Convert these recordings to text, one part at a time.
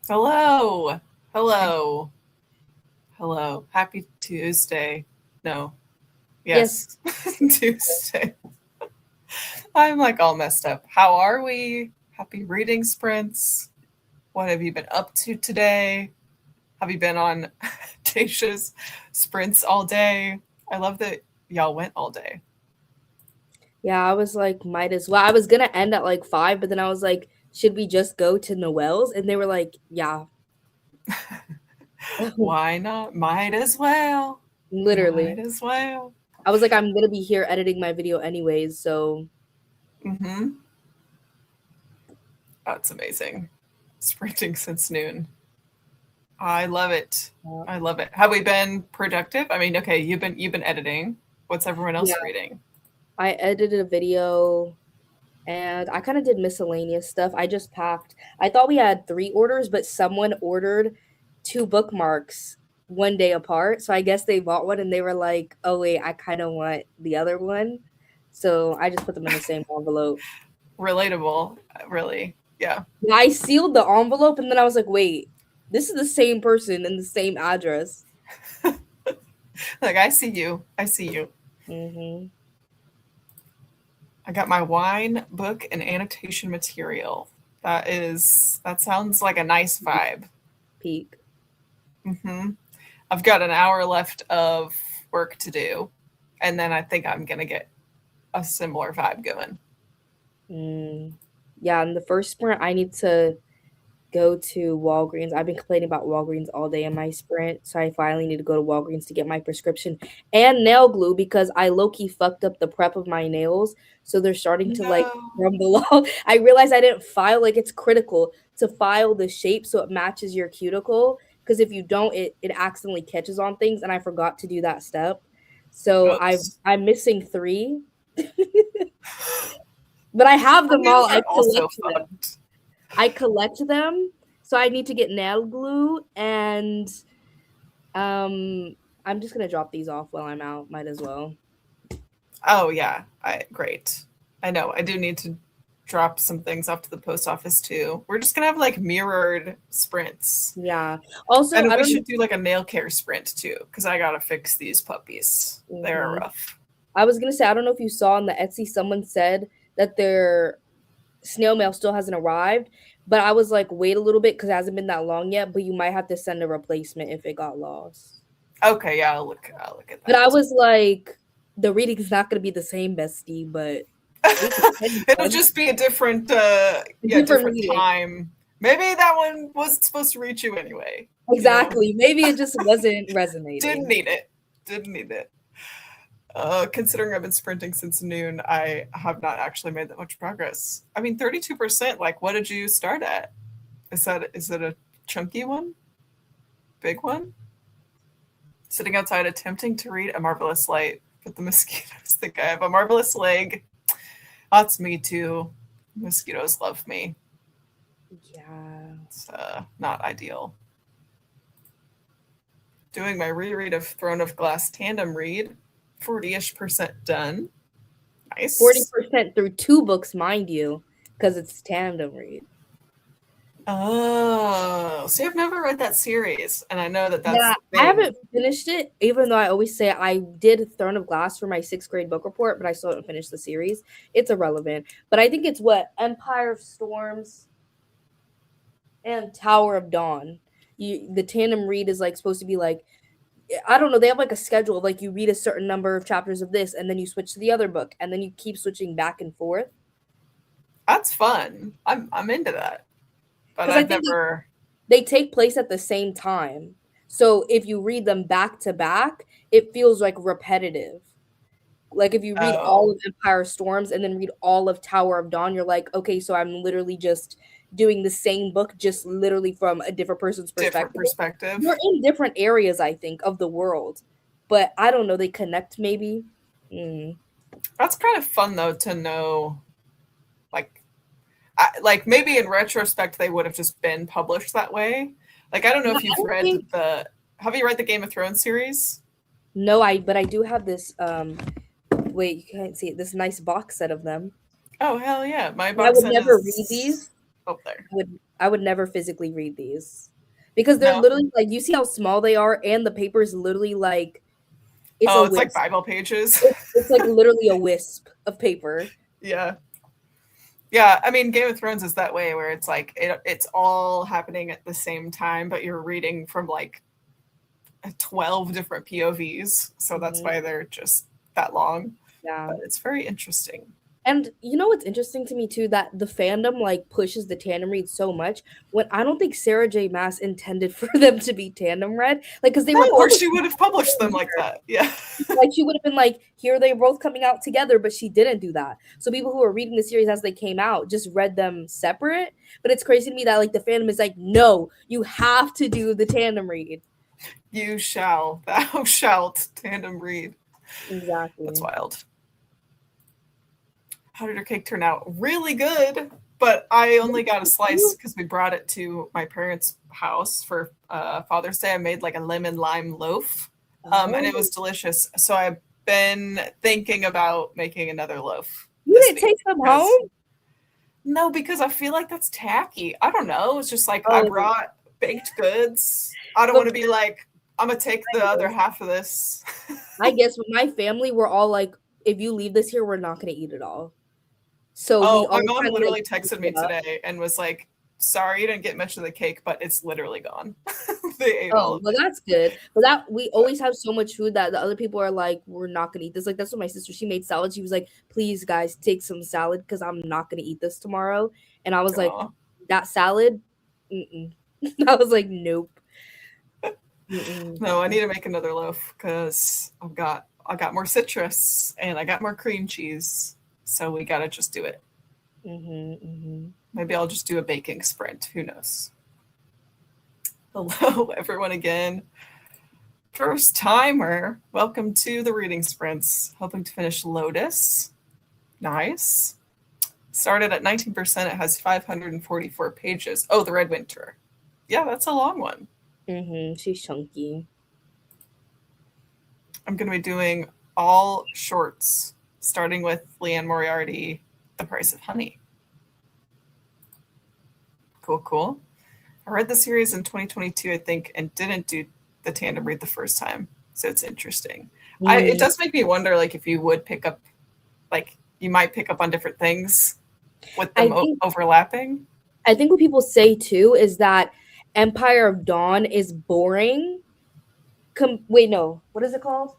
Hello. Hello. Hello. Happy Tuesday. No. Yes. Yes. Tuesday. I'm like all messed up. How are we? Happy reading sprints. What have you been up to today? Have you been on Tasha's sprints all day? I love that y'all went all day. Yeah, I was like, might as well. I was gonna end at like 5, but then I was like, should we just go to Noel's? And they were like, yeah. Why not? Might as well. Might Literally. as well. I was like, I'm gonna be here editing my video anyways, so Mm-hmm. That's amazing. Sprinting since noon. I love it. I love it. Have we been productive? I mean, okay, you've been editing. What's everyone yeah. else reading? I edited a video and I kind of did miscellaneous stuff. I just packed. I thought we had 3 orders, but someone ordered 2 bookmarks one day apart. So I guess they bought one and they were like, oh wait, I kind of want the other one. So I just put them in the same envelope. Relatable, really. Yeah. Yeah, I sealed the envelope and then I was like, wait, this is the same person and the same address. Like I see you. I see you. Mm-hmm. I got my wine book and annotation material. That sounds like a nice vibe. Peak. Hmm. I've got an hour left of work to do, and then I think I'm gonna get a similar vibe going. Mm. Yeah, in the first sprint, I need to go to Walgreens. I've been complaining about Walgreens all day in my sprint, so I finally need to go to Walgreens to get my prescription and nail glue because I low key fucked up the prep of my nails, so they're starting to like No. crumble off. I realized I didn't file like it's critical to file the shape so it matches your cuticle because if you don't, it accidentally catches on things, and I forgot to do that step. So Oops. I'm missing 3, but I have My them all. nails are also fucked. I collect them, so I need to get nail glue and um I'm just gonna drop these off while I'm out. Might as well. Oh yeah, great. I know. I do need to drop some things off to the post office too. We're just gonna have like mirrored sprints, Yeah. Also, and I we don't should do like a nail care sprint too, because I gotta fix these puppies. They're mhm. rough. I was gonna say I don't know if you saw on the Etsy someone said that their snail mail still hasn't arrived, but I was like, wait a little bit because it hasn't been that long yet. But you might have to send a replacement if it got lost. Okay, yeah, I'll look at But I that. was like, the reading is not gonna be the same, bestie, but we can send It'll one. just be a different, A yeah, different different reading. time. Maybe that one wasn't supposed to reach you anyway. You know, Exactly. Maybe it just wasn't didn't resonating. need it. Didn't need it. Considering I've been sprinting since noon, I have not actually made that much progress. I mean, 32%. Like, what did you start at? Is it a chunky one? Big one? Sitting outside attempting to read A Marvelous Light, but the mosquitoes think I have a marvelous leg. That's me too. Mosquitoes love me. Yeah. It's not ideal. Doing my reread of Throne of Glass tandem read, 40-ish% done. Nice. 40% through 2 books, mind you, because it's tandem read. Oh, see, I've never read that series, and I know that that's Yeah, the I thing. haven't finished it, even though I always say I did Throne of Glass for my 6th grade book report, but I still haven't finished the series. It's irrelevant. But I think it's what? Empire of Storms and Tower of Dawn. The tandem read is like supposed to be like I don't know, they have like a schedule of like you read a certain number of chapters of this and then you switch to the other book and then you keep switching back and forth. That's fun. I'm into that, but Because I I've think never. they take place at the same time. So if you read them back to back, it feels like repetitive. Like if you read all Oh, of Empire Storms and then read all of Tower of Dawn, you're like, okay, so I'm literally just doing the same book, just literally from a different person's different perspective. They're perspective. in different areas, I think, of the world, but I don't know. They connect maybe. Mm. That's kind of fun though to know, like, like maybe in retrospect they would have just been published that way. Like I don't know Yeah, if I you've don't read think the. Have you read the Game of Thrones series? no, but I do have this. Wait, you can't see it. This nice box set of them. Oh hell yeah! My I box would set never read is these. up there. I would. I would never physically read these because they're No. literally like, you see how small they are, and the paper is literally like it's a Oh, it's like wisp. Bible pages. It's like literally a wisp of paper. Yeah. Yeah, I mean, Game of Thrones is that way where it's like it's all happening at the same time, but you're reading from like 12 different POVs. So that's why they're just that long. Yeah. But it's very interesting. And you know what's interesting to me too, that the fandom like pushes the tandem read so much when I don't think Sarah J. Maas intended for them to be tandem read, like because they were Or she published would have published them like that. Yeah. like she would have been like, here they're both coming out together, but she didn't do that. So people who are reading the series as they came out just read them separate. But it's crazy to me that like the fandom is like, no, you have to do the tandem read. Thou shalt tandem read. Exactly. That's wild. How did your cake turn out? Really good, but I only got a slice because we brought it to my parents' house for Father's Day. I made like a lemon lime loaf, and it was delicious. So I've been thinking about making another loaf. You didn't take them home? No, because I feel like that's tacky. I don't know. It's just like I brought baked goods. I don't want to be like, I'm going to take the other half of this. I guess with my family, we're all like, if you leave this here, we're not going to eat it all. So my mom literally texted me today and was like, sorry you didn't get much of the cake, but it's literally gone. They ate all of it. That's good. But that we always have so much food that the other people are like, we're not gonna eat this. Like that's what my sister, she made salad. She was like, please guys, take some salad because I'm not gonna eat this tomorrow. And I was like, that salad? I was like, nope. No, I need to make another loaf because I got more citrus and I got more cream cheese. So we gotta just do it. Maybe I'll just do a baking sprint. Who knows? Hello, everyone again. First timer. Welcome to the reading sprints. Hoping to finish Lotus. Nice. Started at 19%. It has 544 pages. Oh, the Red Winter. Yeah, that's a long one. She's chunky. I'm going to be doing all shorts, starting with Leanne Moriarty, The Price of Honey. Cool. I read the series in 2022, I think, and didn't do the tandem read the first time. So it's interesting. It does make me wonder, like, if you would pick up, like, you might pick up on different things with them overlapping. I think what people say, too, is that Empire of Dawn is boring. Wait, no. What is it called?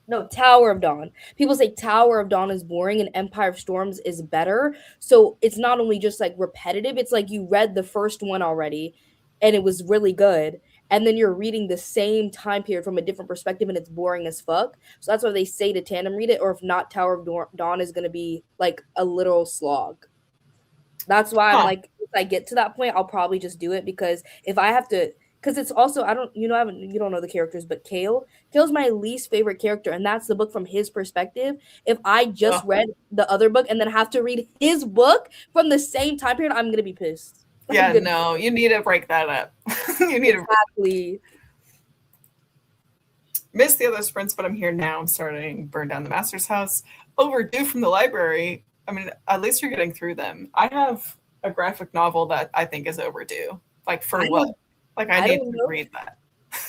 No, Tower of Dawn. People say Tower of Dawn is boring and Empire of Storms is better. So it's not only just like repetitive, it's like you read the first one already and it was really good. And then you're reading the same time period from a different perspective and it's boring as fuck. So that's why they say to tandem read it, or if not, Tower of Dawn is going to be like a literal slog. That's why I'm like, if I get to that point, I'll probably just do it because if I have to, because it's also, you don't know the characters, but Kale's my least favorite character, and that's the book from his perspective. If I just read the other book and then have to read his book from the same time period, I'm gonna be pissed. Yeah, no, you need to break that up. You need to miss the other sprints, but I'm here now. I'm starting Burn Down the Master's House. Overdue from the library. I mean, at least you're getting through them. I have a graphic novel that I think is overdue. Like for what? Like I need to read that.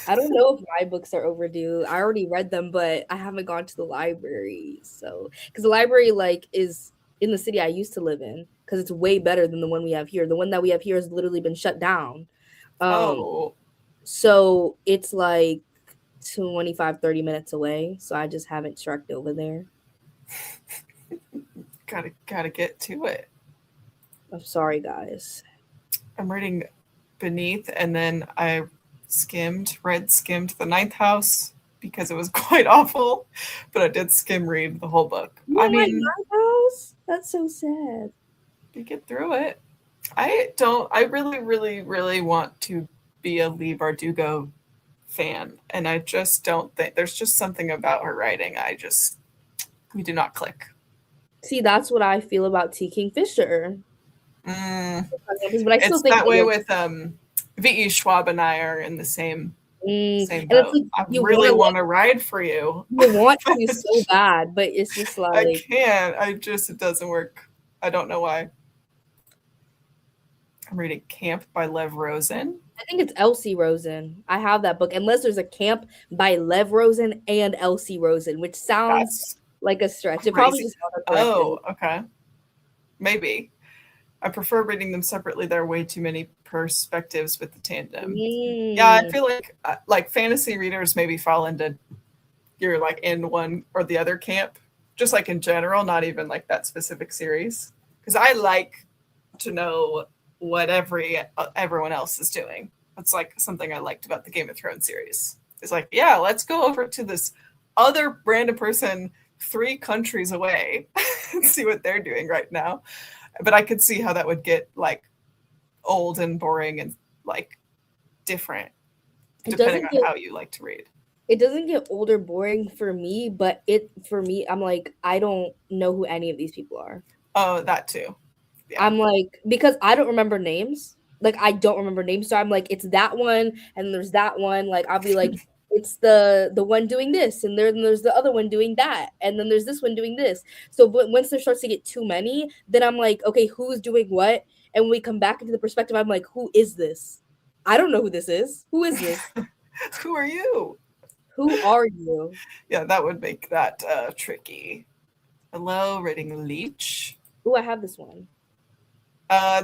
I don't know if my books are overdue. I already read them, but I haven't gone to the library. So, because the library like is in the city I used to live in, because it's way better than the one we have here. The one that we have here has literally been shut down. So it's like 25-30 minutes away. So I just haven't trekked over there. Gotta get to it. I'm sorry, guys. I'm reading Beneath, and then I read skimmed The Ninth House because it was quite awful, but I did skim read the whole book. I mean, Ninth House? That's so sad. You get through it. I really, really, really want to be a Leigh Bardugo fan, and I just don't think there's just something about her writing. We do not click. See, that's what I feel about T. Kingfisher. But I still think that way with V.E. Schwab and I are in the same boat. Like, I really want to ride for you. You want to so bad, but it's just like I can't. It doesn't work. I don't know why. I'm reading Camp by Lev Rosen. I think it's Elsie Rosen. I have that book, unless there's a Camp by Lev Rosen and Elsie Rosen, which sounds That's like a stretch. It probably crazy. just Oh, autocorrected. okay. Maybe. I prefer reading them separately. There are way too many perspectives with the tandem. Yeah, I Mm. feel like fantasy readers maybe fall into you're like in one or the other camp, just like in general, not even like that specific series. Because I like to know what everyone else is doing. That's like something I liked about the Game of Thrones series. It's like, yeah, let's go over to this other random person 3 countries away and see what they're doing right now. But I could see how that would get like old and boring and like different It depending doesn't on get how you like to read. it doesn't get old or boring for me, but it for me, I'm like, I don't know who any of these people are. Oh, that too. Yeah. I'm like, because I don't remember names. Like I don't remember names. So I'm like, it's that one, and there's that one. Like I'll be like, it's the one doing this, and there's the other one doing that, and then there's this one doing this. So but once there starts to get too many, then I'm like, okay, who's doing what? And when we come back into the perspective, I'm like, who is this? I don't know who this is. Who is this? Who are you? Who are you? Yeah, that would make that tricky. Hello, reading Leech. Oh, I have this one.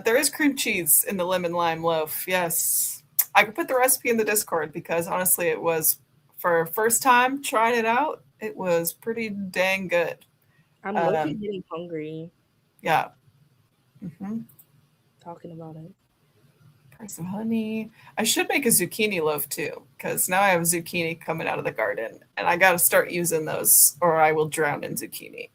There is cream cheese in the lemon lime loaf. Yes. I could put the recipe in the Discord because honestly, it was for first time trying it out. It was pretty dang good. I'm low-key Um, getting hungry yeah. Hmm. talking about it. Price of honey. I should make a zucchini loaf too because now I have zucchini coming out of the garden and I got to start using those or I will drown in zucchini.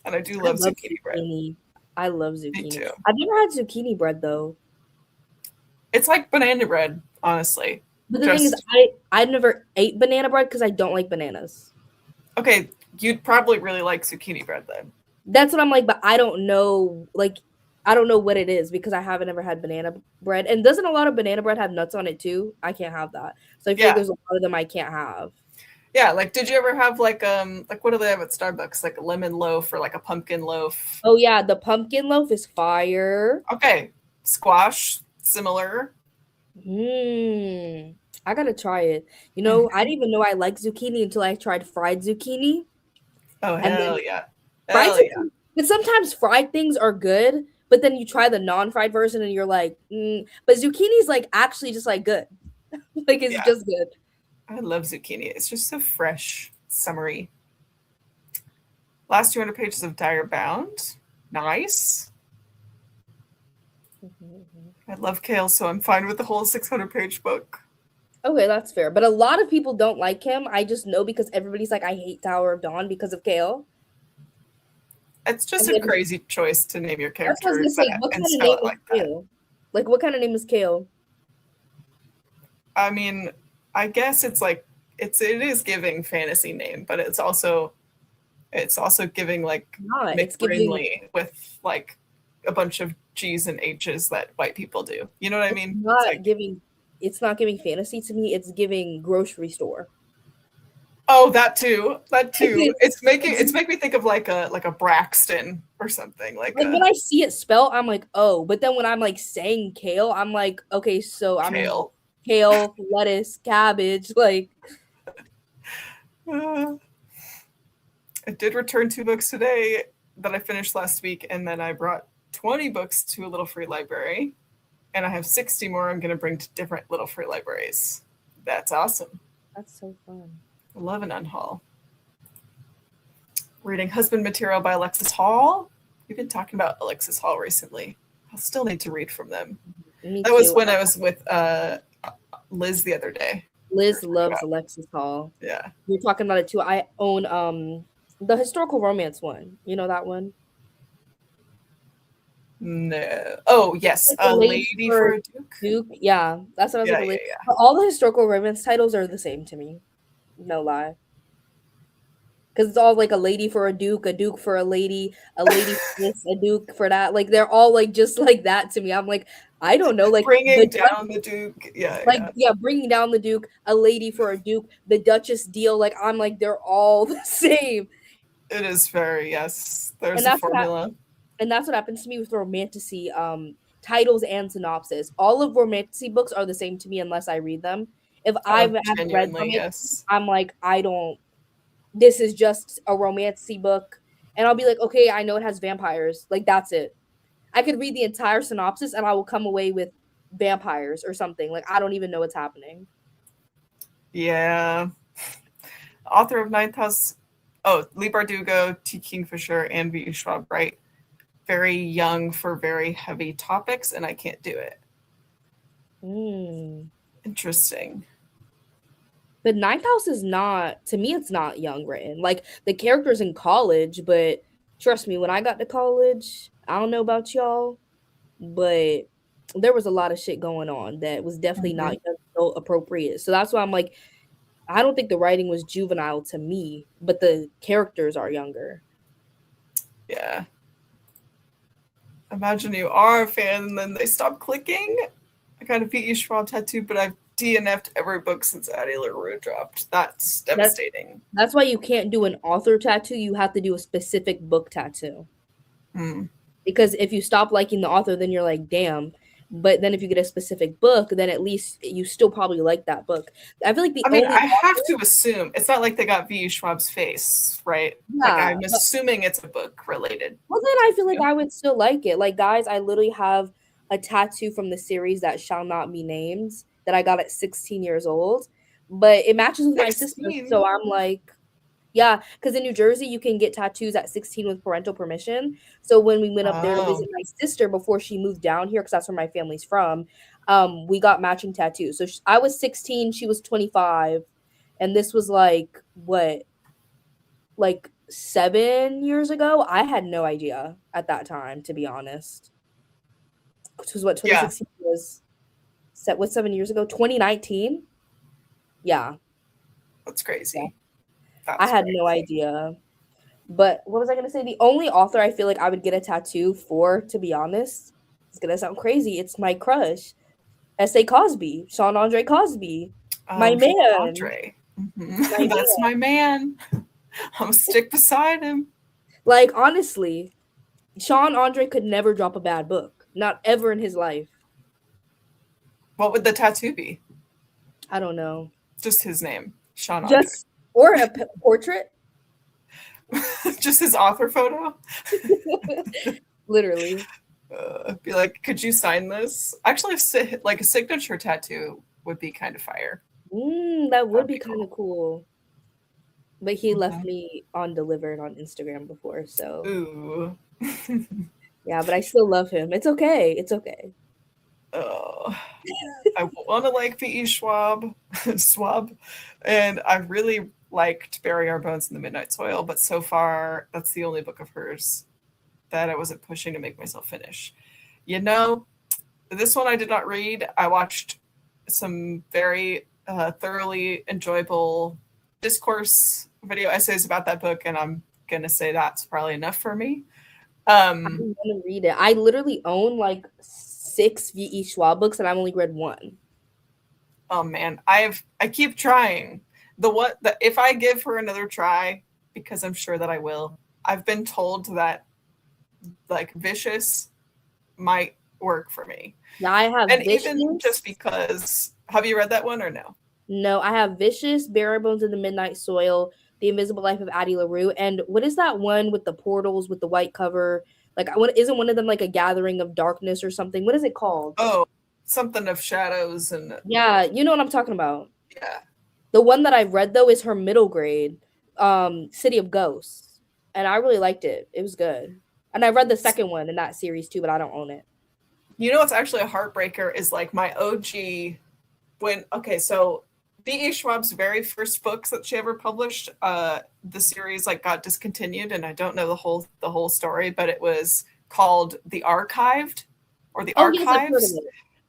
And I do I love love zucchini bread. zucchini. I love Me zucchini. too. I've never had zucchini bread though. It's like banana bread, honestly. But the thing is, Just I never ate banana bread because I don't like bananas. okay. You'd probably really like zucchini bread then. That's what I'm like, but I don't know. Like, I don't know what it is because I haven't ever had banana bread. And doesn't a lot of banana bread have nuts on it too? I can't have that. So I feel like Yeah, there's a lot of them I can't have. yeah. Like, did you ever have like what do they have at Starbucks? Like a lemon loaf or like a pumpkin loaf? Oh yeah, the pumpkin loaf is fire. Okay, squash, similar. Hmm. I gotta try it. I Mhm. didn't even know I like zucchini until I tried fried zucchini. Oh And then hell yeah, fried hell yeah, zucchini, but sometimes fried things are good, but then you try the non-fried version and you're like, but zucchini's like actually just like good. Like it's yeah. just good. I love zucchini. It's just so fresh, summery. Last 200 pages of Dire Bound. Nice. I love kale, so I'm fine with the whole 600-page book. Okay, that's fair. But a lot of people don't like him. I just know because everybody's like, I hate Tower of Dawn because of Kale. It's just And a then crazy choice to name your that's what I was character gonna say. What and kind of spell name it is like that. Kale? Like what kind of name is Kale? I mean, I guess it is giving fantasy name, but it's also giving like Not. It's giving McBrinley with like a bunch of G's and H's that white people do. You know what I it's mean? It's not like, giving it's not giving fantasy to me, it's giving grocery store. oh, that too, that too. It's, It's making me think of like a Braxton or something like like when a I see it spelled, I'm like, oh, but then when I'm like saying kale, I'm like, okay, so I'm kale. kale, lettuce, cabbage, like Uh, I did return 2 books today that I finished last week, and then I brought 20 books to a little free library, and I have 60 more I'm going to bring to different little free libraries. That's awesome. that's so fun. I love an unhaul. Reading Husband Material by Alexis Hall. We've been talking about Alexis Hall recently. I'll still need to read from them. Me That was too. when I was with Liz the other day. Liz loves Alexis Hall. Yeah. We're talking about it too. I own the historical romance one. You know that one? No. Oh, yes. Like a A lady Lady for for a Duke. Duke. Yeah, that's what I was Yeah, like. A yeah, lady. yeah. All the historical romance titles are the same to me. No lie. Because it's all like a lady for a duke for a lady for this, a duke for that. Like they're all like just like that to me. I'm like, I don't know, like Bringing down the Duke. Yeah, yeah. bringing down the duke, a lady for a duke, the duchess deal. Like I'm like they're all the same, It is very, yes. and There's a formula. that's what happens to me with romantasy titles and synopsis. All of romantic books are the same to me unless I read them. If I Oh, haven't read genuinely, them, yes. I'm like, I don't. This is just a romantic book, and I'll be like, okay, I know it has vampires. Like that's it. I could read the entire synopsis and I will come away with vampires or something. Like I don't even know what's happening. Yeah. Author of Ninth House. Oh, Lee Bardugo, T. Kingfisher, and V. Schwab, right? Very young for very heavy topics, and I can't do it. Interesting. But Ninth House is not, to me, it's not young written. Like the characters in college, but trust me, when I got to college, I don't know about y'all, but there was a lot of shit going on that was definitely not young adult appropriate. So that's why I'm like, I don't think the writing was juvenile to me, but the characters are younger. Yeah. Imagine you are a fan and then they stop clicking. I got a V.E. Schwab tattoo, but I've DNF'd every book since Addie LaRue dropped. That's devastating. That's why you can't do an author tattoo. You have to do a specific book tattoo. Because if you stop liking the author, then you're like, damn. But then if you get a specific book, then at least you still probably like that book. I feel like I have to assume it's not like they got V. Schwab's face, right? Yeah, like I'm assuming it's a book related. Well, then I feel like I would still like it. Like, guys, I literally have a tattoo from the series that shall not be named that I got at 16 years old, but it matches with 16? My sister. So I'm like, yeah, because in New Jersey, you can get tattoos at 16 with parental permission. So when we went up there to visit my sister before she moved down here, because that's where my family's from, we got matching tattoos. So I was 16, she was 25, and this was like, what? Like 7 years ago. I had no idea at that time, to be honest. Which was what 2016 was. What's 7 years ago? 2019. Yeah, that's crazy. Yeah. I had no idea. But what was I gonna say? The only author I feel like I would get a tattoo for, to be honest, it's gonna sound crazy. It's my crush, S.A. Cosby, Sean Andre Cosby, my man. Andre. That's my man. I'm stick beside him. Like, honestly, Sean Andre could never drop a bad book. Not ever in his life. What would the tattoo be? I don't know. Just his name, Sean Andre. Or a portrait. Just his author photo. Literally. Be like, could you sign this? Actually, like a signature tattoo would be kind of fire. That would be kind of cool. But he left me undelivered on Instagram before, so. Ooh. Yeah, but I still love him. It's okay. It's okay. Oh, I want to like V.E. Schwab, and I really liked Bury Our Bones in the Midnight Soil, but so far that's the only book of hers that I wasn't pushing to make myself finish. You know, this one I did not read. I watched some very thoroughly enjoyable discourse video essays about that book, and I'm gonna say that's probably enough for me. I'm gonna read it. I literally own like 6 V.E. Schwab books, and I've only read one. Oh man, I keep trying. If I give her another try, because I'm sure that I will. I've been told that like Vicious might work for me. Yeah, I have and Vicious. Even just because, have you read that one or no? No, I have Vicious, Bury Our Bones in the Midnight Soil, The Invisible Life of Addie LaRue, and what is that one with the portals with the white cover? Like, isn't one of them like a Gathering of Darkness or something? What is it called? Oh, something of shadows and. Yeah, you know what I'm talking about. Yeah. The one that I've read though is her middle grade, City of Ghosts, and I really liked it. It was good, and I read the second one in that series too, but I don't own it. You know what's actually a heartbreaker is like my OG so V.E. Schwab's very first books that she ever published, the series like got discontinued, and I don't know the whole story, but it was called The Archived or The Archives. Yes,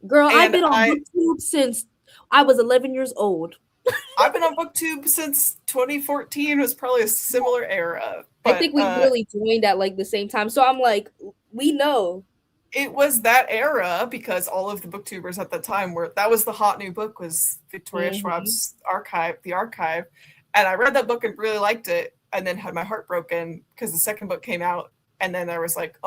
girl, I've been on BookTube since I was 11 years old. I've been on BookTube since 2014. It was probably a similar era. But, I think we really joined at like the same time. So I'm like, we know. It was that era because all of the booktubers at the time that was the hot new book was Victoria Schwab's The Archive. And I read that book and really liked it, and then had my heart broken because the second book came out, and then there was like,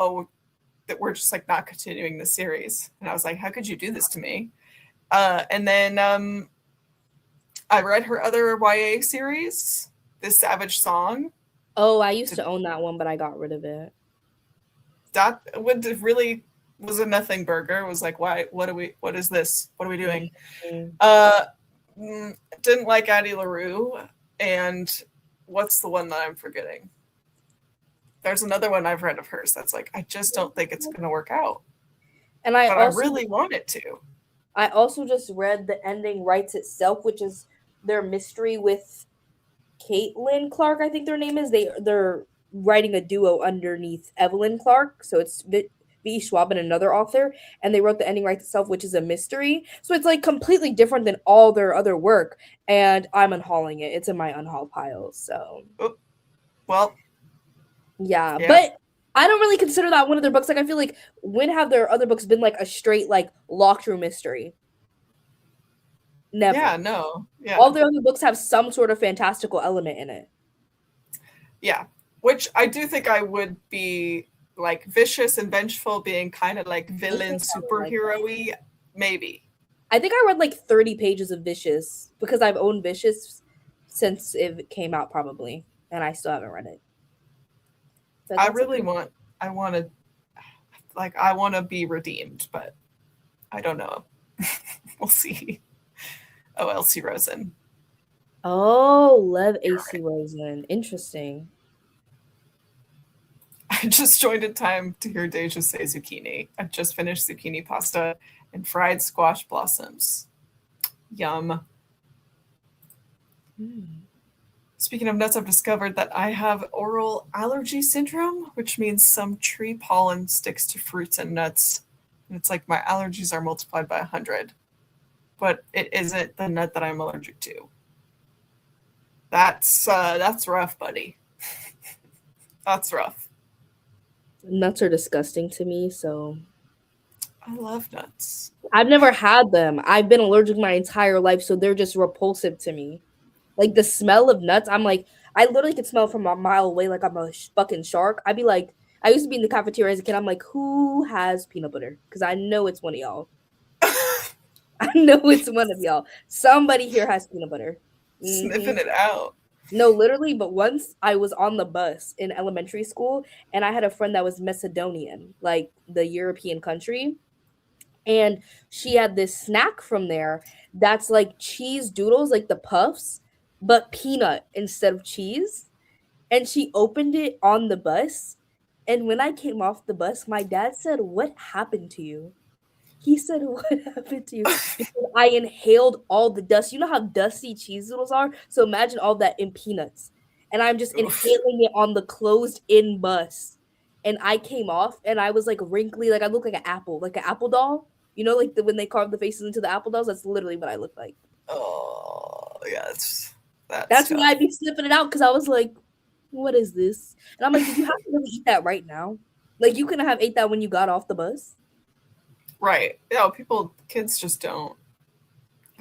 that we're just like not continuing the series. And I was like, how could you do this to me? And then I read her other YA series, This Savage Song. Oh, I used to own that one, but I got rid of it. That would really was a nothing burger. It was like, why? What is this? What are we doing? Didn't like Addie LaRue. And what's the one that I'm forgetting? There's another one I've read of hers that's like, I just don't think it's going to work out. And I really want it to. I also just read The Ending Writes Itself, which is their mystery with Caitlin Clark, I think their name is. They're writing a duo underneath Evelyn Clark. So it's V. Schwab and another author. And they wrote The Ending Writes Itself, which is a mystery. So it's like completely different than all their other work. And I'm unhauling it. It's in my unhaul pile. So. Oh, well. Yeah. But I don't really consider that one of their books. Like, I feel like when have their other books been like a straight, like, locked room mystery? Never. Yeah, no. Yeah. All their other books have some sort of fantastical element in it. Yeah. Which I do think I would be like vicious and vengeful being kind of like villain superhero-y, like maybe. I think I read like 30 pages of Vicious because I've owned Vicious since it came out probably, and I still haven't read it. So I want to be redeemed, but I don't know. We'll see. Oh, Elsie Rosen. Oh, love AC Rosen. Interesting. I just joined in time to hear Deja say zucchini. I just finished zucchini pasta and fried squash blossoms. Yum. Speaking of nuts, I've discovered that I have oral allergy syndrome, which means some tree pollen sticks to fruits and nuts. And it's like my allergies are multiplied by 100. But it isn't the nut that I'm allergic to. That's rough, buddy. That's rough. Nuts are disgusting to me, so. I love nuts. I've never had them. I've been allergic my entire life, so they're just repulsive to me. Like the smell of nuts, I'm like, I literally could smell from a mile away like I'm a fucking shark. I'd be like, I used to be in the cafeteria as a kid. I'm like, who has peanut butter? Because I know it's one of y'all. I know it's one of y'all. Somebody here has peanut butter. Sniffing it out. No, literally, but once I was on the bus in elementary school and I had a friend that was Macedonian, like the European country. And she had this snack from there that's like cheese doodles, like the puffs, but peanut instead of cheese. And she opened it on the bus. And when I came off the bus, my dad said, "What happened to you?" He said, "What happened to you?" Because I inhaled all the dust. You know how dusty cheese doodles are? So imagine all that in peanuts. And I'm just inhaling it on the closed-in bus. And I came off, and I was like wrinkly, like I look like an apple doll. You know, like when they carve the faces into the apple dolls? That's literally what I look like. Oh, yeah, that's why I'd be sniffing it out, because I was like, what is this? And I'm like, did you have to really eat that right now? Like, you couldn't have ate that when you got off the bus? Right. Yeah, kids just don't.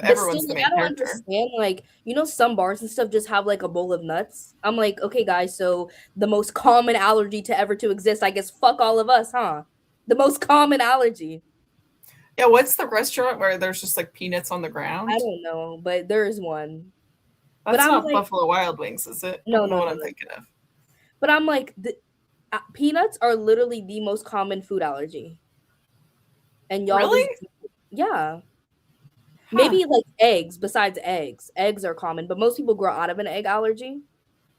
Everyone's the main character. I don't understand, like, you know, some bars and stuff just have like a bowl of nuts. I'm like, okay, guys, so the most common allergy to ever to exist, I guess, fuck all of us, huh? The most common allergy. Yeah, what's the restaurant where there's just like peanuts on the ground? I don't know, but there is one. That's not like, Buffalo Wild Wings, is it? No, I don't know what I'm thinking of. But I'm like, peanuts are literally the most common food allergy. And y'all really? Yeah. Huh. Maybe like eggs, besides eggs. Eggs are common, but most people grow out of an egg allergy.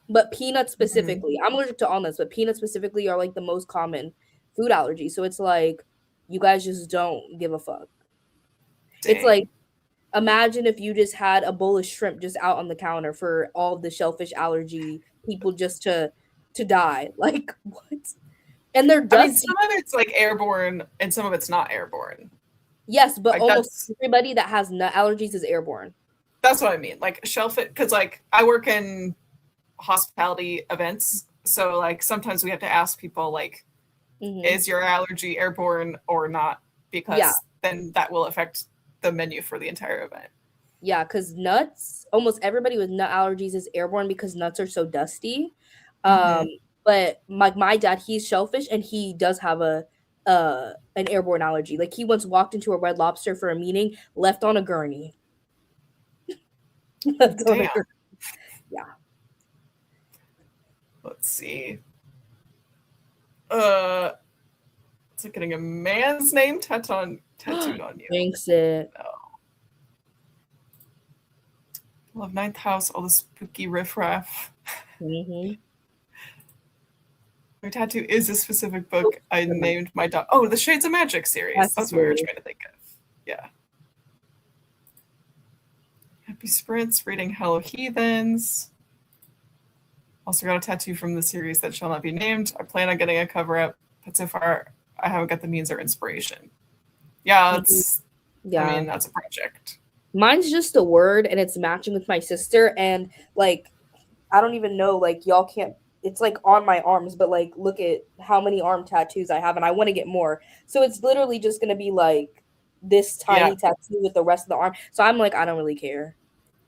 But peanuts specifically, I'm allergic to all nuts, but peanuts specifically are like the most common food allergy. So it's like, you guys just don't give a fuck. Dang. It's like, imagine if you just had a bowl of shrimp just out on the counter for all the shellfish allergy people just to die. Like, what? And they're dusty. I mean, some of it's like airborne and some of it's not airborne. Yes, but like almost everybody that has nut allergies is airborne. That's what I mean. Like shellfish, because like I work in hospitality events. So like sometimes we have to ask people like, is your allergy airborne or not? Because then that will affect the menu for the entire event. Yeah, because nuts, almost everybody with nut allergies is airborne because nuts are so dusty. But my dad, he's shellfish and he does have a an airborne allergy. Like he once walked into a Red Lobster for a meeting, left on a gurney. Left on a Damn. gurney. Yeah. Let's see. It's like getting a man's name tattooed on you. Thanks it. No. Love Ninth House, all the spooky riffraff. Mm-hmm. My tattoo is a specific book I named my dog. Oh, the Shades of Magic series. That's what we were trying to think of. Yeah. Happy Sprints, reading Hello Heathens. Also got a tattoo from the series that shall not be named. I plan on getting a cover up, but so far I haven't got the means or inspiration. Yeah, that's Yeah. I mean, that's a project. Mine's just a word and it's matching with my sister, and like I don't even know, like y'all can't, it's like on my arms, but like look at how many arm tattoos I have and I want to get more. So it's literally just gonna be like this tiny tattoo with the rest of the arm. So I'm like, I don't really care.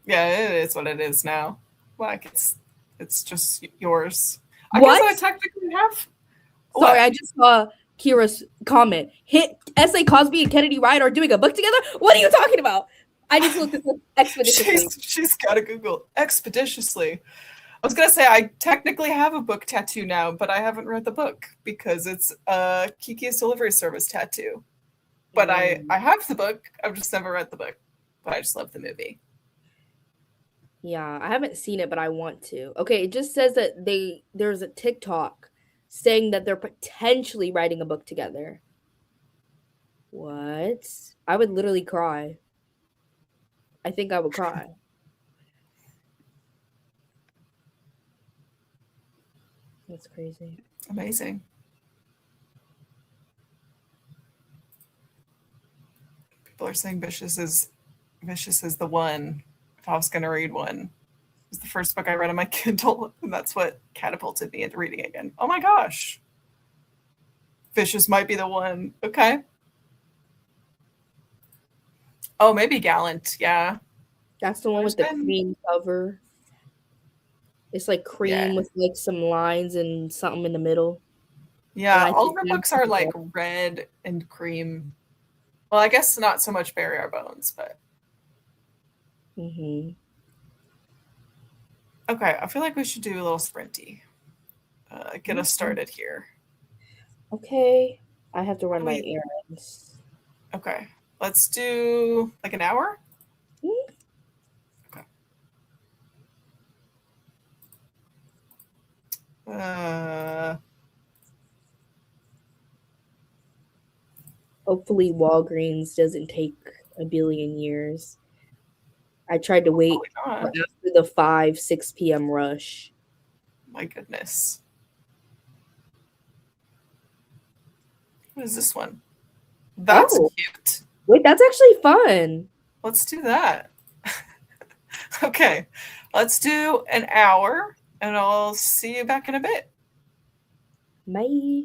Yeah, it is what it is now. Like it's just yours. What? I guess I technically have. Sorry, I just saw Kira's comment. Hit S.A. Cosby and Kennedy Wright are doing a book together? What are you talking about? I just looked at this expeditiously. She's got to Google expeditiously. I was going to say I technically have a book tattoo now, but I haven't read the book because it's a Kiki's Delivery Service tattoo. But I have the book. I've just never read the book. But I just love the movie. Yeah, I haven't seen it, but I want to. Okay, it just says that there's a TikTok saying that they're potentially writing a book together. What? I would literally cry. I think I would cry. That's crazy. Amazing. People are saying Vicious is the one. If I was going to read one, it was the first book I read on my Kindle, and that's what catapulted me into reading again. Oh my gosh. Vicious might be the one. Okay. Oh, maybe Gallant. Yeah. That's the one with the cream cover. It's like cream with like some lines and something in the middle. Yeah, all of her books are like red and cream. Well, I guess not so much Bury Our Bones, but. Mm-hmm. Okay, I feel like we should do a little sprinty. Get us started here. Okay. I have to run my errands. Okay. Let's do like an hour? Mm-hmm. Okay. Hopefully Walgreens doesn't take a billion years. I tried to wait after the 6 p.m. rush. My goodness. What is this one? That's cute. Wait, that's actually fun. Let's do that. Okay. Let's do an hour, and I'll see you back in a bit. Bye.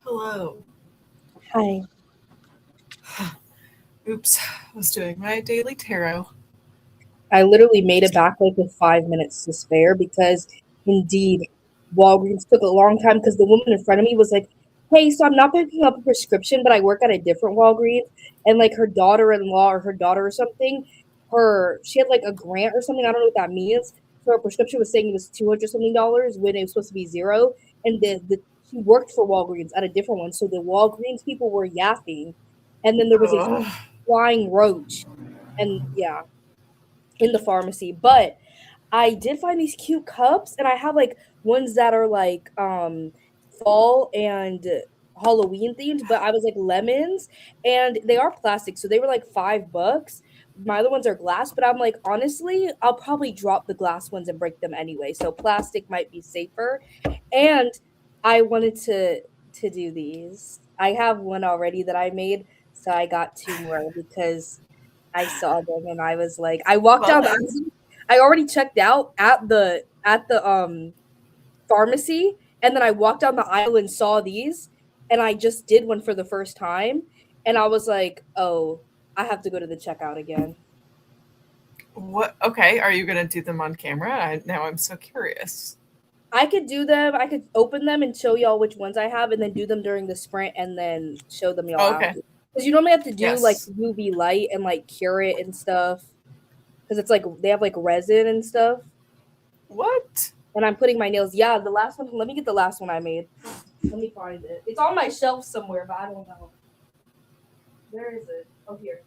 Hello. Hi. Oops, I was doing my daily tarot. I literally made it back like with 5 minutes to spare because indeed Walgreens took a long time because the woman in front of me was like, "Hey, so I'm not picking up a prescription, but I work at a different Walgreens." And like her daughter-in-law or her daughter or something, she had like a grant or something. I don't know what that means. So her prescription was saying it was $200 something when it was supposed to be zero. And the she worked for Walgreens at a different one. So the Walgreens people were yapping. And then there was a huge Ugh. flying roach. And yeah, in the pharmacy. But I did find these cute cups, and I have like ones that are like fall and Halloween themed, but I was like lemons, and they are plastic, so they were like $5. My other ones are glass, but I'm like, honestly, I'll probably drop the glass ones and break them anyway. So plastic might be safer. And I wanted to do these. I have one already that I made, so I got two more because I saw them and I was like, I walked down the Fun. aisle. I already checked out at the pharmacy, and then I walked down the aisle and saw these, and I just did one for the first time, and I was like, oh, I have to go to the checkout again. What? Okay, are you gonna do them on camera? Now I'm so curious. I could do them. I could open them and show y'all which ones I have, and then do them during the sprint, and then show them y'all Oh, okay. after. Because you normally have to do like Yes. UV light and like cure it and stuff. Because it's like they have like resin and stuff. What? And I'm putting my nails. Yeah, the last one. Let me get the last one I made. Let me find it. It's on my shelf somewhere, but I don't know. Where is it? Oh, here.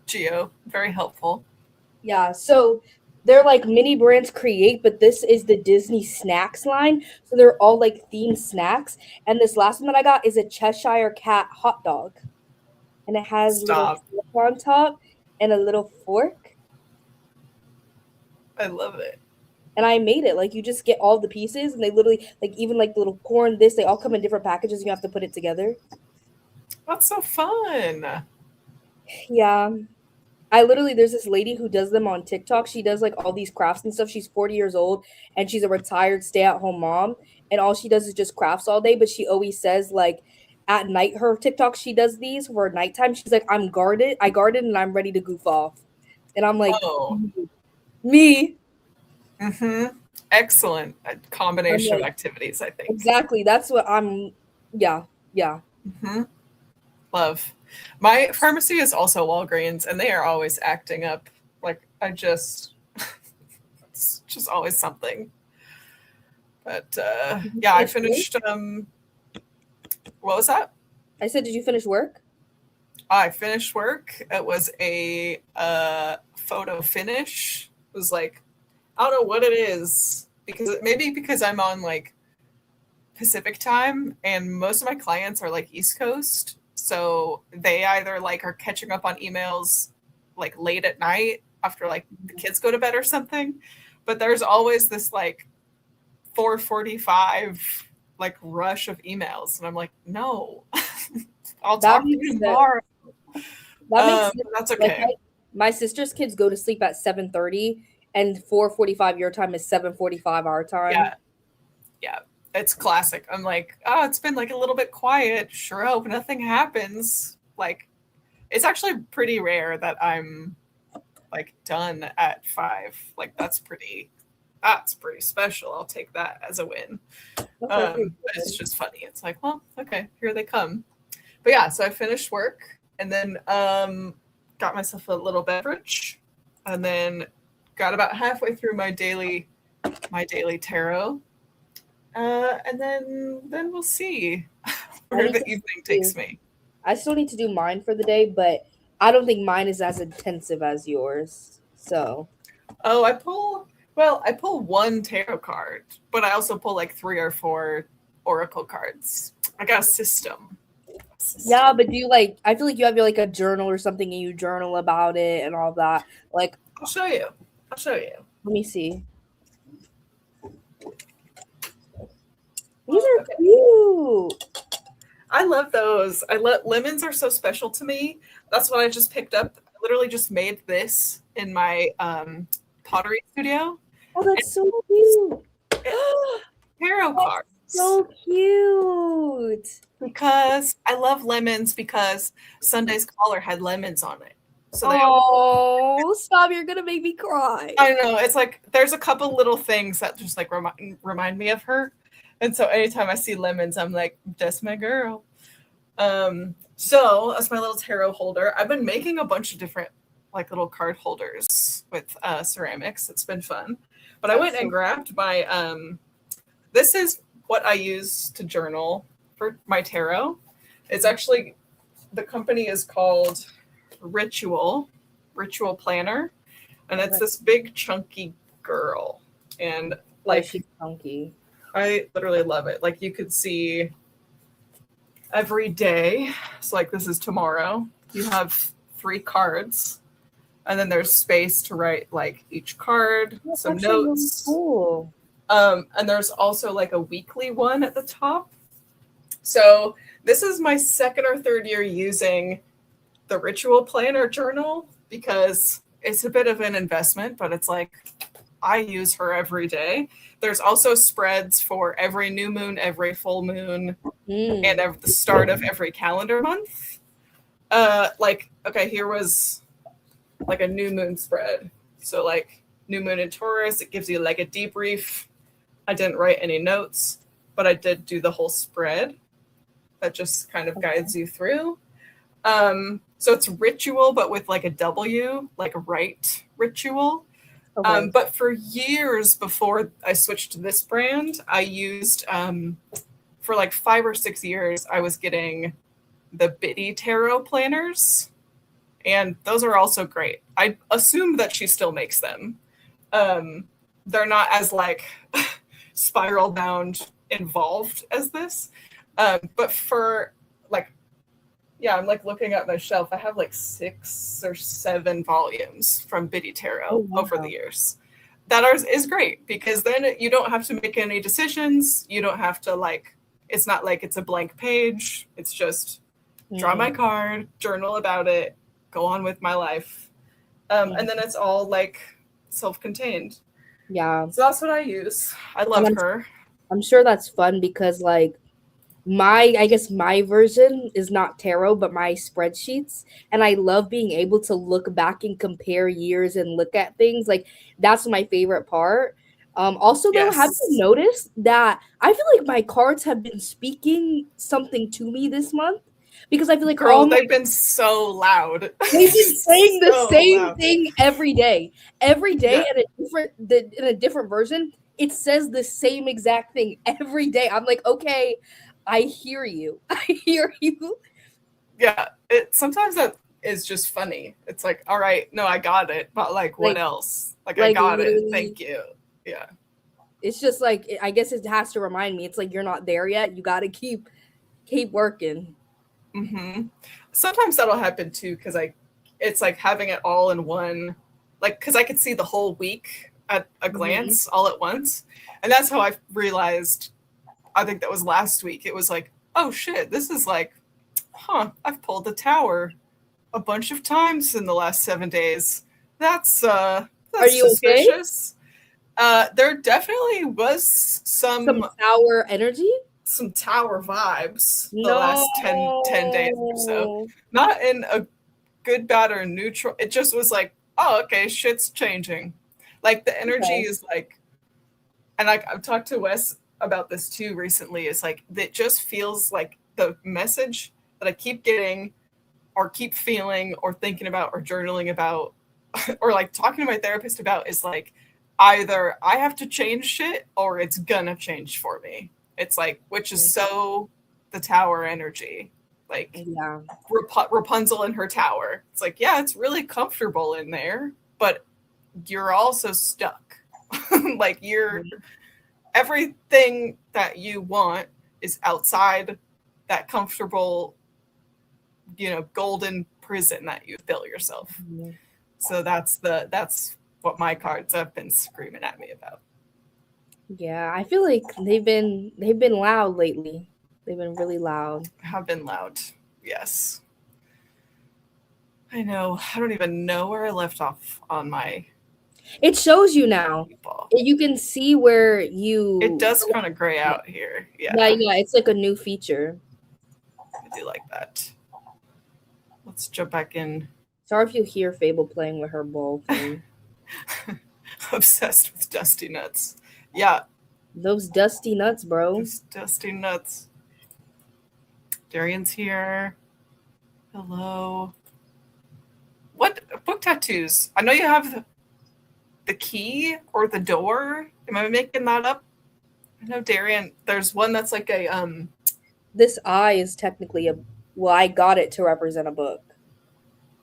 Geo, very helpful. Yeah. So they're like mini brands create, but this is the Disney snacks line. So they're all like themed snacks. And this last one that I got is a Cheshire Cat hot dog, and it has little Stop. fork on top and a little fork. I love it. And I made it. Like you just get all the pieces, and they literally like even like the little corn. This they all come in different packages. And you have to put it together. That's so fun. Yeah. I literally there's this lady who does them on TikTok. She does like all these crafts and stuff. She's 40 years old and she's a retired stay-at-home mom. And all she does is just crafts all day. But she always says like at night her TikTok she does these for nighttime. She's like, I'm guarded, I guarded and I'm ready to goof off. And I'm like, Oh. me. Mm-hmm. Excellent. A I'm combination of like, activities, I think. exactly. That's what I'm yeah, yeah. Mm-hmm. Love. My pharmacy is also Walgreens, and they are always acting up. Like I just, it's just always something. But Did you yeah, I finish work? finished. What was that? I said, did you finish work? I finished work. It was a photo finish. It was like I don't know what it is because maybe because I'm on like Pacific time and most of my clients are like East Coast, so they either like are catching up on emails like late at night after like the kids go to bed or something. But there's always this like 4:45 like rush of emails, and I'm like, no, I'll That talk to makes you sense. tomorrow. That makes sense. That's Like okay. my sister's kids go to sleep at 7:30 and 4:45 your time is 7:45 our time. Yeah, yeah, it's classic. I'm like, oh, it's been like a little bit quiet. Sure hope nothing happens. Like, it's actually pretty rare that I'm like done at 5. Like, that's pretty special. I'll take that as a win. Okay, pretty But it's good. just funny. It's like, well, okay, here they come. But yeah, so I finished work and then got myself a little beverage, and then got about halfway through my daily tarot, and then we'll see I where need the to evening do takes me. I still need to do mine for the day, but I don't think mine is as intensive as yours. So Oh, I pull one tarot card, but I also pull like 3 or 4 oracle cards. I got a system. yeah, but do you like I feel like you have like a journal or something and you journal about it and all that. Like I'll show you. I'll show you. let me see. These Oh, are okay. cute. I love those. Lemons are so special to me. That's what I just picked up. I literally just made this in my pottery studio. Oh, And that's so cute. it's tarot card. So cute. because I love lemons because Sunday's collar had lemons on it. So they Oh, stop. You're going to make me cry. I know. It's like there's a couple little things that just like remind me of her. And so anytime I see lemons, I'm like, that's my girl. So as my little tarot holder, I've been making a bunch of different like little card holders with ceramics. It's been fun. But I went and grabbed my this is what I use to journal for my tarot. It's actually the company is called Ritual Planner, and it's this big chunky girl, and like she's chunky. I literally love it. Like you could see every day. So like this is tomorrow. You have 3 cards, and then there's space to write like each card, some notes. Really cool. And there's also like a weekly one at the top. So this is my 2nd or 3rd year using the Ritual Planner journal because it's a bit of an investment, but it's like I use her every day. There's also spreads for every new moon, every full moon, and at the start of every calendar month. Like, okay, here was like a new moon spread. So like new moon in Taurus, it gives you like a debrief. I didn't write any notes, but I did do the whole spread that just kind of guides you through. So it's ritual, but with like a W, like right ritual. Okay. But for years before I switched to this brand, I used, for like 5 or 6 years, I was getting the Biddy Tarot planners. And those are also great. I assume that she still makes them. They're not as like spiral bound involved as this. But for like, yeah, I'm like looking at my shelf. I have like 6 or 7 volumes from Biddy Tarot over the years. That is great because then you don't have to make any decisions. You don't have to like, it's not like it's a blank page. It's just draw my card, journal about it, go on with my life. And then it's all like self-contained. Yeah. So that's what I use. I love her. I'm sure that's fun because like I guess my version is not tarot, but my spreadsheets. And I love being able to look back and compare years and look at things. Like that's my favorite part. Also, though, have you noticed that I feel like my cards have been speaking something to me this month? Because I feel like they've been so loud. They've been saying the same thing every day. Every day in a different version, it says the same exact thing every day. I'm like, okay, I hear you. I hear you. Yeah, sometimes that is just funny. It's like, all right, no, I got it, but like what else? Like I got it. Thank you. Yeah. It's just like I guess it has to remind me. It's like you're not there yet. You got to keep working. Mm-hmm. Sometimes that'll happen too because it's like having it all in one, like because I could see the whole week at a glance all at once, and that's how I realized. I think that was last week. It was like, oh shit, this is like, I've pulled the tower a bunch of times in the last 7 days. That's Are you suspicious. Okay? There definitely was some tower energy. Some tower vibes the last 10 days or so. Not in a good, bad, or neutral. It just was like, oh, okay, shit's changing. Like the energy is like, and like I've talked to Wes about this too recently. It's like, it just feels like the message that I keep getting or keep feeling or thinking about or journaling about or like talking to my therapist about is like, either I have to change shit or it's gonna change for me. It's like, which is so the tower energy, like Rapunzel in her tower. It's like, yeah, it's really comfortable in there, but you're also stuck. Like everything that you want is outside that comfortable, golden prison that you built yourself. Mm-hmm. So that's what my cards have been screaming at me about. Yeah, I feel like they've been loud lately. They've been really loud. Have been loud. Yes. I know. I don't even know where I left off on my It shows you now. People. You can see where you. It does kind of gray out here. Yeah, it's like a new feature. I do like that. Let's jump back in. Sorry if you hear Fable playing with her ball thing. Obsessed with dusty nuts. Yeah. Those dusty nuts, bro. Those dusty nuts. Darian's here. Hello. What book tattoos? I know you have the key or the door. Am I making that up? I know Darian. There's one that's like a This eye is technically I got it to represent a book.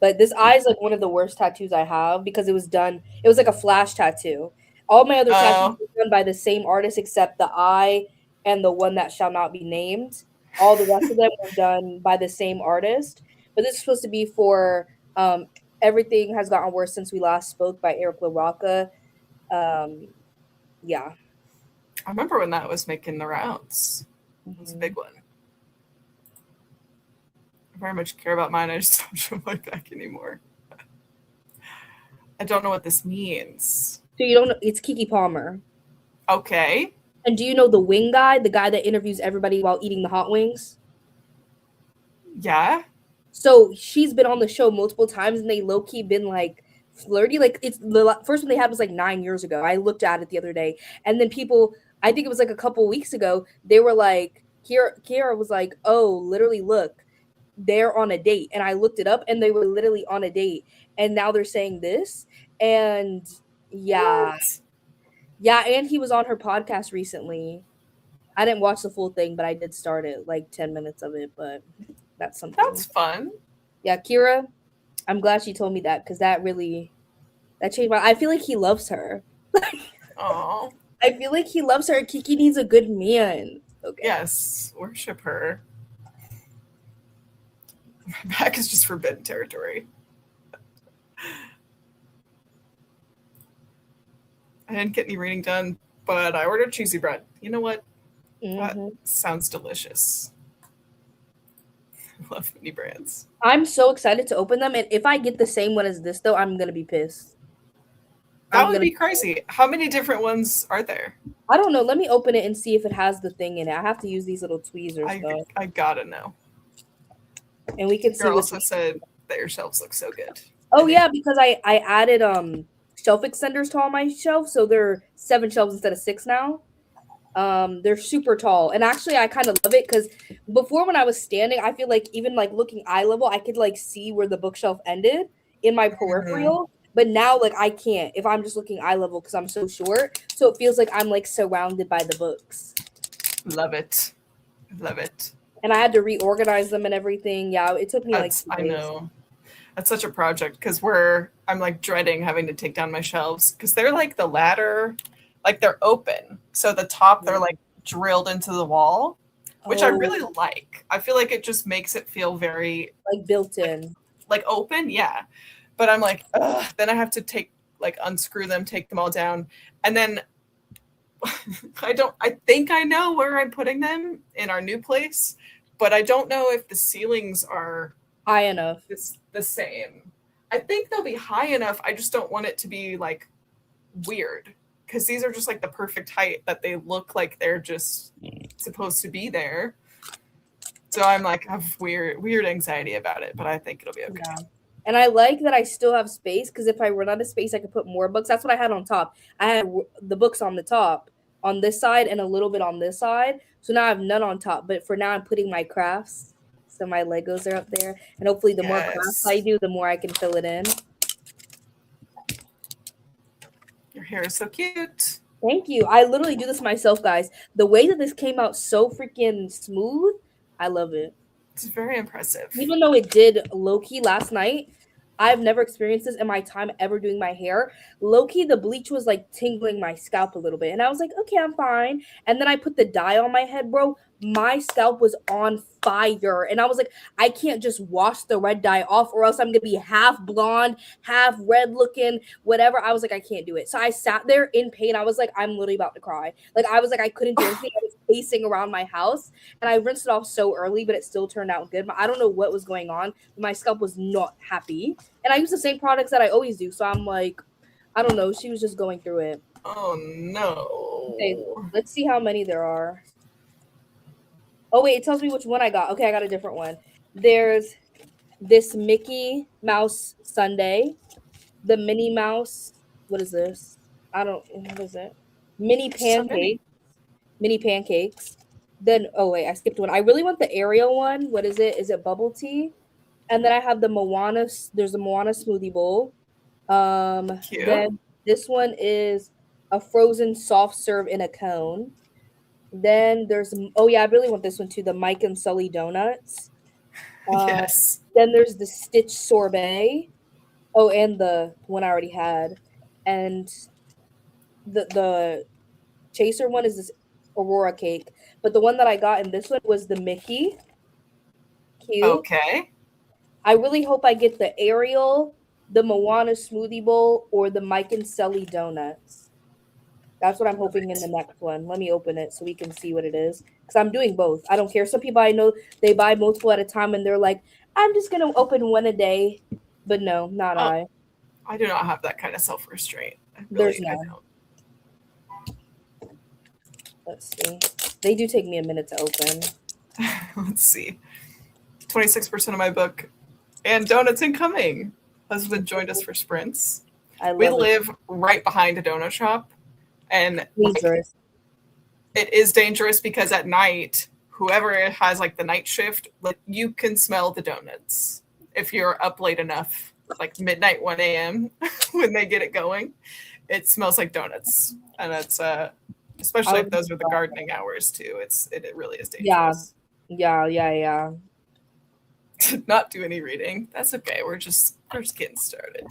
But this eye is like one of the worst tattoos I have because it was like a flash tattoo. All my other tattoos were done by the same artist except the eye and the one that shall not be named. All the rest of them were done by the same artist. But this is supposed to be for Everything Has Gotten Worse Since We Last Spoke by Eric LaRocca. Yeah. I remember when that was making the rounds. It was a big one. I very much care about mine. I just don't show my back anymore. I don't know what this means. So you don't know? It's Keke Palmer. Okay. And do you know the wing guy, the guy that interviews everybody while eating the hot wings? Yeah. So she's been on the show multiple times, and they low-key been like flirty. Like it's the first one they had was like 9 years ago. I looked at it the other day, and then people, I think it was like a couple weeks ago, they were like, Kiara was like, "Oh, literally, look, they're on a date," and I looked it up, and they were literally on a date, and now they're saying this, and yeah, what? Yeah, and he was on her podcast recently. I didn't watch the full thing, but I did start it, like 10 minutes of it, but that's something. That's fun. Yeah, Kira, I'm glad she told me that because that changed my. I feel like he loves her. Oh. I feel like he loves her. Keke needs a good man. Okay. Yes, worship her. My back is just forbidden territory. I didn't get any reading done, but I ordered cheesy bread. You know what? That sounds delicious. I love mini brands. I'm so excited to open them, and if I get the same one as this, though, I'm gonna be pissed. That would be crazy. How many different ones are there? I don't know. Let me open it and see if it has the thing in it. I have to use these little tweezers, though. I gotta know. And we can see. You also said that your shelves look so good. Oh yeah, because I added shelf extenders to all my shelves, so there are 7 shelves instead of 6 now. They're super tall, and actually I kind of love it because before when I was standing, I feel like even like looking eye level, I could like see where the bookshelf ended in my peripheral. But now like I can't if I'm just looking eye level because I'm so short. So it feels like I'm like surrounded by the books. Love it. Love it. And I had to reorganize them and everything. Yeah, it took me like 2 days. I know. That's such a project because I'm like dreading having to take down my shelves because they're like the ladder, like they're open. So the top, they're like drilled into the wall, which I really like. I feel like it just makes it feel very like built in, like open. Yeah. But I'm like, ugh. Then I have to unscrew them, take them all down. And then I think I know where I'm putting them in our new place, but I don't know if the ceilings are high enough. It's the same. I think they'll be high enough. I just don't want it to be like weird because these are just like the perfect height that they look like they're just supposed to be there. So I'm like, I have weird anxiety about it, but I think it'll be okay. Yeah. And I like that I still have space because if I run out of space, I could put more books. That's what I had on top. I had the books on the top on this side and a little bit on this side. So now I have none on top. But for now, I'm putting my crafts. So my Legos are up there. And hopefully the more crafts I do, the more I can fill it in. Your hair is so cute. Thank you. I literally do this myself, guys. The way that this came out so freaking smooth, I love it. It's very impressive. Even though it did low-key last night, I've never experienced this in my time ever doing my hair. Low-key, the bleach was like tingling my scalp a little bit. And I was like, okay, I'm fine. And then I put the dye on my head, bro. My scalp was on fire. And I was like, I can't just wash the red dye off or else I'm going to be half blonde, half red looking, whatever. I was like, I can't do it. So I sat there in pain. I was like, I'm literally about to cry. Like, I was like, I couldn't do anything. I was pacing around my house and I rinsed it off so early, but it still turned out good. But I don't know what was going on. My scalp was not happy. And I use the same products that I always do. So I'm like, I don't know. She was just going through it. Oh Okay, no. let's see how many there are. Oh wait, it tells me which one I got. Okay, I got a different one. There's this Mickey Mouse Sundae, the Minnie Mouse. What is this? I don't. What is it? Mini So many. pancake, mini pancakes. Then oh wait, I skipped one. I really want the Ariel one. What is it? Is it bubble tea? And then I have the Moana. There's a Moana smoothie bowl. Cute. Then this one is a frozen soft serve in a cone. Then there's oh yeah, I really want this one too. The Mike and Sully donuts. Um, Yes. then there's the Stitch sorbet. Oh, and the one I already had, and the chaser one is this Aurora cake. But the one that I got in this one was the Mickey. Cute. Okay. I really hope I get the Ariel, the Moana smoothie bowl, or the Mike and Sully donuts. That's what I'm hoping in the next one. Let me open it so we can see what it is. Because I'm doing both. I don't care. Some people I know, they buy multiple at a time and they're like, I'm just going to open one a day. But no, not Oh, I. I do not have that kind of self-restraint. There's I none. don't. Let's see. They do take me a minute to open. Let's see. 26% of my book. And donuts incoming. Husband joined us for sprints. We live right behind a donut shop. And dangerous. It is dangerous because at night, whoever has like the night shift, like you can smell the donuts if you're up late enough, like midnight, 1 a.m. when they get it going. It smells like donuts, and it's especially if those are the gardening hours too. It really is dangerous. Yeah. Not do any reading. That's okay. We're just getting started.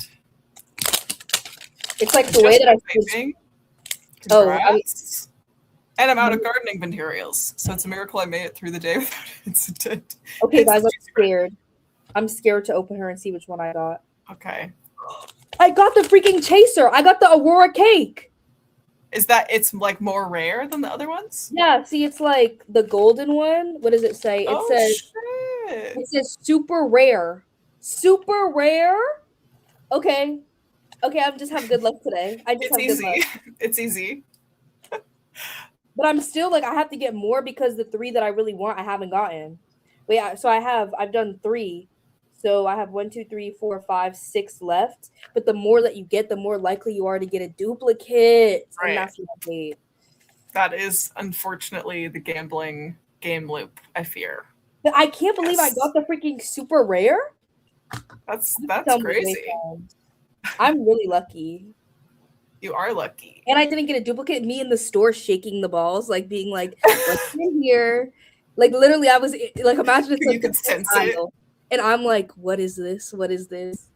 It's like the way that I. Congrats. And I'm out of gardening materials, so it's a miracle I made it through the day without incident. Okay, guys, I'm scared. I'm scared to open her and see which one I got. Okay. I got the freaking chaser. I got the Aurora cake. Is that it's like more rare than the other ones? Yeah, see, it's like the golden one. What does it say? It says super rare. Super rare? Okay. Okay, I just have good luck today. Good luck. It's easy. But I'm still like I have to get more because the 3 that I really want I haven't gotten. But yeah, so I've done 3. So I have 1, 2, 3, 4, 5, 6 left. But the more that you get, the more likely you are to get a duplicate. Right. And that's what I hate. That is unfortunately the gambling game loop, I fear. But I can't believe I got the freaking super rare. That's crazy. I'm really lucky. You are lucky. And I didn't get a duplicate. Me in the store shaking the balls, like being like, what's in here? Like literally, I was like, imagine it's like you could sense it. And I'm like, what is this? What is this?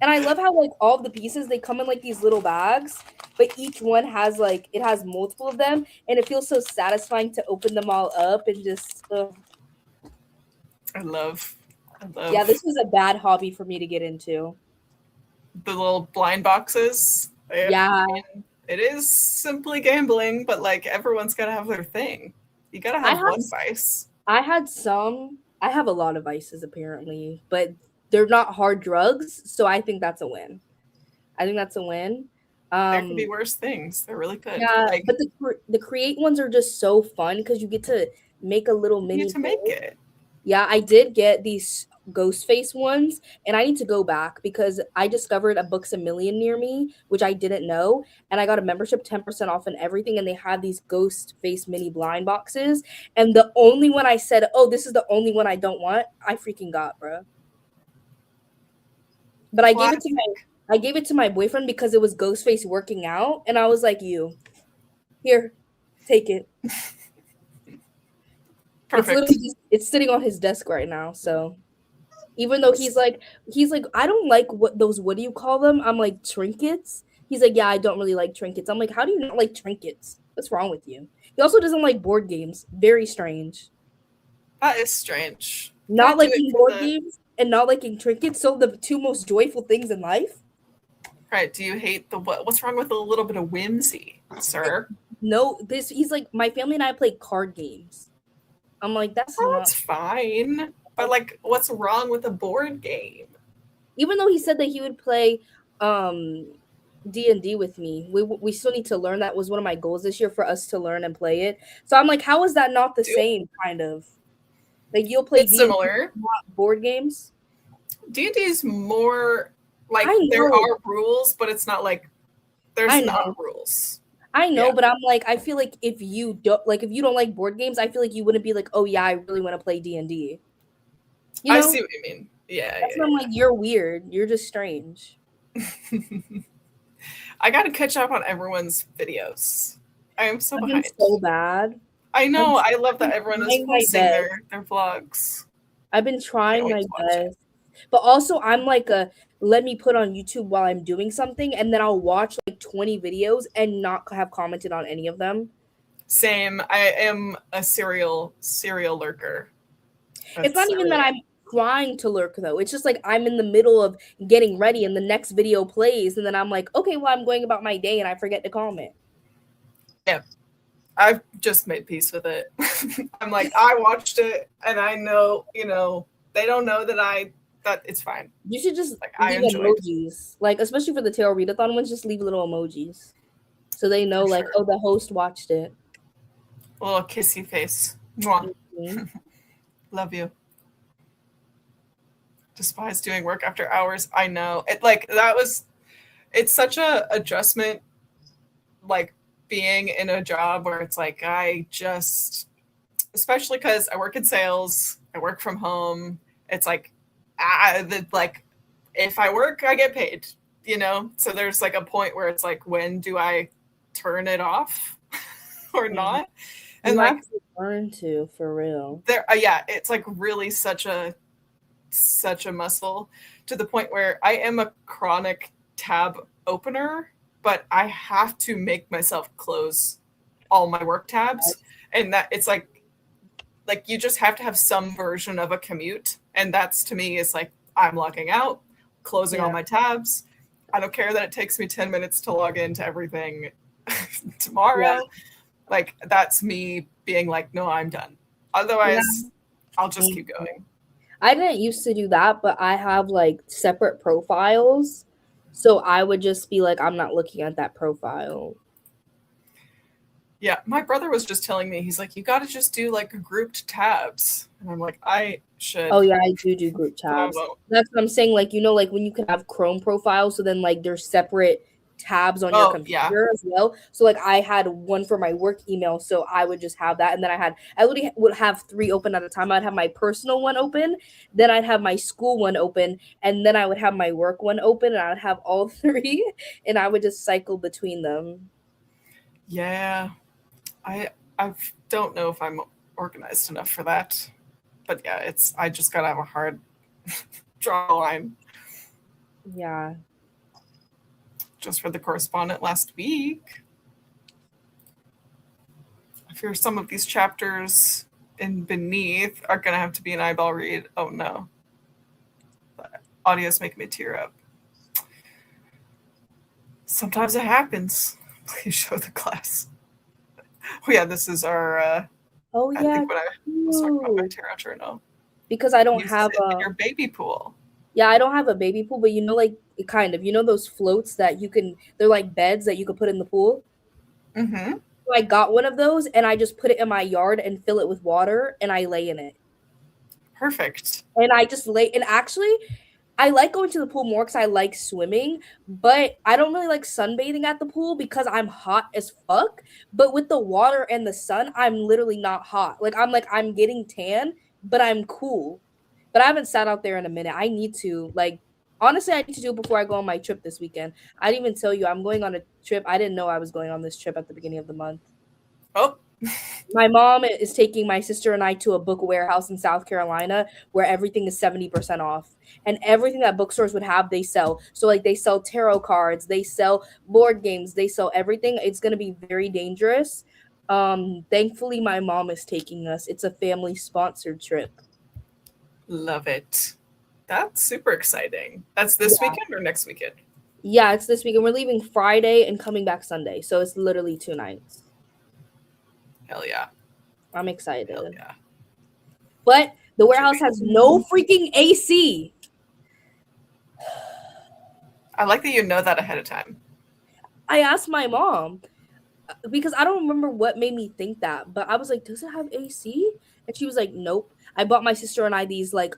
And I love how like all of the pieces, they come in like these little bags, but each one has like, it has multiple of them. And it feels so satisfying to open them all up and just. I love. Yeah, this was a bad hobby for me to get into. The little blind boxes. Yeah. It is simply gambling, but like everyone's got to have their thing. You got to have one vice. I have a lot of vices apparently, but they're not hard drugs. So I think that's a win. There could be worse things. They're really good. Yeah, but the create ones are just so fun because you get to make a little mini. You get to make it. Yeah, I did get these ghost face ones, and I need to go back because I discovered a Books A Million near me, which I didn't know, and I got a membership 10% off and everything, and they had these ghost face mini blind boxes, and the only one I said, oh, this is the only one I don't want, I freaking got, bro. But I gave it to my boyfriend because it was Ghostface working out, and I was like, here, take it. Perfect. It's sitting on his desk right now, so even though he's like, I don't like what do you call them? I'm like, trinkets. He's like, yeah, I don't really like trinkets. I'm like, how do you not like trinkets? What's wrong with you? He also doesn't like board games. Very strange. That is strange. Not liking board games and not liking trinkets. So the 2 most joyful things in life. Right. Do you hate what's wrong with a little bit of whimsy, sir? No, he's like, my family and I play card games. I'm like, that's fine. But like, what's wrong with a board game? Even though he said that he would play D&D with me. We still need to learn. That was one of my goals this year, for us to learn and play it. So I'm like, how is that not the same, kind of? Like, you'll play It's D&D, similar. not board games? D&D is more like I there know. are rules, but it's not like there's I not know. rules. I know, Yeah. but I'm like, I feel like if you don't like board games, I feel like you wouldn't be like, oh yeah, I really want to play D&D. You I know? see what you mean. Yeah, That's when I'm like, you're weird. You're just strange. yeah. I gotta catch up on everyone's videos. I am so I've been behind. so bad. I know. I love that been everyone is trying my posting their vlogs. I've been Can't trying wait my to watch it. best. But also, I'm like a let me put on YouTube while I'm doing something, and then I'll watch like 20 videos and not have commented on any of them. Same. I am a serial lurker. It's not even that I'm trying to lurk, though. It's just like I'm in the middle of getting ready and the next video plays, and then I'm like, okay, well, I'm going about my day and I forget to comment. Yeah. I've just made peace with it. I'm like, I watched it and I know, they don't know that it's fine. You should just like leave emojis. Like, especially for the Tarot Readathon ones, just leave little emojis. So they know, like, oh, the host watched it. A little kissy face. Mwah. Mm-hmm. Love you. Despise doing work after hours. I know. It's such a adjustment, like being in a job where it's like, especially because I work in sales, I work from home. It's like, if I work, I get paid, So there's like a point where it's like, when do I turn it off or not? And you like, have to learn to, for real. It's like really such a muscle, to the point where I am a chronic tab opener, but I have to make myself close all my work tabs. And that it's like you just have to have some version of a commute. And that's, to me, is like, I'm logging out, closing all my tabs. I don't care that it takes me 10 minutes to log into everything tomorrow. Yeah. Like, that's me being like, no, I'm done. Otherwise, I'll just keep going. I didn't used to do that, but I have like separate profiles. So I would just be like, I'm not looking at that profile. Yeah, my brother was just telling me, he's like, you got to just do like grouped tabs. And I'm like, I should. Oh, yeah, I do group tabs. That's what I'm saying. Like, like when you can have Chrome profiles, so then like there's separate tabs on your computer as well. So like I had one for my work email, so I would just have that, and then I would have 3 open at a time. I'd have my personal one open, then I'd have my school one open, and then I would have my work one open, and I would have all 3, and I would just cycle between them. Yeah, I don't know if I'm organized enough for that, but yeah, I just gotta have a hard draw line. Yeah. Just for the correspondent last week. I fear some of these chapters in Beneath are going to have to be an eyeball read. Oh, no. The audio's making me tear up. Sometimes it happens. Please show the class. Oh, yeah, this is our... I think when I was talking about my tarot journal. Because I don't have your baby pool. Yeah, I don't have a baby pool, but like, kind of, those floats that they're like beds that you could put in the pool. Mm-hmm. So I got one of those, and I just put it in my yard and fill it with water, and I lay in it. Perfect. And I just lay, and actually, I like going to the pool more because I like swimming, but I don't really like sunbathing at the pool because I'm hot as fuck. But with the water and the sun, I'm literally not hot. Like, I'm getting tan, but I'm cool. But I haven't sat out there in a minute. I need to, honestly, I need to do it before I go on my trip this weekend. I didn't even tell you I'm going on a trip. I didn't know I was going on this trip at the beginning of the month. Oh. My mom is taking my sister and I to a book warehouse in South Carolina where everything is 70% off. And everything that bookstores would have, they sell. So, like, they sell tarot cards, they sell board games, they sell everything. It's going to be very dangerous. Thankfully, my mom is taking us. It's a family-sponsored trip. Love it. That's super exciting. That's this weekend or next weekend? Yeah, it's this weekend. We're leaving Friday and coming back Sunday. So it's literally 2 nights. Hell yeah. I'm excited. Hell yeah. But the warehouse has no freaking AC. I like that you know that ahead of time. I asked my mom because I don't remember what made me think that, but I was like, "Does it have AC?" And she was like, "Nope." I bought my sister and I these like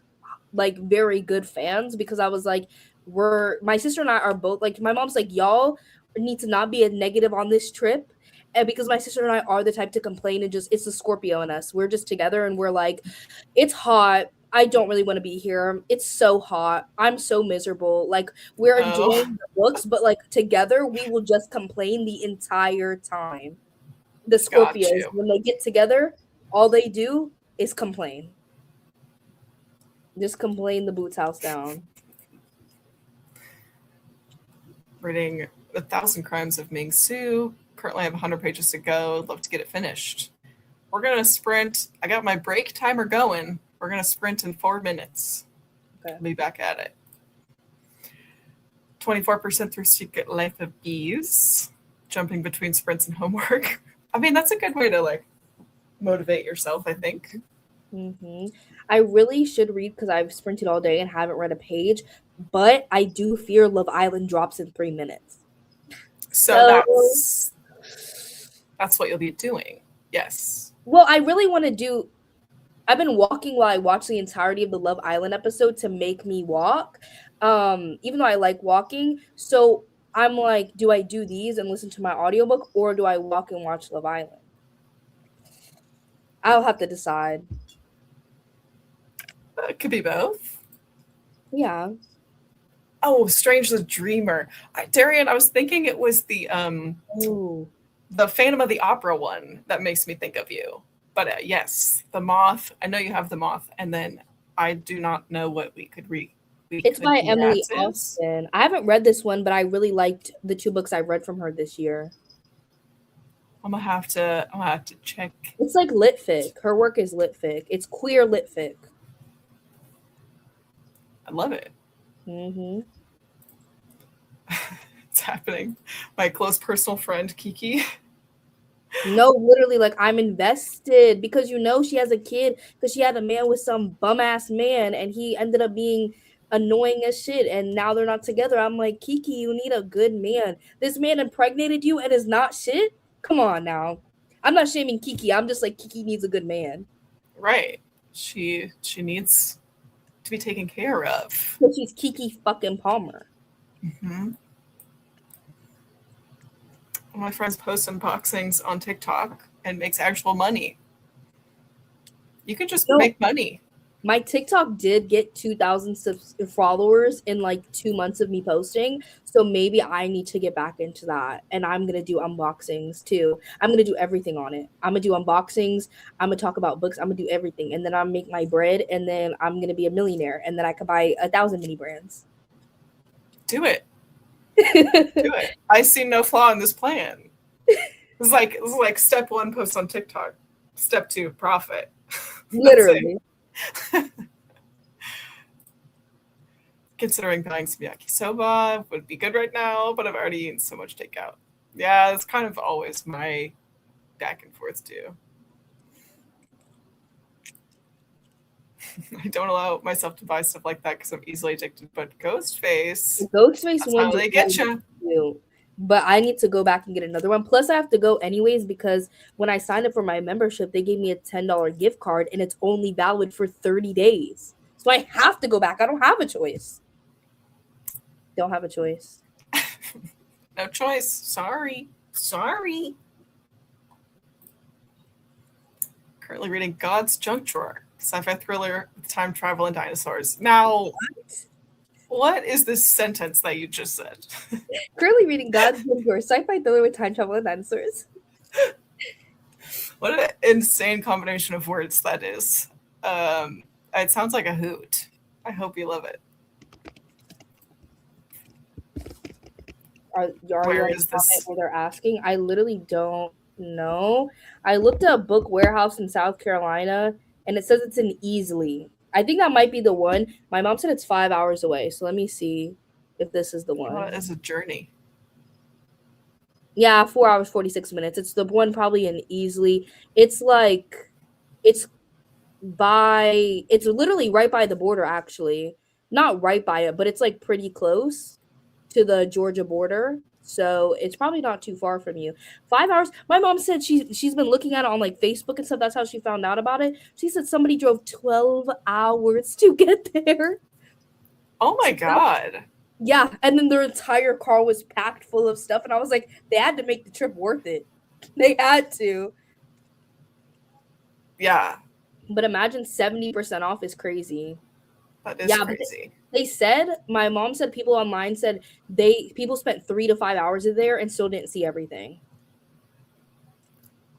very good fans because I was like, we're my sister and I are both like my mom's like, y'all need to not be a negative on this trip. And because my sister and I are the type to complain and just it's the Scorpio in us. We're just together and we're like, it's hot. I don't really want to be here. It's so hot. I'm so miserable. Like we're Oh, enjoying the books, but like together we will just complain the entire time. The got Scorpios, you. when they get together, all they do is complain. Just complain the boots house down. Reading 1,000 Crimes of Ming Su. Currently, I have 100 pages to go. I'd love to get it finished. We're going to sprint. I got my break timer going. We're going to sprint in 4 minutes. Okay. I'll be back at it. 24% through Secret Life of Bees. Jumping between sprints and homework. I mean, that's a good way to like motivate yourself, I think. Mm-hmm. I really should read because I've sprinted all day and haven't read a page, but I do fear Love Island drops in 3 minutes. So So, that's what you'll be doing. Yes. well, I really want to do. I've been walking while I watch the entirety of the Love Island episode to make me walk. Even though I like walking, so I'm like, do I do these and listen to my audiobook or do I walk and watch Love Island? I'll have to decide. It could be both. Yeah. Oh, Strange the Dreamer. Darian, I was thinking it was Ooh. the Phantom of the Opera one that makes me think of you. But yes, the Moth. I know you have the Moth, and then I do not know what we could read. It's by Emily Austin. I haven't read this one, but I really liked the 2 books I read from her this year. I'm gonna have to check. It's like lit fic. Her work is lit fic. It's queer lit fic. I love it. Mm-hmm. It's happening. My close personal friend Kiki. No, literally, like I'm invested because she has a kid because she had a man with some bum ass man and he ended up being annoying as shit and now they're not together. I'm like, Kiki, you need a good man. This man impregnated you and is not shit. Come on now. I'm not shaming Kiki. I'm just like Kiki needs a good man. Right. She needs to be taken care of. But she's Kiki fucking Palmer. Mm-hmm. My friends post unboxings on TikTok and makes actual money. You can just make money. My TikTok did get 2,000 followers in like 2 months of me posting. So maybe I need to get back into that. And I'm going to do unboxings too. I'm going to do everything on it. I'm going to do unboxings. I'm going to talk about books. I'm going to do everything. And then I'll make my bread. And then I'm going to be a millionaire. And then I could buy 1,000 mini brands. Do it. Do it. I see no flaw in this plan. It's like step 1, post on TikTok. Step 2, profit. Literally. Considering buying some yakisoba would be good right now, but I've already eaten so much takeout. Yeah, it's kind of always my back and forth too. I don't allow myself to buy stuff like that because I'm easily addicted. But Ghostface, Ghostface that's how they get you. But I need to go back and get another one. Plus, I have to go anyways because when I signed up for my membership, they gave me a $10 gift card and it's only valid for 30 days. So I have to go back. I don't have a choice. Don't have a choice. No choice. Sorry. Currently reading God's Junk Drawer, sci-fi thriller with time travel and dinosaurs. Now, what is this sentence that you just said? Currently reading God's Junk Drawer, sci-fi thriller with time travel and dinosaurs. What an insane combination of words that is. It sounds like a hoot. I hope you love it. Where is this? Where they're asking? I literally don't know. I looked at a book warehouse in South Carolina, and it says it's in Easley. I think that might be the one. My mom said it's 5 hours away, so let me see if this is the one. What is a journey? Yeah, 4 hours 46 minutes. It's the one probably in Easley. It's like it's literally right by the border, actually. Not right by it, but it's like pretty close to the Georgia border. So it's probably not too far from you. 5 hours. My mom said she's been looking at it on like Facebook and stuff. That's how she found out about it. She said somebody drove 12 hours to get there. Oh my God. Yeah, and then their entire car was packed full of stuff, and I was like, they had to make the trip worth it. They had to. Yeah. But imagine 70% off is crazy. That is Yeah, crazy. they said, my mom said people online said people spent 3 to 5 hours there and still didn't see everything.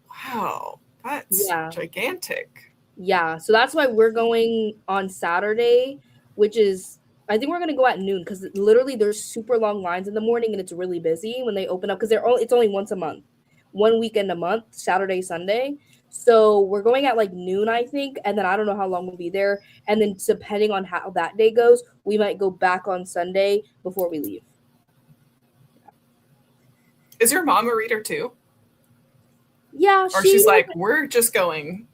Wow. That's gigantic. Yeah, so that's why we're going on Saturday, which is I think we're gonna go at noon because literally there's super long lines in the morning and it's really busy when they open up because it's only once a month, one weekend a month, Saturday, Sunday. So we're going at like noon, I think, and then I don't know how long we'll be there. And then depending on how that day goes, we might go back on Sunday before we leave. Is your mom a reader too? Yeah, or she's like, we're just going.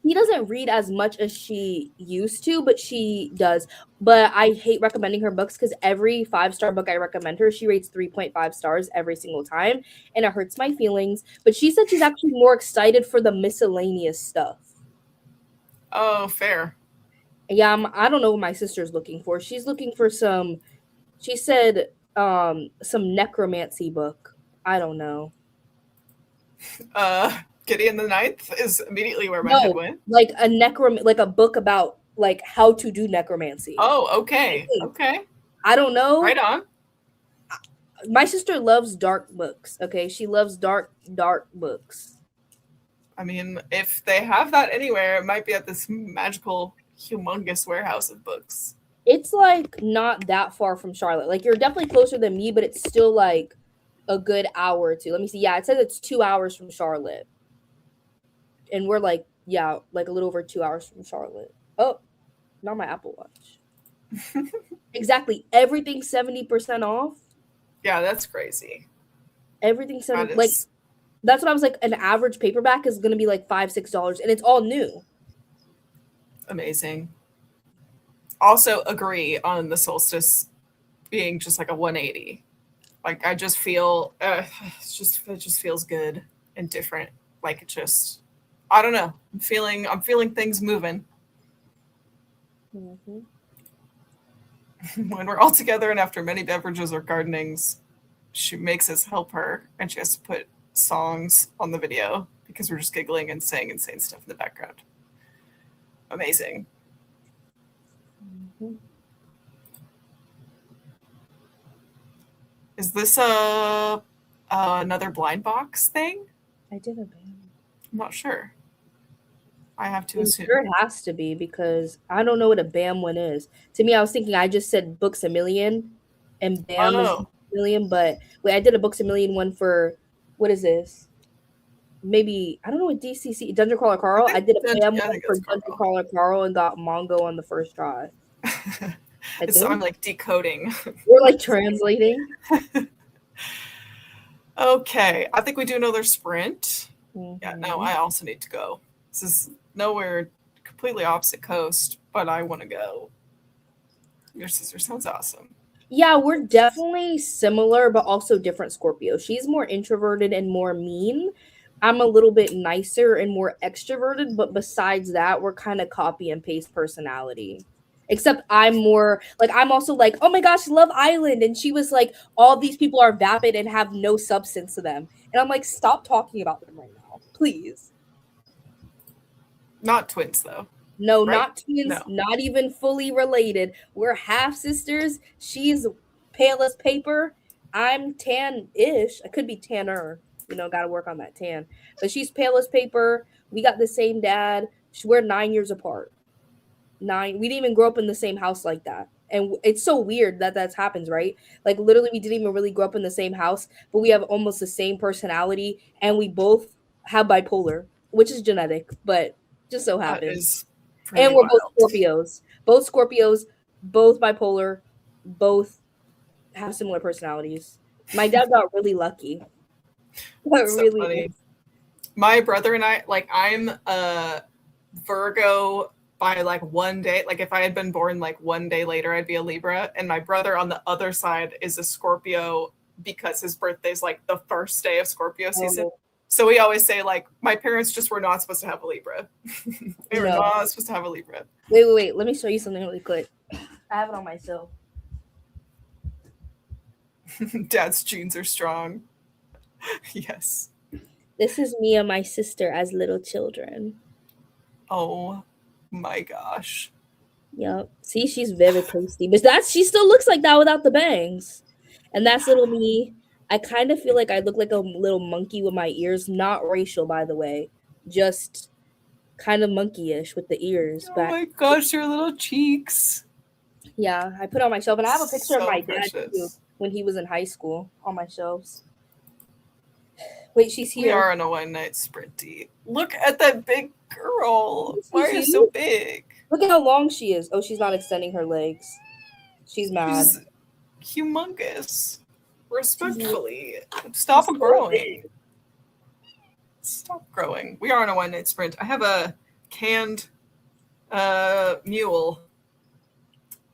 She doesn't read as much as she used to, but she does. But I hate recommending her books because every 5-star book I recommend her, she rates 3.5 stars every single time, and it hurts my feelings. But she said she's actually more excited for the miscellaneous stuff. Oh, fair. Yeah, I don't know what my sister's looking for. She's looking for some. She said some necromancy book. I don't know. Gideon the Ninth is immediately where my head went. Like like a book about like how to do necromancy. Oh, okay. Okay. I don't know. Right on. My sister loves dark books. Okay, she loves dark books. I mean, if they have that anywhere, it might be at this magical, humongous warehouse of books. It's like not that far from Charlotte. Like you're definitely closer than me, but it's still like a good hour or two. Let me see. Yeah, it says it's 2 hours from Charlotte. And we're like, yeah, like a little over 2 hours from Charlotte. Oh, not my Apple Watch. Exactly. Everything's 70% off. Yeah, that's crazy. Everything's like that's what I was like. An average paperback is going to be like $5-6, and it's all new. Amazing. Also agree on the solstice being just like a 180. Like I just feel it just feels good and different. Like it just, I don't know. I'm feeling things moving. Mm-hmm. When we're all together and after many beverages or gardenings, she makes us help her, and she has to put songs on the video because we're just giggling and saying insane stuff in the background. Amazing. Mm-hmm. Is this another blind box thing? I did a BAM. I'm not sure. I have to assume. Sure, it has to be because I don't know what a BAM one is. To me, I was thinking I just said Books a Million, and BAM is a million. But wait, I did a Books a Million one for what is this? Maybe I don't know what DCC Dungeon Crawler Carl. I did a BAM one for Dungeon Crawler Carl and got Mongo on the first try. So I'm like decoding. We're like translating. Okay, I think we do another sprint. Mm-hmm. Yeah, no, I also need to go. This is nowhere completely opposite coast, but I want to go. Your sister sounds awesome. Yeah, we're definitely similar, but also different Scorpio. She's more introverted and more mean. I'm a little bit nicer and more extroverted, but besides that, we're kind of copy and paste personality. Except I'm more like, I'm also like, oh my gosh, Love Island. And she was like, all these people are vapid and have no substance to them. And I'm like, stop talking about them right now, please. Not twins, though. No, right? Not twins, no. Not even fully related. We're half sisters. She's pale as paper. I'm tan-ish. I could be tanner. Got to work on that tan. But she's pale as paper. We got the same dad. We're 9 years apart. 9. We didn't even grow up in the same house like that. And it's so weird that happens, right? Like literally we didn't even really grow up in the same house, but we have almost the same personality, and we both have bipolar, which is genetic, but just so happens. And we're both Scorpios. Both Scorpios, both bipolar, both have similar personalities. My dad got really lucky. Really funny. My brother and I, like, I'm a Virgo by like one day. Like if I had been born like one day later, I'd be a Libra. And my brother on the other side is a Scorpio because his birthday's like the first day of Scorpio season. Oh, So we always say like my parents just were not supposed to have a Libra. They were no. not supposed to have a Libra. Wait. Let me show you something really quick. I have it on myself. Dad's genes are strong. Yes. This is me and my sister as little children. Oh my gosh. Yep. See, she's very pasty, but she still looks like that without the bangs. And that's little me. I kind of feel like I look like a little monkey with my ears. Not racial, by the way. Just kind of monkeyish with the ears. Oh my gosh, your little cheeks. Yeah, I put it on my shelf, and I have a picture of So my dad too when he was in high school on my shelves. Wait, she's here. We are on a one night sprinty. Look at that big girl. Why are you so big? Look at how long she is. Oh, she's not extending her legs. She's mad. She's humongous. Respectfully, stop growing. Stop growing. We are on a one night sprint. I have a canned mule,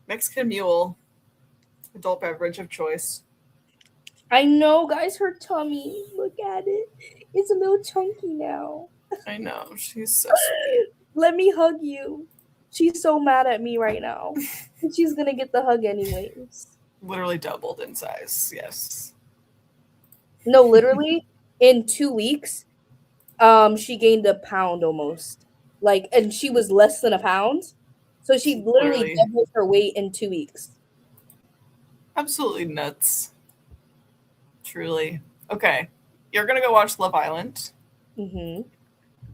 Mexican mule, adult beverage of choice. I know, guys, her tummy. Look at it. It's a little chunky now. I know. She's so sweet. Let me hug you. She's so mad at me right now. She's going to get the hug anyways. Literally doubled in size. Yes. No, literally, in 2 weeks, she gained a pound almost. Like, and she was less than a pound. So she literally doubled her weight in 2 weeks. Absolutely nuts. Truly. Okay. You're going to go watch Love Island. Mm-hmm.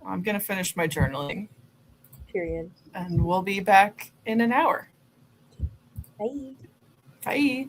I'm going to finish my journaling. Period. And we'll be back in an hour. Bye. Bye.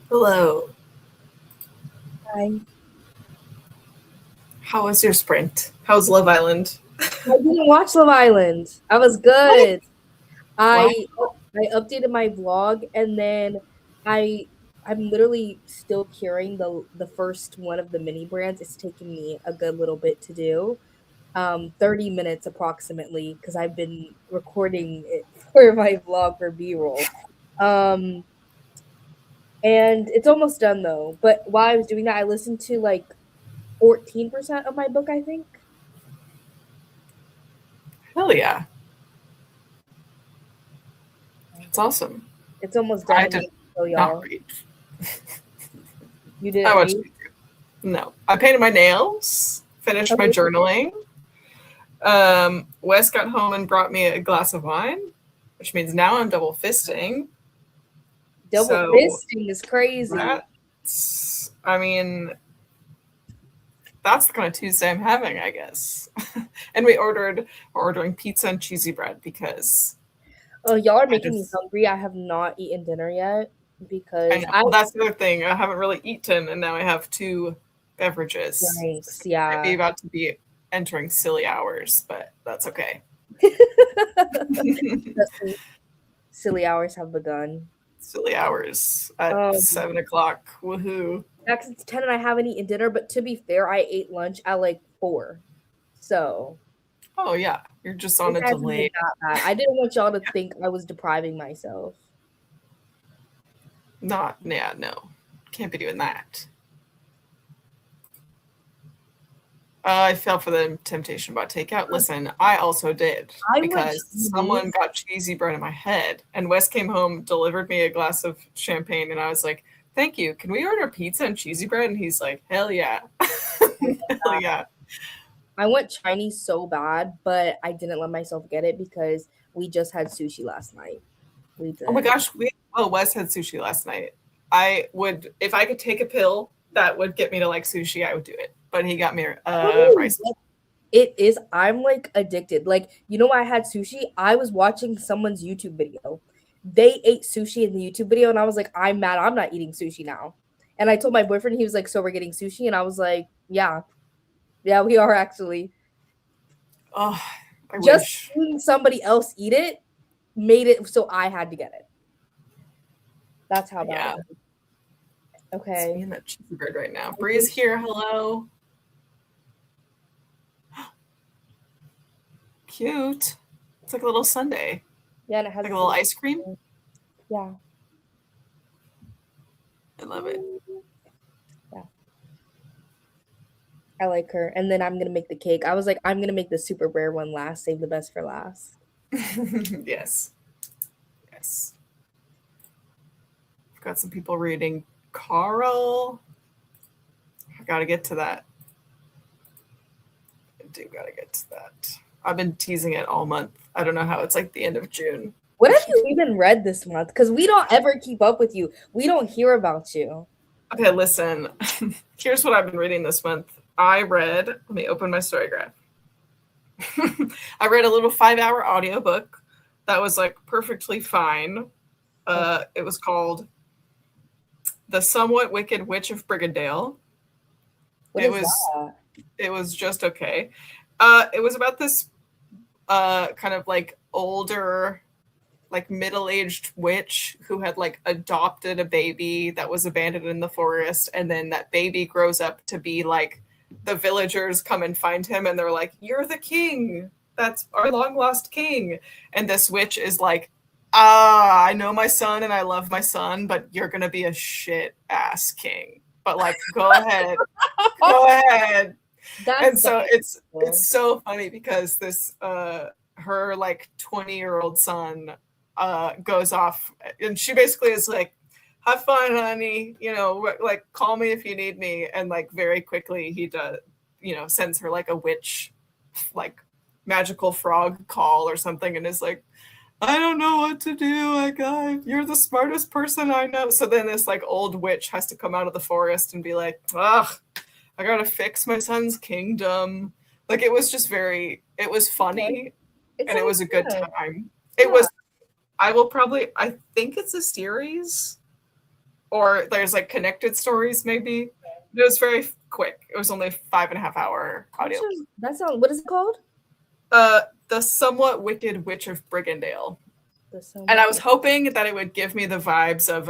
Hello. I How was your sprint? How's Love Island? didn't watch Love Island. I was What? good. Wow. I updated my vlog and then I I'm literally still curing the first one of the mini brands. It's taking me a good little bit to do. 30 minutes approximately because I've been recording it for my vlog for B-roll. Um and it's almost done though. But while I was doing that, I listened to like 14% of my book, I think. Hell yeah. That's awesome. It's almost done. I I'm did gonna show not y'all. read. You I didn't watched read? no. I painted my nails, finished my Oh, journaling. Wes got home and brought me a glass of wine, which means now I'm double fisting. double So fisting is crazy. that's, I mean, that's the kind of Tuesday I'm having, I guess. And we're ordering pizza and cheesy bread because Oh, y'all are I making me just, hungry. I have not eaten dinner yet I because know. I Well, that's the other thing. I haven't really eaten, and now I have two beverages. drinks. I'd be Yeah. about to be entering silly hours, but that's okay. The silly hours have begun. Silly hours at Um, 7 o'clock. Woohoo! Back since 10 and I haven't eaten dinner, but to be fair, I ate lunch at like 4. So Oh yeah, you're just it on a hasn't been delay. that bad. I didn't want y'all to think I was depriving myself. Not yeah, no, can't be doing that. I fell for the temptation about takeout. Listen, I also did I went because someone Chinese. got cheesy bread in my head, and Wes came home, delivered me a glass of champagne, and I was like, "Thank you. Can we order pizza and cheesy bread?" And he's like, "Hell yeah, hell yeah." I went Chinese so bad, but I didn't let myself get it because we just had sushi last night. We Oh my did. gosh, Wes had sushi last night. I would, if I could take a pill that would get me to like sushi, I would do it. But he got me I don't know rice. what it is. I'm like addicted. Like, you know, I had sushi. I was watching someone's YouTube video. They ate sushi in the YouTube video, and I was like, I'm mad. I'm not eating sushi now. And I told my boyfriend, he was like, so we're getting sushi? And I was like, yeah, yeah, we are actually. Oh, I Just wish. seeing somebody else eat it made it so I had to get it. That's how bad it Yeah, is. it's Okay. me and that cheesy bread right now. I Bree's think, here. Hello. Cute. It's like a little sundae, yeah, and it has like a its little little, ice cream. yeah, I love it. yeah. I like her. And then I'm gonna make the cake. I was like, I'm gonna make the super rare one last, save the best for last. Yes. Yes. I've got some people reading Carl. I gotta get to that. I do gotta get to that. I've been teasing it all month. I don't know how it's like the end of June. What have you even read this month? Because we don't ever keep up with you. We don't hear about you. Okay, listen. Here's what I've been reading this month. Let me open my story graph. I read a little 5-hour audiobook that was like perfectly fine. It was called The Somewhat Wicked Witch of Brigadale. What It is was that? it was just okay. It was about this kind of like older, like middle-aged witch who had like adopted a baby that was abandoned in the forest, and then that baby grows up to be like the villagers come and find him and they're like, "You're the king. That's our long lost king." And this witch is like, I know my son and I love my son, but you're gonna be a shit ass king. But like, go ahead, go ahead. That's And so it's cool. so funny because this her like 20-year-old son goes off, and she basically is like, have fun honey, like call me if you need me. And like very quickly he does, sends her like a witch, like magical frog call or something, and is like, I don't know what to do. Like, you're the smartest person I know. So then this like old witch has to come out of the forest and be like, ugh, I gotta fix my son's kingdom. Like it was just it was Okay. funny It and it sounds was a good good. time. It Yeah. was, I think it's a series. or there's like connected stories maybe. It was very quick. It was only a 5.5 hour audio. That sounds. What is it called? The Somewhat Wicked Witch of Brigandale. The And I was hoping that it would give me the vibes of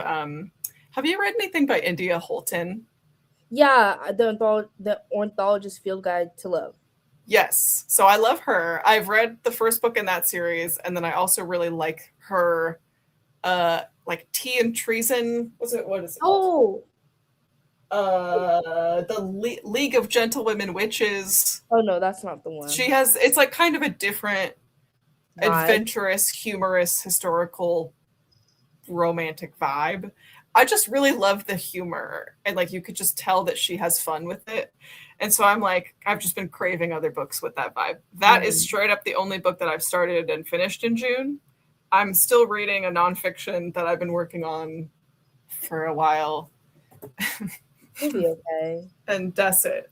have you read anything by India Holton? Yeah, the ornithologist field guide to love. Yes. So I love her. I've read the first book in that series, and then I also really like her like Tea and Treason. What is it called? The League of Gentlewomen Witches. Oh no, that's not the one. She has it's like kind of a different adventurous, humorous, historical, romantic vibe. I just really love the humor, and like you could just tell that she has fun with it. And so I'm like, I've just been craving other books with that vibe. That is straight up the only book that I've started and finished in June. I'm still reading a nonfiction that I've been working on for a while. You'll be okay. And that's it.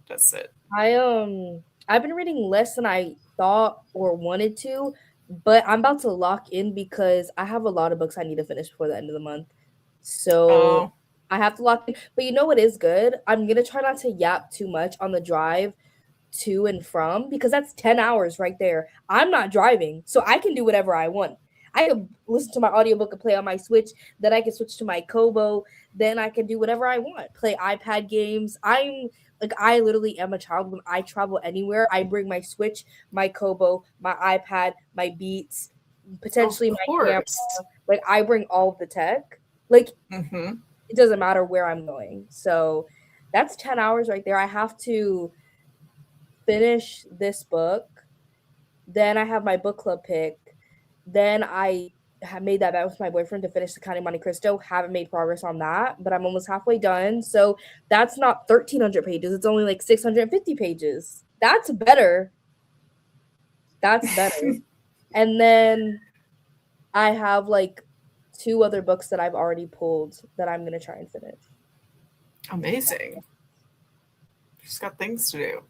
That's it. I've been reading less than I thought or wanted to, but I'm about to lock in because I have a lot of books I need to finish before the end of the month. So I have to lock in. But you know what is good? I'm gonna try not to yap too much on the drive to and from because that's 10 hours right there. I'm not driving, so I can do whatever I want. I can listen to my audiobook and play on my Switch, then I can switch to my Kobo, then I can do whatever I want. Play iPad games. I literally am a child. When I travel anywhere, I bring my Switch, my Kobo, my iPad, my Beats, potentially my camera. Like I bring all of the tech. Like it doesn't matter where I'm going. So that's 10 hours right there. I have to finish this book. Then I have my book club pick. Then I have made that bet with my boyfriend to finish the Counting Monte Cristo. Haven't made progress on that, but I'm almost halfway done. So that's not 1,300 pages. It's only like 650 pages. That's better. That's better. And then I have like 2 other books that I've already pulled that I'm going to try and finish. Amazing. Just got things to do.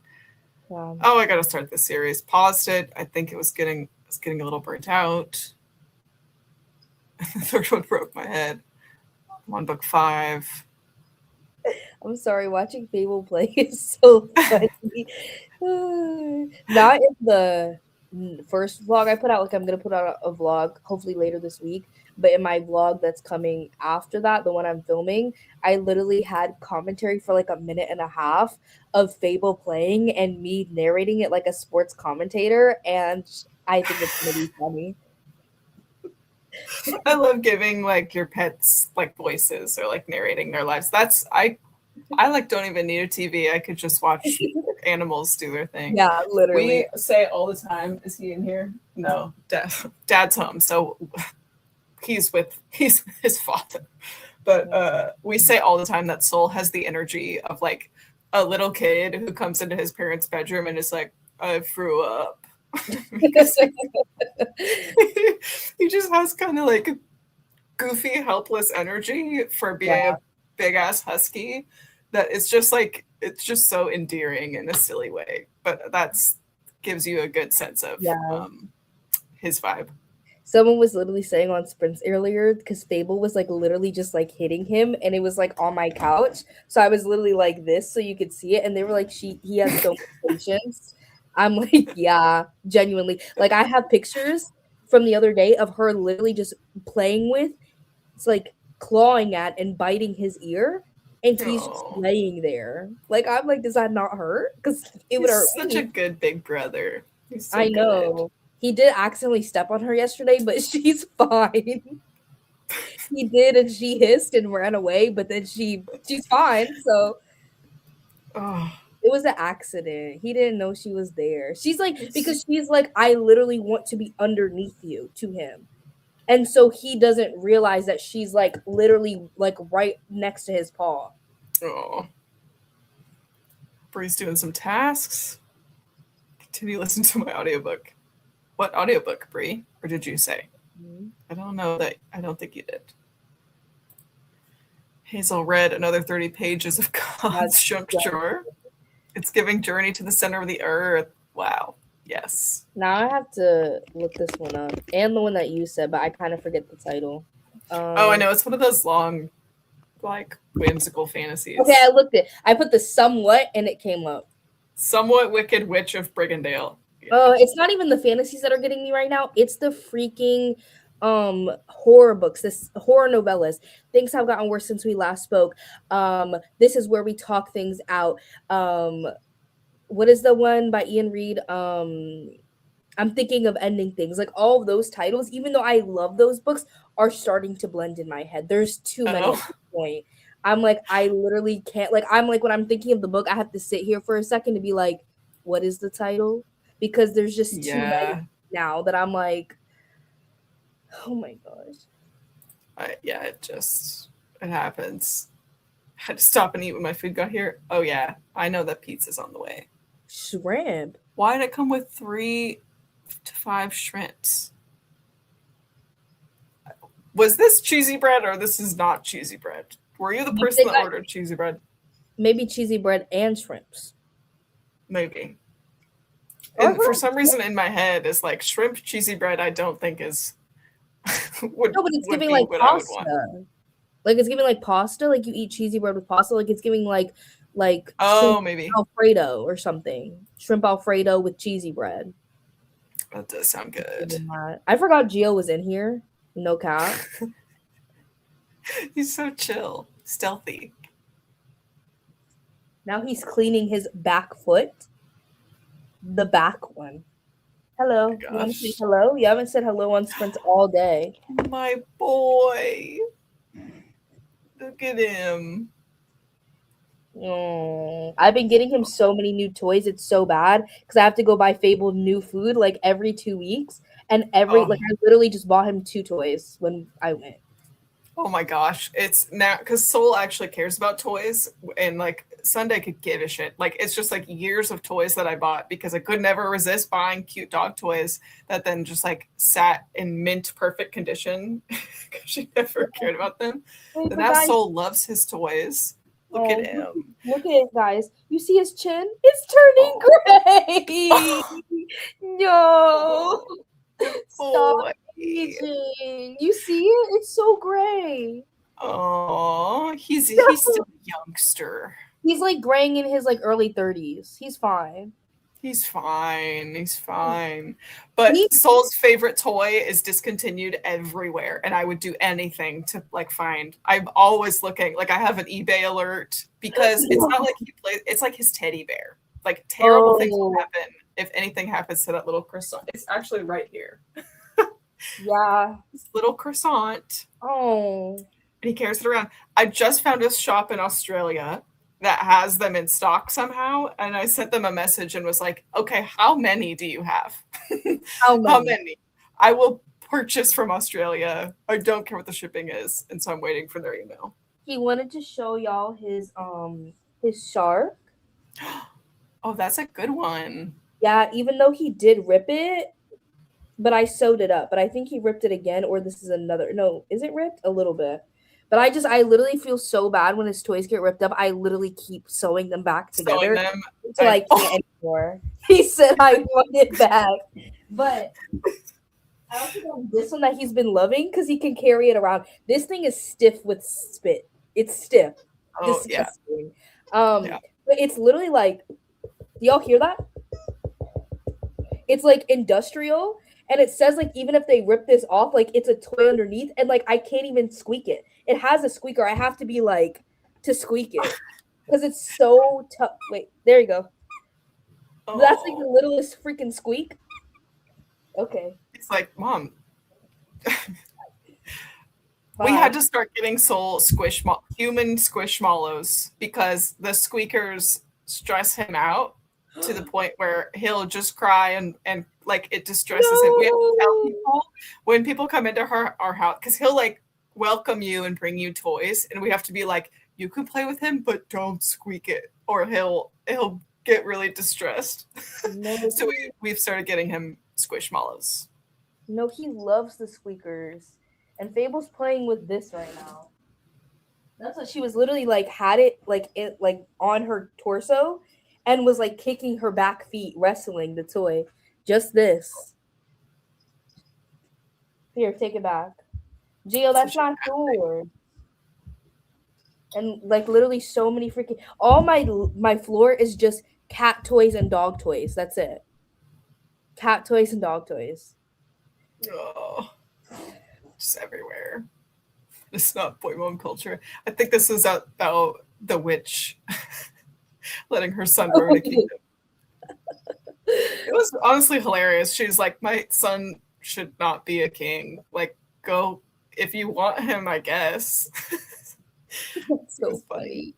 Wow. Oh, I got to start this series. Paused it. I think it was getting a little burnt out. The third one broke my head. I'm on book 5. I'm sorry, watching Fable play is so funny. Not in the first vlog I put out. Like I'm gonna put out a vlog hopefully later this week. But in my vlog that's coming after that, the one I'm filming, I literally had commentary for like a minute and a half of Fable playing and me narrating it like a sports commentator, and I think it's gonna be funny. I love giving like your pets like voices or like narrating their lives. I like don't even need a TV. I could just watch animals do their thing. Yeah, literally. We say all the time, is he in here? No, Dad's home. So he's with his father. But we say all the time that Soul has the energy of like a little kid who comes into his parents' bedroom and is like, I threw up. He just has kind of like goofy, helpless energy for being a big ass husky that it's just like it's just so endearing in a silly way. But that's gives you a good sense of his vibe. Someone was literally saying on Sprints earlier because Fable was like literally just like hitting him, and it was like on my couch. So I was literally like this so you could see it, and they were like, he has so much patience. I'm like, yeah, genuinely. Like I have pictures from the other day of her literally just playing with, it's like clawing at and biting his ear, and he's just laying there. Like I'm like, does that not hurt? Because it would hurt. Such a good big brother. He's so I know. Good. He did accidentally step on her yesterday, but she's fine. He did, and she hissed and ran away, but then she's fine. So it was an accident. He didn't know she was there. She's like, because she's like, I literally want to be underneath you to him. And so he doesn't realize that she's like literally like right next to his paw. Oh. Bree's doing some tasks. Continue listening to my audiobook. What audiobook, Bree? Or did you say? Mm-hmm. I don't know that. I don't think you did. Hazel read another 30 pages of God's Juncture. It's giving Journey to the Center of the Earth. Wow. Yes. Now I have to look this one up and the one that you said, but I kind of forget the title. Oh, I know. It's one of those long, like, whimsical fantasies. Okay, I looked it. I put the somewhat and it came up. Somewhat Wicked Witch of Brigandale. Yeah. Oh, it's not even the fantasies that are getting me right now. It's the freaking horror books, this horror novellas. Things have gotten worse since we last spoke. This is where we talk things out. What is the one by Ian Reid? I'm thinking of ending things. Like all of those titles, even though I love those books, are starting to blend in my head. There's too many at this point. I'm like, I literally can't. Like, I'm like, when I'm thinking of the book, I have to sit here for a second to be like, what is the title? Because there's just too many now that I'm like, oh my gosh. It happens. I had to stop and eat when my food got here. Oh yeah, I know that pizza's on the way. Shrimp. Why did it come with 3 to 5 shrimps? Was this cheesy bread or this is not cheesy bread? Were you the person that ordered cheesy bread? Maybe cheesy bread and shrimps. Maybe. And for some reason in my head, it's like shrimp cheesy bread. I don't think is. No, but it's giving like pasta. Like it's giving like pasta. Like you eat cheesy bread with pasta. Like it's giving like maybe Alfredo or something. Shrimp Alfredo with cheesy bread. That does sound good. I forgot Gio was in here. No cap. He's so chill, stealthy. Now he's cleaning his back foot. The back one. Hello. You want to say hello? You haven't said hello on Sprint all day. My boy. Look at him. Oh, I've been getting him so many new toys. It's so bad because I have to go buy Fable new food like every 2 weeks. And I literally just bought him 2 toys when I went. Oh my gosh. It's now because Soul actually cares about toys and like Sunday could give a shit. Like it's just like years of toys that I bought because I could never resist buying cute dog toys that then just like sat in mint perfect condition because she never cared about them. But now Soul loves his toys. Look at him. Look at it, guys. You see his chin? It's turning gray. No. Stop aging. You see it? It's so gray. Oh, he's still a youngster. He's like graying in his like early 30s. He's fine. He's fine. But Soul's favorite toy is discontinued everywhere, and I would do anything to like find. I'm always looking. Like I have an eBay alert because it's not like he plays. It's like his teddy bear. Like terrible things will happen if anything happens to that little croissant. It's actually right here. Yeah, this little croissant. Oh, and he carries it around. I just found a shop in Australia that has them in stock somehow, and I sent them a message and was like, okay, how many do you have? How many? I will purchase from Australia. I don't care what the shipping is, and so I'm waiting for their email. He wanted to show y'all his shark. Oh, that's a good one. Yeah, even though he did rip it, but I sewed it up. But I think he ripped it again, or this is another. No, is it ripped? A little bit. But I literally feel so bad when his toys get ripped up. I literally keep sewing them back together until I can't anymore. He said I want it back. But I also got this one that he's been loving because he can carry it around. This thing is stiff with spit. It's stiff. Oh, disgusting. Yeah. But it's literally like, do y'all hear that? It's like industrial. And it says like even if they rip this off, like it's a toy underneath, and like I can't even squeak it. It has a squeaker. I have to be like to squeak it because it's so tough. Wait, there you go. Oh. That's like the littlest freaking squeak. Okay. It's like, Mom. We had to start getting Soul human squishmallows because the squeakers stress him out to the point where he'll just cry and like it distresses him. We have to tell people when people come into our house because he'll like welcome you and bring you toys, and we have to be like, you can play with him, but don't squeak it, or he'll get really distressed. No. So we've started getting him squishmallows. No, he loves the squeakers, and Fable's playing with this right now. That's what she was literally like had it like on her torso. And was like kicking her back feet, wrestling the toy. Just this. Here, take it back. Gio, So that's she's not acting. yours. And like literally so many freaking all my floor is just cat toys and dog toys. That's it. Cat toys and dog toys. Oh, just everywhere. It's not boy mom culture. I think this is about the witch letting her son ruin a kingdom. It was honestly hilarious. She's like, my son should not be a king. Like, go if you want him, I guess. That's It so was funny. funny.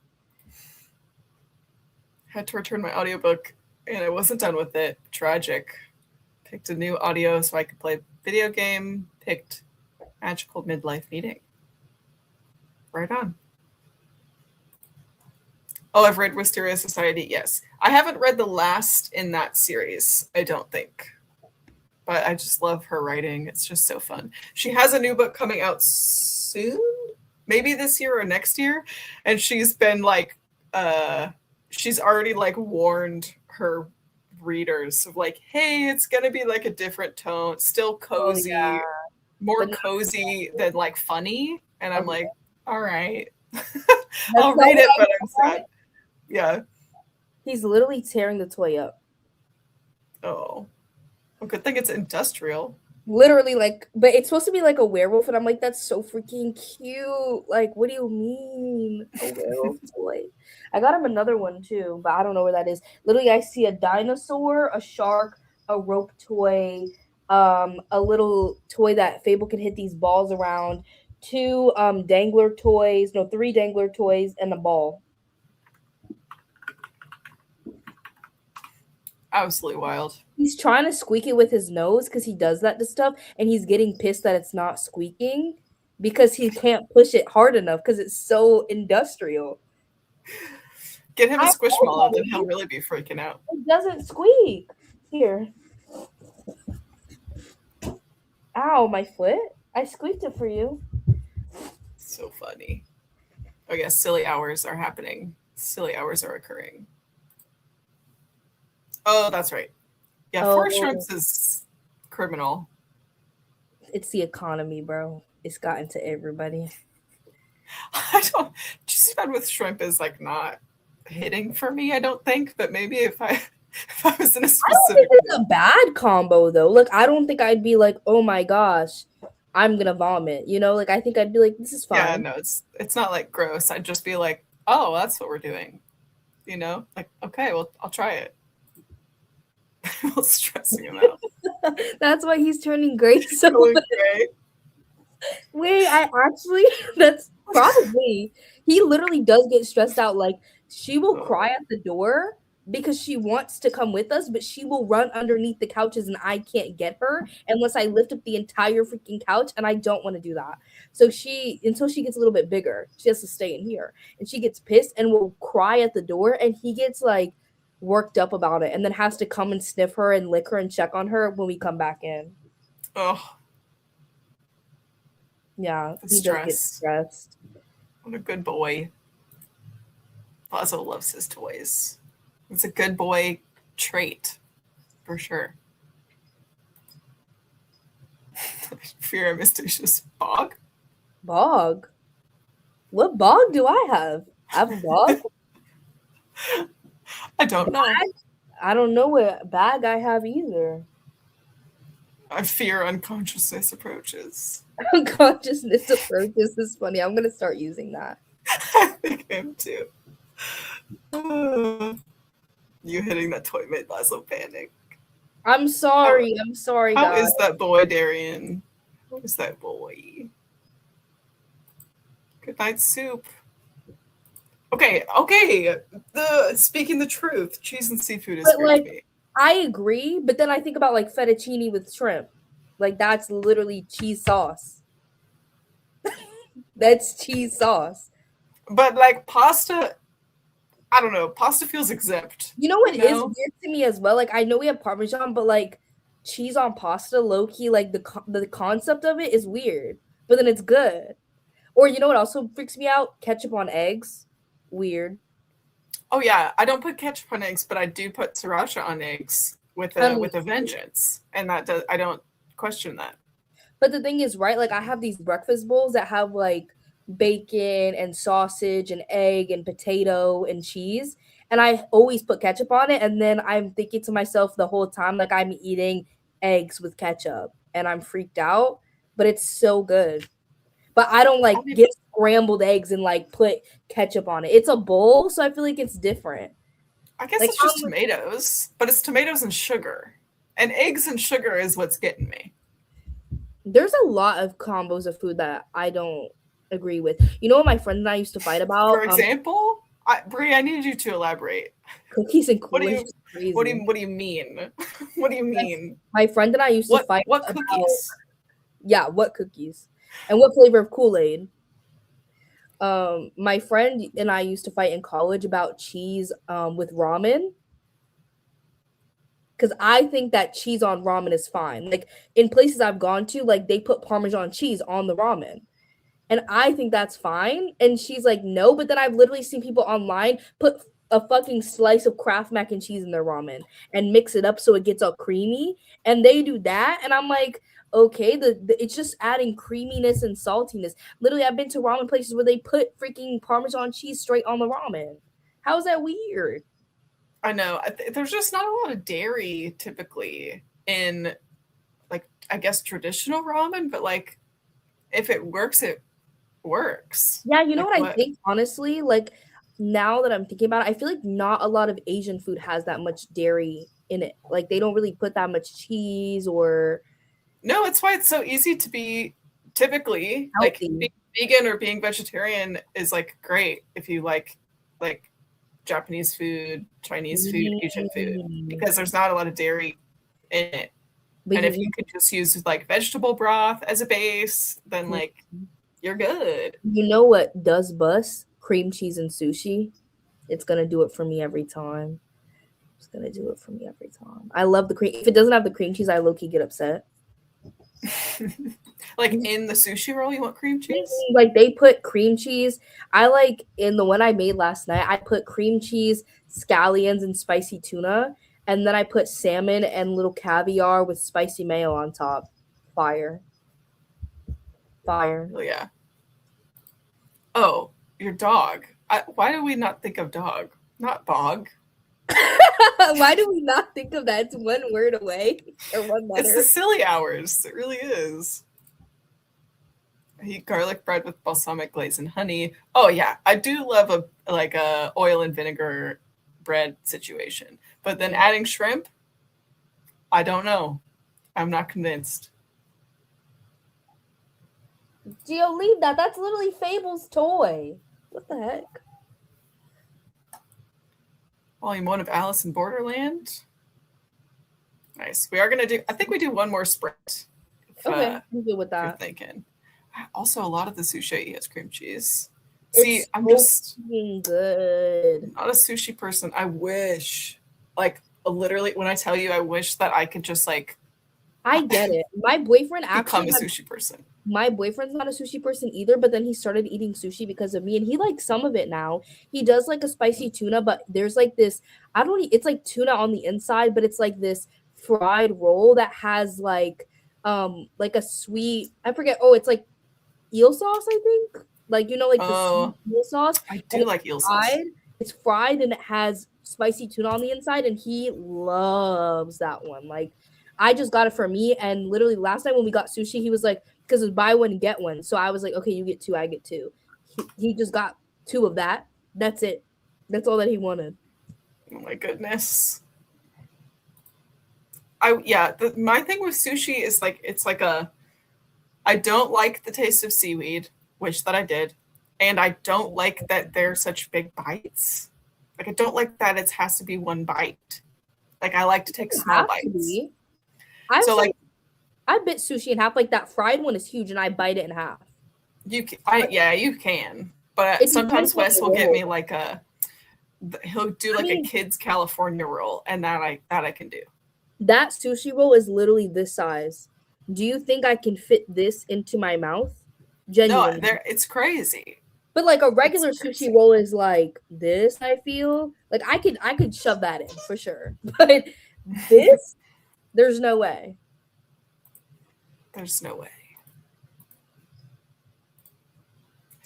Had to return my audiobook and I wasn't done with it. Tragic. Picked a new audio so I could play video game. Picked Magical Midlife Meeting. Right on. Oh, I've read Wisteria Society. Yes. I haven't read the last in that series, I don't think. But I just love her writing. It's just so fun. She has a new book coming out soon, maybe this year or next year. And she's been like, she's already like warned her readers of like, hey, it's going to be like a different tone, still Oh yeah. cozy, more But not cozy than like funny. And I'm okay. like, all right, That's I'll not read what it, I but I'm sad. thought. Yeah. He's literally tearing the toy up. Oh, well, good thing it's industrial. Literally, like, but it's supposed to be like a werewolf, and I'm like, that's so freaking cute. Like, what do you mean? A werewolf toy? I got him another one too, but I don't know where that is. Literally, I see a dinosaur, a shark, a rope toy, a little toy that Fable can hit these balls around, two dangler toys, no, three dangler toys, and a ball. Absolutely wild. He's trying to squeak it with his nose because he does that to stuff, and he's getting pissed that it's not squeaking because he can't push it hard enough because it's so industrial. Get him a I squishmallow, then know he'll really be freaking out. it doesn't squeak. Here, ow, my foot. I squeaked it for you. So funny. Oh yeah, silly hours are happening. Silly hours are occurring. Oh, that's right. Yeah, four Oh, shrimps is criminal. it's the economy, bro. It's gotten to everybody. I don't. Cheese fed with shrimp is like not hitting for me. I don't think, but maybe if I if I was in a I don't think specific it's a bad combo though. Like, I don't think I'd be like, oh my gosh, I'm gonna vomit. You know, like I think I'd be like, this is yeah, fine. no, it's not like gross. I'd just be like, oh, that's what we're doing. Like okay, well, I'll try it. While stressing him out. That's why he's turning gray so Going bad. great. Wait, I actually that's probably he literally does get stressed out. Like she will cry Oh, at the door because she wants to come with us, but she will run underneath the couches and I can't get her unless I lift up the entire freaking couch and I don't want to do that. So she until she gets a little bit bigger, she has to stay in here. And she gets pissed and will cry at the door and he gets like worked up about it and then has to come and sniff her and lick her and check on her when we come back in. oh, Yeah, the he does get stress. stressed. What a good boy. Plazo loves his toys. It's a good boy trait, for sure. Fear a mysterious bog? Bog? What bog do I have? I have a bog? I don't know. Bag? I don't know what bag I have either. I fear unconsciousness approaches. Consciousness approach. This is funny. I'm gonna start using that. I think him too. You hitting that toy made Laszlo panic. I'm How, sorry. I'm sorry, how guys. is that boy, Darian? How is that boy? Good night, soup. Okay. The speaking the truth, cheese and seafood is But weird to like, me. I agree. But then I think about like fettuccine with shrimp. Like that's literally cheese sauce. That's cheese sauce. But like pasta, I don't know. Pasta feels exempt. You know what You is know? weird to me as well? Like I know we have Parmesan, but like cheese on pasta, low key, like the concept of it is weird, but then it's good. Or you know what also freaks me out? Ketchup on eggs, weird. Oh yeah, I don't put ketchup on eggs, but I do put sriracha on eggs with Um, a vengeance, and that does I don't question that. But the thing is, right, like I have these breakfast bowls that have like bacon and sausage and egg and potato and cheese. And I always put ketchup on it. And then I'm thinking to myself the whole time, like I'm eating eggs with ketchup and I'm freaked out. But it's so good. But I don't like I mean, get scrambled eggs and like put ketchup on it. It's a bowl, so I feel like it's different. I guess Like it's just tomatoes, but it's tomatoes and sugar. And eggs and sugar is what's getting me. there's a lot of combos of food that I don't agree with. You know what my friend and I used to fight about? For example, Brie, I need you to elaborate. Cookies and What do Kool-Aid you is crazy. what do you mean? What do you mean? My friend and I used to fight what about, cookies? yeah, what cookies and what flavor of Kool-Aid. My friend and I used to fight in college about cheese with ramen. Because I think that cheese on ramen is fine. Like in places I've gone to, like they put Parmesan cheese on the ramen. And I think that's fine. And she's like, no. But then I've literally seen people online put a fucking slice of Kraft mac and cheese in their ramen and mix it up so it gets all creamy. And they do that. And I'm like, okay, it's just adding creaminess and saltiness. Literally, I've been to ramen places where they put freaking Parmesan cheese straight on the ramen. How is that weird? I know. There's just not a lot of dairy typically in, like, I guess traditional ramen, but like if it works, it works. Yeah, you know Like what I think, honestly? Like, now that I'm thinking about it, I feel like not a lot of Asian food has that much dairy in it. Like, they don't really put that much cheese or No, it's why it's so easy to be typically like healthy. being vegan or being vegetarian is like great if you like Japanese food, Chinese food, Asian food, Mm. because there's not a lot of dairy in it. But And if you could just use like vegetable broth as a base, then like you're good. you know what does bust? Cream cheese and sushi. It's gonna do it for me every time. It's gonna do it for me every time. I love the cream. If it doesn't have the cream cheese, I low key get upset. Like in the sushi roll, you want cream cheese? Like they put cream cheese. I like in the one I made last night, I put cream cheese, scallions, and spicy tuna. And then I put salmon and little caviar with spicy mayo on top. Fire. Fire. Oh yeah. Oh, your dog. Why do we not think of dog? Not bog. Why do we not think of that? It's one word away or one It's letter. the silly hours. It really is. I eat garlic bread with balsamic glaze and honey. Oh yeah, I do love a oil and vinegar bread situation. But then adding shrimp, I don't know. I'm not convinced. Gio, leave that. That's literally Fable's toy. What the heck? Volume 1 of Alice in Borderland. Nice. We are gonna do. I think we do one more sprint. If, Okay, I'm good with you're that. thinking. Also, a lot of the sushi has cream cheese. It's See, I'm so just good. not a sushi person. I wish, like, literally, when I tell you, I wish that I could just like I get it. My boyfriend become actually a sushi person. my boyfriend's not a sushi person either, but then he started eating sushi because of me and he likes some of it now. He does like a spicy tuna, but there's like this I don't it's like tuna on the inside, but it's like this fried roll that has like a sweet I forget it's like eel sauce, I think. Like like the sweet Oh, eel sauce. I And do like eel sauce. it's fried and it has spicy tuna on the inside, and he loves that one. Like I just got it for me, and literally last night when we got sushi, he was like, because it was buy one get one. So I was like, okay, you get two, I get two. He just got two of that. That's it. That's all that he wanted. Oh my goodness. My thing with sushi is like it's like I don't like the taste of seaweed, wish that I did, and I don't like that they're such big bites. Like I don't like that it has to be one bite. Like I like to take small Have to bites. be. So like I bit sushi in half. Like that fried one is huge, and I bite it in half. you can, but It sometimes depends on Wes the will get roll. me like he'll do like a kid's California roll, and that I can do. That sushi roll is literally this size. Do you think I can fit this into my mouth? Genuinely. No, it's crazy. But like a regular sushi roll is like this, I feel. Like I could shove that in for sure. But this, there's no way. There's no way.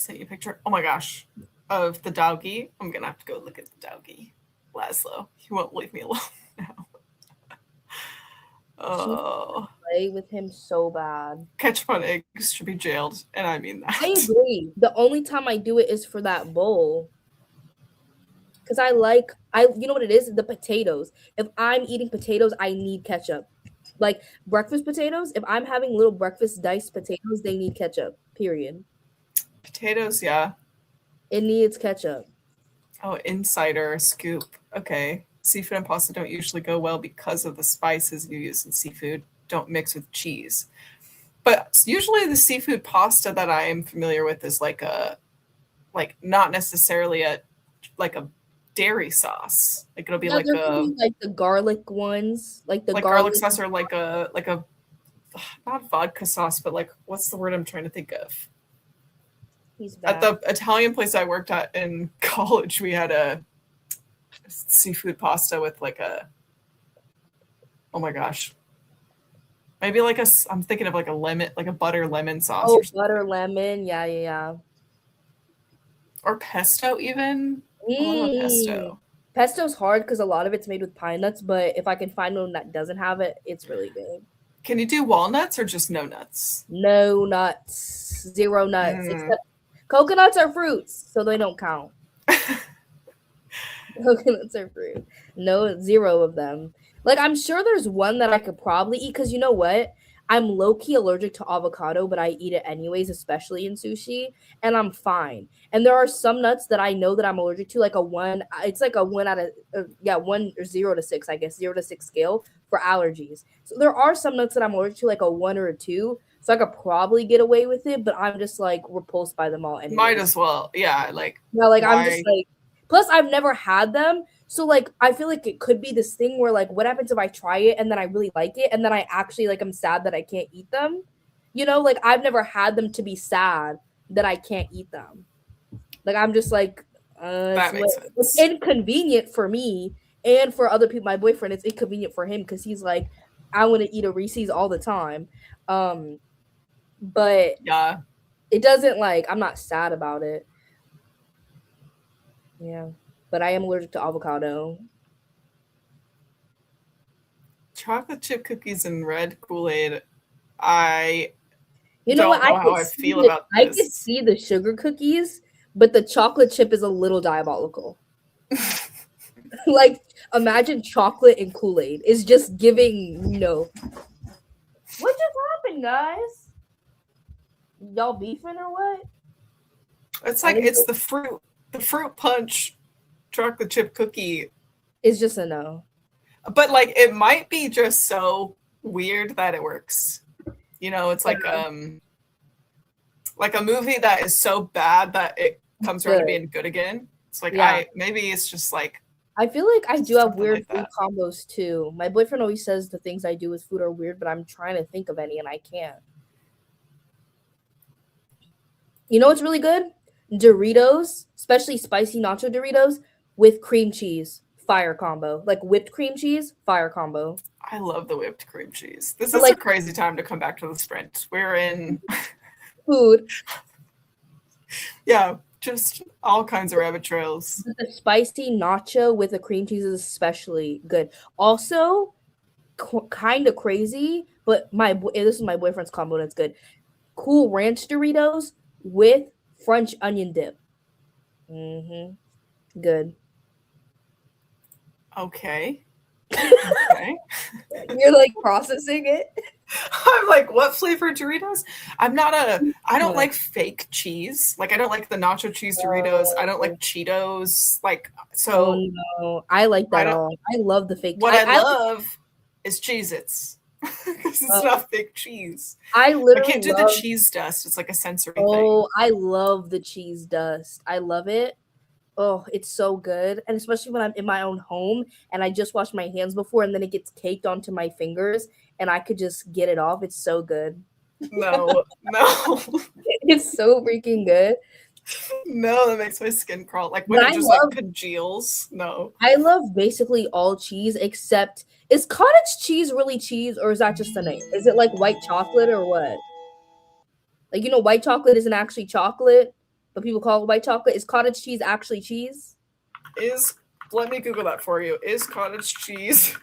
sent you a picture. Oh my gosh, of the doggy. I'm gonna have to go look at the doggy, Laszlo. He won't leave me alone now. Oh, Play with him so bad. ketchup on eggs should be jailed, and I mean that. I agree. The only time I do it is for that bowl. Because you know what it is? The potatoes. If I'm eating potatoes, I need ketchup. Like breakfast potatoes, if I'm having little breakfast diced potatoes, they need ketchup. Period. Potatoes, yeah. It needs ketchup. Oh, insider scoop. Okay. Seafood and pasta don't usually go well because of the spices you use in seafood. Don't mix with cheese. But usually the seafood pasta that I am familiar with is like not necessarily a dairy sauce. Like it'll be Yeah, there could be like the garlic ones, like the garlic sauce, or like a not vodka sauce, but like what's the word I'm trying to think of? He's bad. At the Italian place I worked at in college, we had a seafood pasta with like oh my gosh, maybe like I'm thinking of like a lemon, like a butter lemon sauce. Oh, butter lemon, yeah. Or pesto even. I love a pesto. Pesto's hard because a lot of it's made with pine nuts, but if I can find one that doesn't have it, it's really good. Can you do walnuts or just no nuts? No nuts. 0 nuts. Except coconuts are fruits, so they don't count. Coconuts are fruit. No, 0 of them. Like, I'm sure there's one that I could probably eat because you know what? I'm low-key allergic to avocado, but I eat it anyways, especially in sushi, and I'm fine. And there are some nuts that I know that I'm allergic to, like a 1. It's like a 1 out of 1 or 0 to 6, I guess, 0 to 6 scale for allergies. So there are some nuts that I'm allergic to, like a 1 or a 2. So I could probably get away with it, but I'm just like repulsed by them all. Anyways. Might as well, yeah. Like, I'm just like. Plus, I've never had them. So, like, I feel like it could be this thing where, like, what happens if I try it and then I really like it and then I actually, like, I'm sad that I can't eat them? You know, like, I've never had them to be sad that I can't eat them. Like, I'm just like, that makes sense. It's inconvenient for me and for other people. My boyfriend, it's inconvenient for him because he's like, I want to eat a Reese's all the time. But yeah, it doesn't, like, I'm not sad about it. Yeah. But I am allergic to avocado. Chocolate chip cookies and red Kool-Aid. I don't know how I feel about this. I can see the sugar cookies, but the chocolate chip is a little diabolical. Like, imagine chocolate and Kool-Aid. It's just giving, What just happened, guys? Y'all beefing or what? It's like it's the fruit punch chocolate chip cookie. It's just a no. But like it might be just so weird that it works. You know, it's like a movie that is so bad that it comes around to being good again. It's like maybe it's just like I feel like I do have weird food combos too. My boyfriend always says the things I do with food are weird, but I'm trying to think of any and I can't. You know what's really good? Doritos, especially spicy nacho Doritos with cream cheese. Fire combo. Like whipped cream cheese, fire combo. I love the whipped cream cheese. This is a crazy time to come back to the sprint. We're in food. Yeah, just all kinds of rabbit trails. The spicy nacho with the cream cheese is especially good. Also, kind of crazy, but this is my boyfriend's combo that's good. Cool Ranch Doritos with French onion dip. Good. Okay. You're like processing it. I'm like, what flavor Doritos? I don't like fake cheese. Like I don't like the nacho cheese Doritos. I don't like Cheetos. Like so. Oh no, I like that all. I love the fake. What I love is Cheez-Its. Because it's not fake cheese. I can't do the cheese dust. It's like a sensory thing. Oh, I love the cheese dust. I love it. Oh, it's so good. And especially when I'm in my own home and I just washed my hands before and then it gets caked onto my fingers and I could just get it off. It's so good. No. It's so freaking good. No, that makes my skin crawl. Like when it just like congeals. No. I love basically all cheese except, is cottage cheese really cheese or is that just a name? Is it like white chocolate or what? Like, white chocolate isn't actually chocolate, but people call it white chocolate. Is cottage cheese actually cheese? Let me Google that for you. Is cottage cheese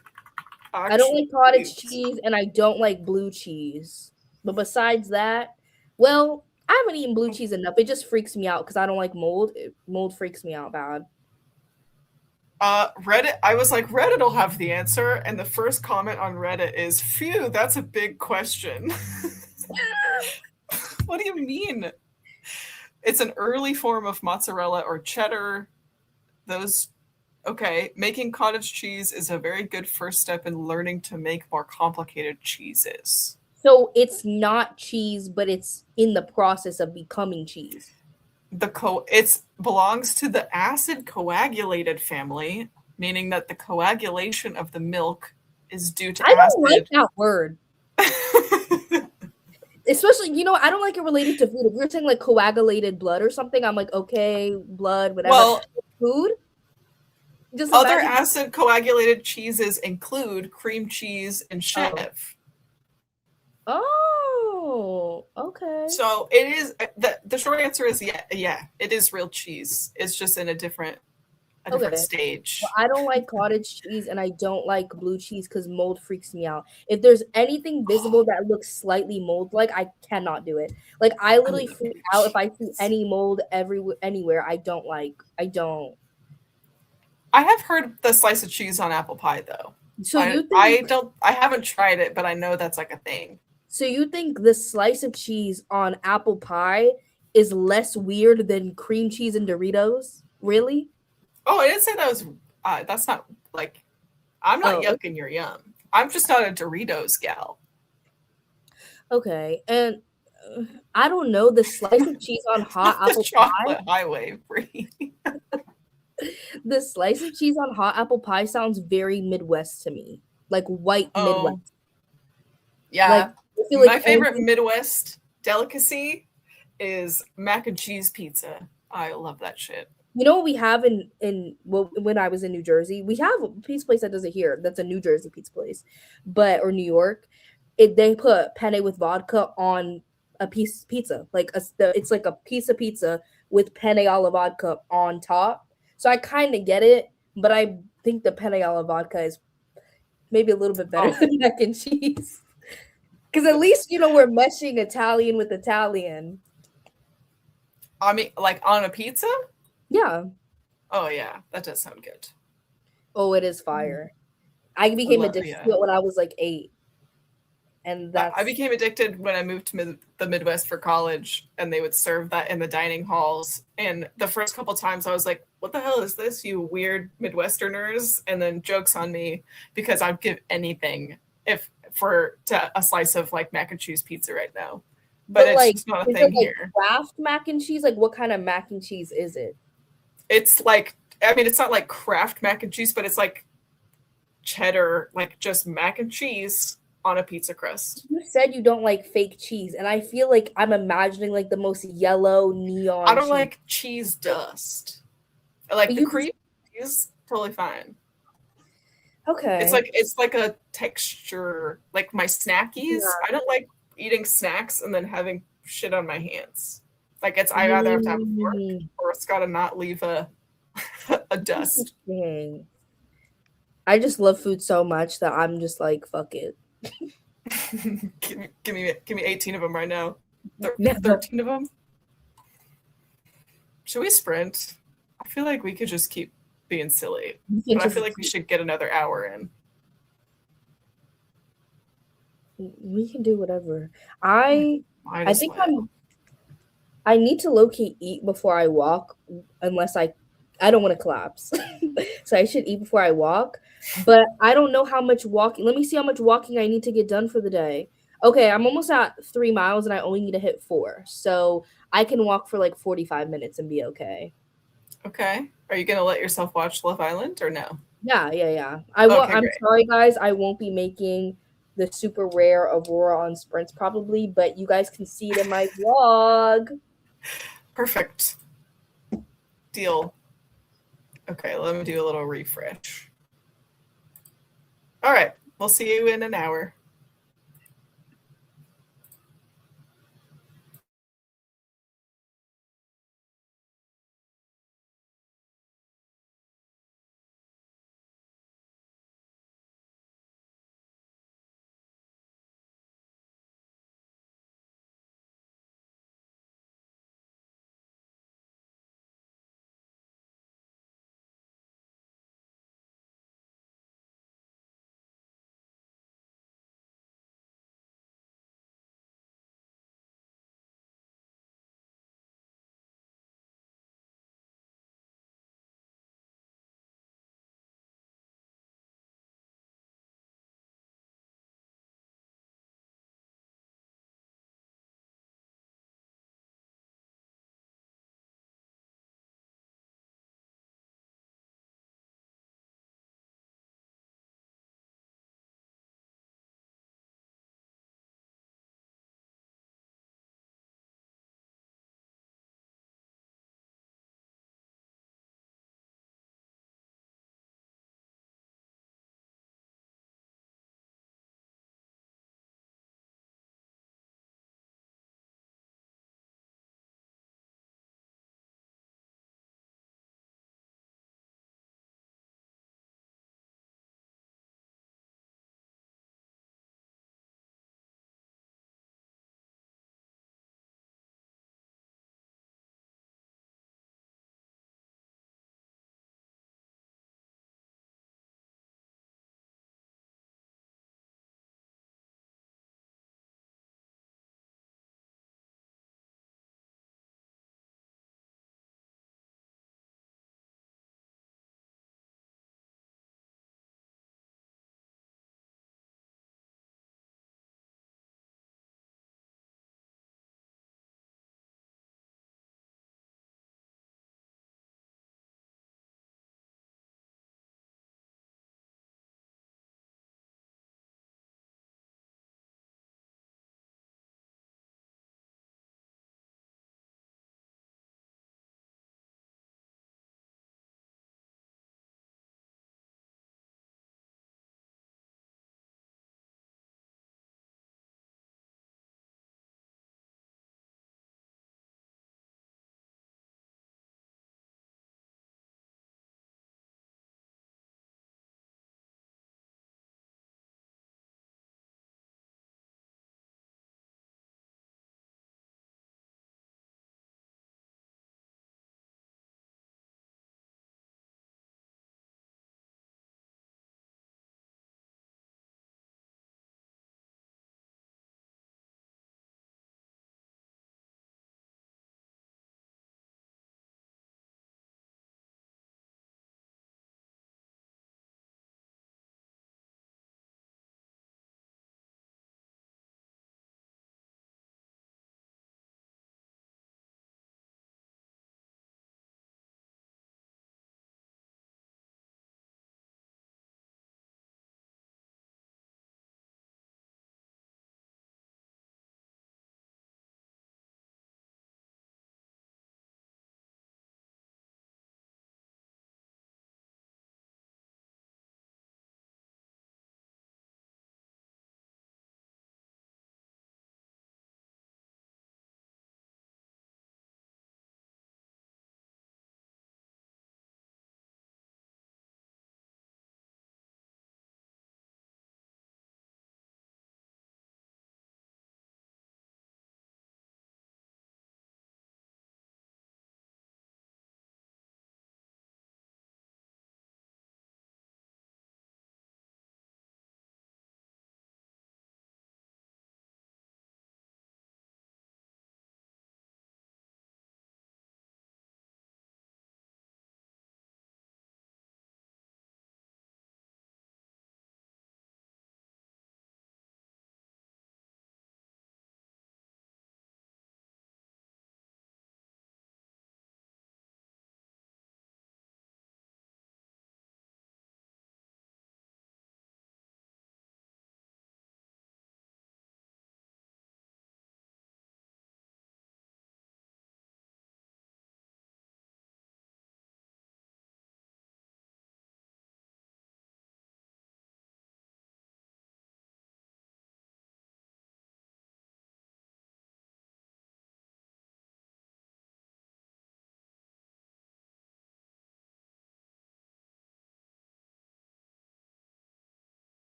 I don't actually like cottage cheese? cheese and I don't like blue cheese. But besides that, well, I haven't eaten blue cheese enough. It just freaks me out because I don't like mold. Mold freaks me out bad. Reddit. I was like, Reddit will have the answer, and the first comment on Reddit is, "Phew, that's a big question." What do you mean? It's an early form of mozzarella or cheddar. Those Okay, making cottage cheese is a very good first step in learning to make more complicated cheeses. So it's not cheese, but it's in the process of becoming cheese. It belongs to the acid coagulated family, meaning that the coagulation of the milk is due to I don't like acid. that word. Especially, I don't like it related to food. If you're saying like coagulated blood or something, I'm like, okay, blood, whatever. Well, Food? Just other imagine. acid coagulated cheeses include cream cheese and chev. Oh, okay. So it is the short answer is yeah, it is real cheese. It's just in a different stage. Well, I don't like cottage cheese and I don't like blue cheese because mold freaks me out. If there's anything visible that looks slightly mold like, I cannot do it. Like I literally freak out if I see any mold anywhere. I don't like. I don't. I have heard the slice of cheese on apple pie though. So I haven't tried it, but I know that's like a thing. So you think the slice of cheese on apple pie is less weird than cream cheese and Doritos? Really? Oh, I didn't say that was. That's not like. I'm not yucking your yum. I'm just not a Doritos gal. Okay, and I don't know, the slice of cheese on hot apple chocolate pie. Highway free. The slice of cheese on hot apple pie sounds very Midwest to me, like white Midwest. Yeah, my favorite Midwest delicacy is mac and cheese pizza. I love that shit. You know what we have when I was in New Jersey? We have a pizza place that does it here. That's a New Jersey pizza place, or New York. They put penne with vodka on a piece of pizza. It's like a piece of pizza with penne alla vodka on top. So I kind of get it, but I think the penne alla vodka is maybe a little bit better than mac and cheese. Because at least, we're meshing Italian with Italian. I mean, like on a pizza? Yeah. Oh, yeah. That does sound good. Oh, it is fire. I became addicted to it when I was like 8. And I became addicted when I moved to the Midwest for college, and they would serve that in the dining halls. And the first couple times I was like, what the hell is this, you weird Midwesterners? And then jokes on me, because I'd give anything for a slice of like mac and cheese pizza right now. But it's just not a thing here. Kraft mac and cheese? Like, what kind of mac and cheese is it? It's like, I mean, it's not like Kraft mac and cheese, but it's like cheddar, like just mac and cheese on a pizza crust. You said you don't like fake cheese, and I feel like I'm imagining like the most yellow neon. I don't like cheese dust. Like the cream is totally fine. Okay. It's like a texture, like my snackies. Yeah. I don't like eating snacks and then having shit on my hands. Like I either have to have a fork or it's got to not leave a dust. I just love food so much that I'm just like, fuck it. give me 18 of them right now. 13 of them. Should we sprint? I feel like we could just keep being silly, but I feel like we should get another hour in. We can do whatever. I think I need to low-key eat before I walk, unless I don't want to collapse. So I should eat before I walk. But I don't know how much walking. Let me see how much walking I need to get done for the day. Okay, I'm almost at 3 miles and I only need to hit 4. So I can walk for like 45 minutes and be okay. Okay. Are you going to let yourself watch Love Island or no? Yeah. I'm sorry, guys. I won't be making the super rare Aurora on sprints probably, but you guys can see it in my vlog. Perfect. Deal. Okay, let me do a little refresh. All right, we'll see you in an hour.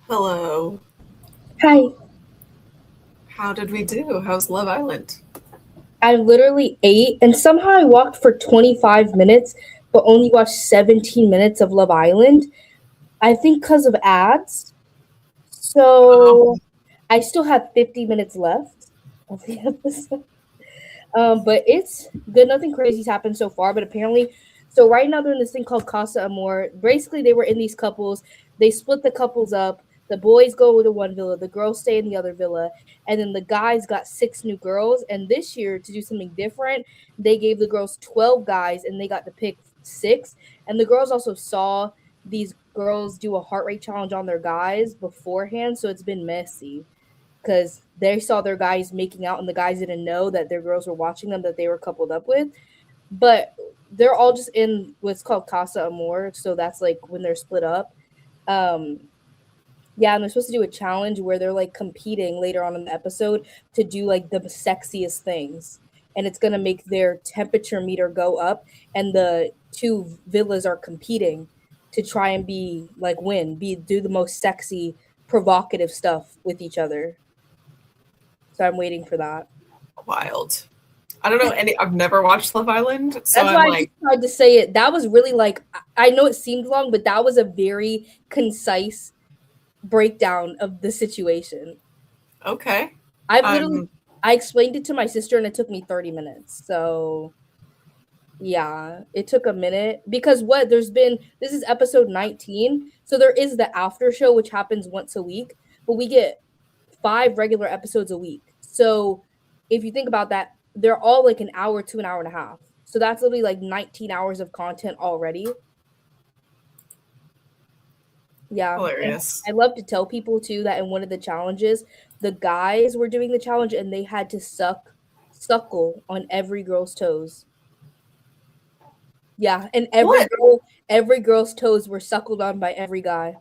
Hello. Hi. How did we do? How's Love Island? I literally ate and somehow I walked for 25 minutes, but only watched 17 minutes of Love Island. I think because of ads. Oh, So I still have 50 minutes left of the episode. But it's good. Nothing crazy's happened so far, but apparently, so right now they're in this thing called Casa Amor. Basically, they were in these couples. They split the couples up. The boys go to one villa, the girls stay in the other villa, and then the guys got 6 new girls. And this year, to do something different, they gave the girls 12 guys, and they got to pick 6. And the girls also saw these girls do a heart rate challenge on their guys beforehand, so it's been messy because they saw their guys making out and the guys didn't know that their girls were watching them that they were coupled up with. But they're all just in what's called Casa Amor, so that's like when they're split up. Um yeah, and they're supposed to do a challenge where they're like competing later on in the episode to do like the sexiest things. And it's gonna make their temperature meter go up, and the two villas are competing to try and be like do the most sexy, provocative stuff with each other. So I'm waiting for that. wild. I don't know any. I've never watched Love Island, so That's I'm why I just like, tried to say it. That was really like I know it seemed long, but that was a very concise breakdown of the situation. okay. I've literally Um, I explained it to my sister and it took me 30 minutes. So yeah, it took a minute because what there's been this is episode 19. So there is the after show which happens once a week, but we get 5 regular episodes a week. So if you think about that, they're all like an hour to an hour and a half. So that's literally like 19 hours of content already. Yeah. And hilarious. I love to tell people too that in one of the challenges, the guys were doing the challenge and they had to suckle on every girl's toes. Yeah, and What? every girl's toes were suckled on by every guy.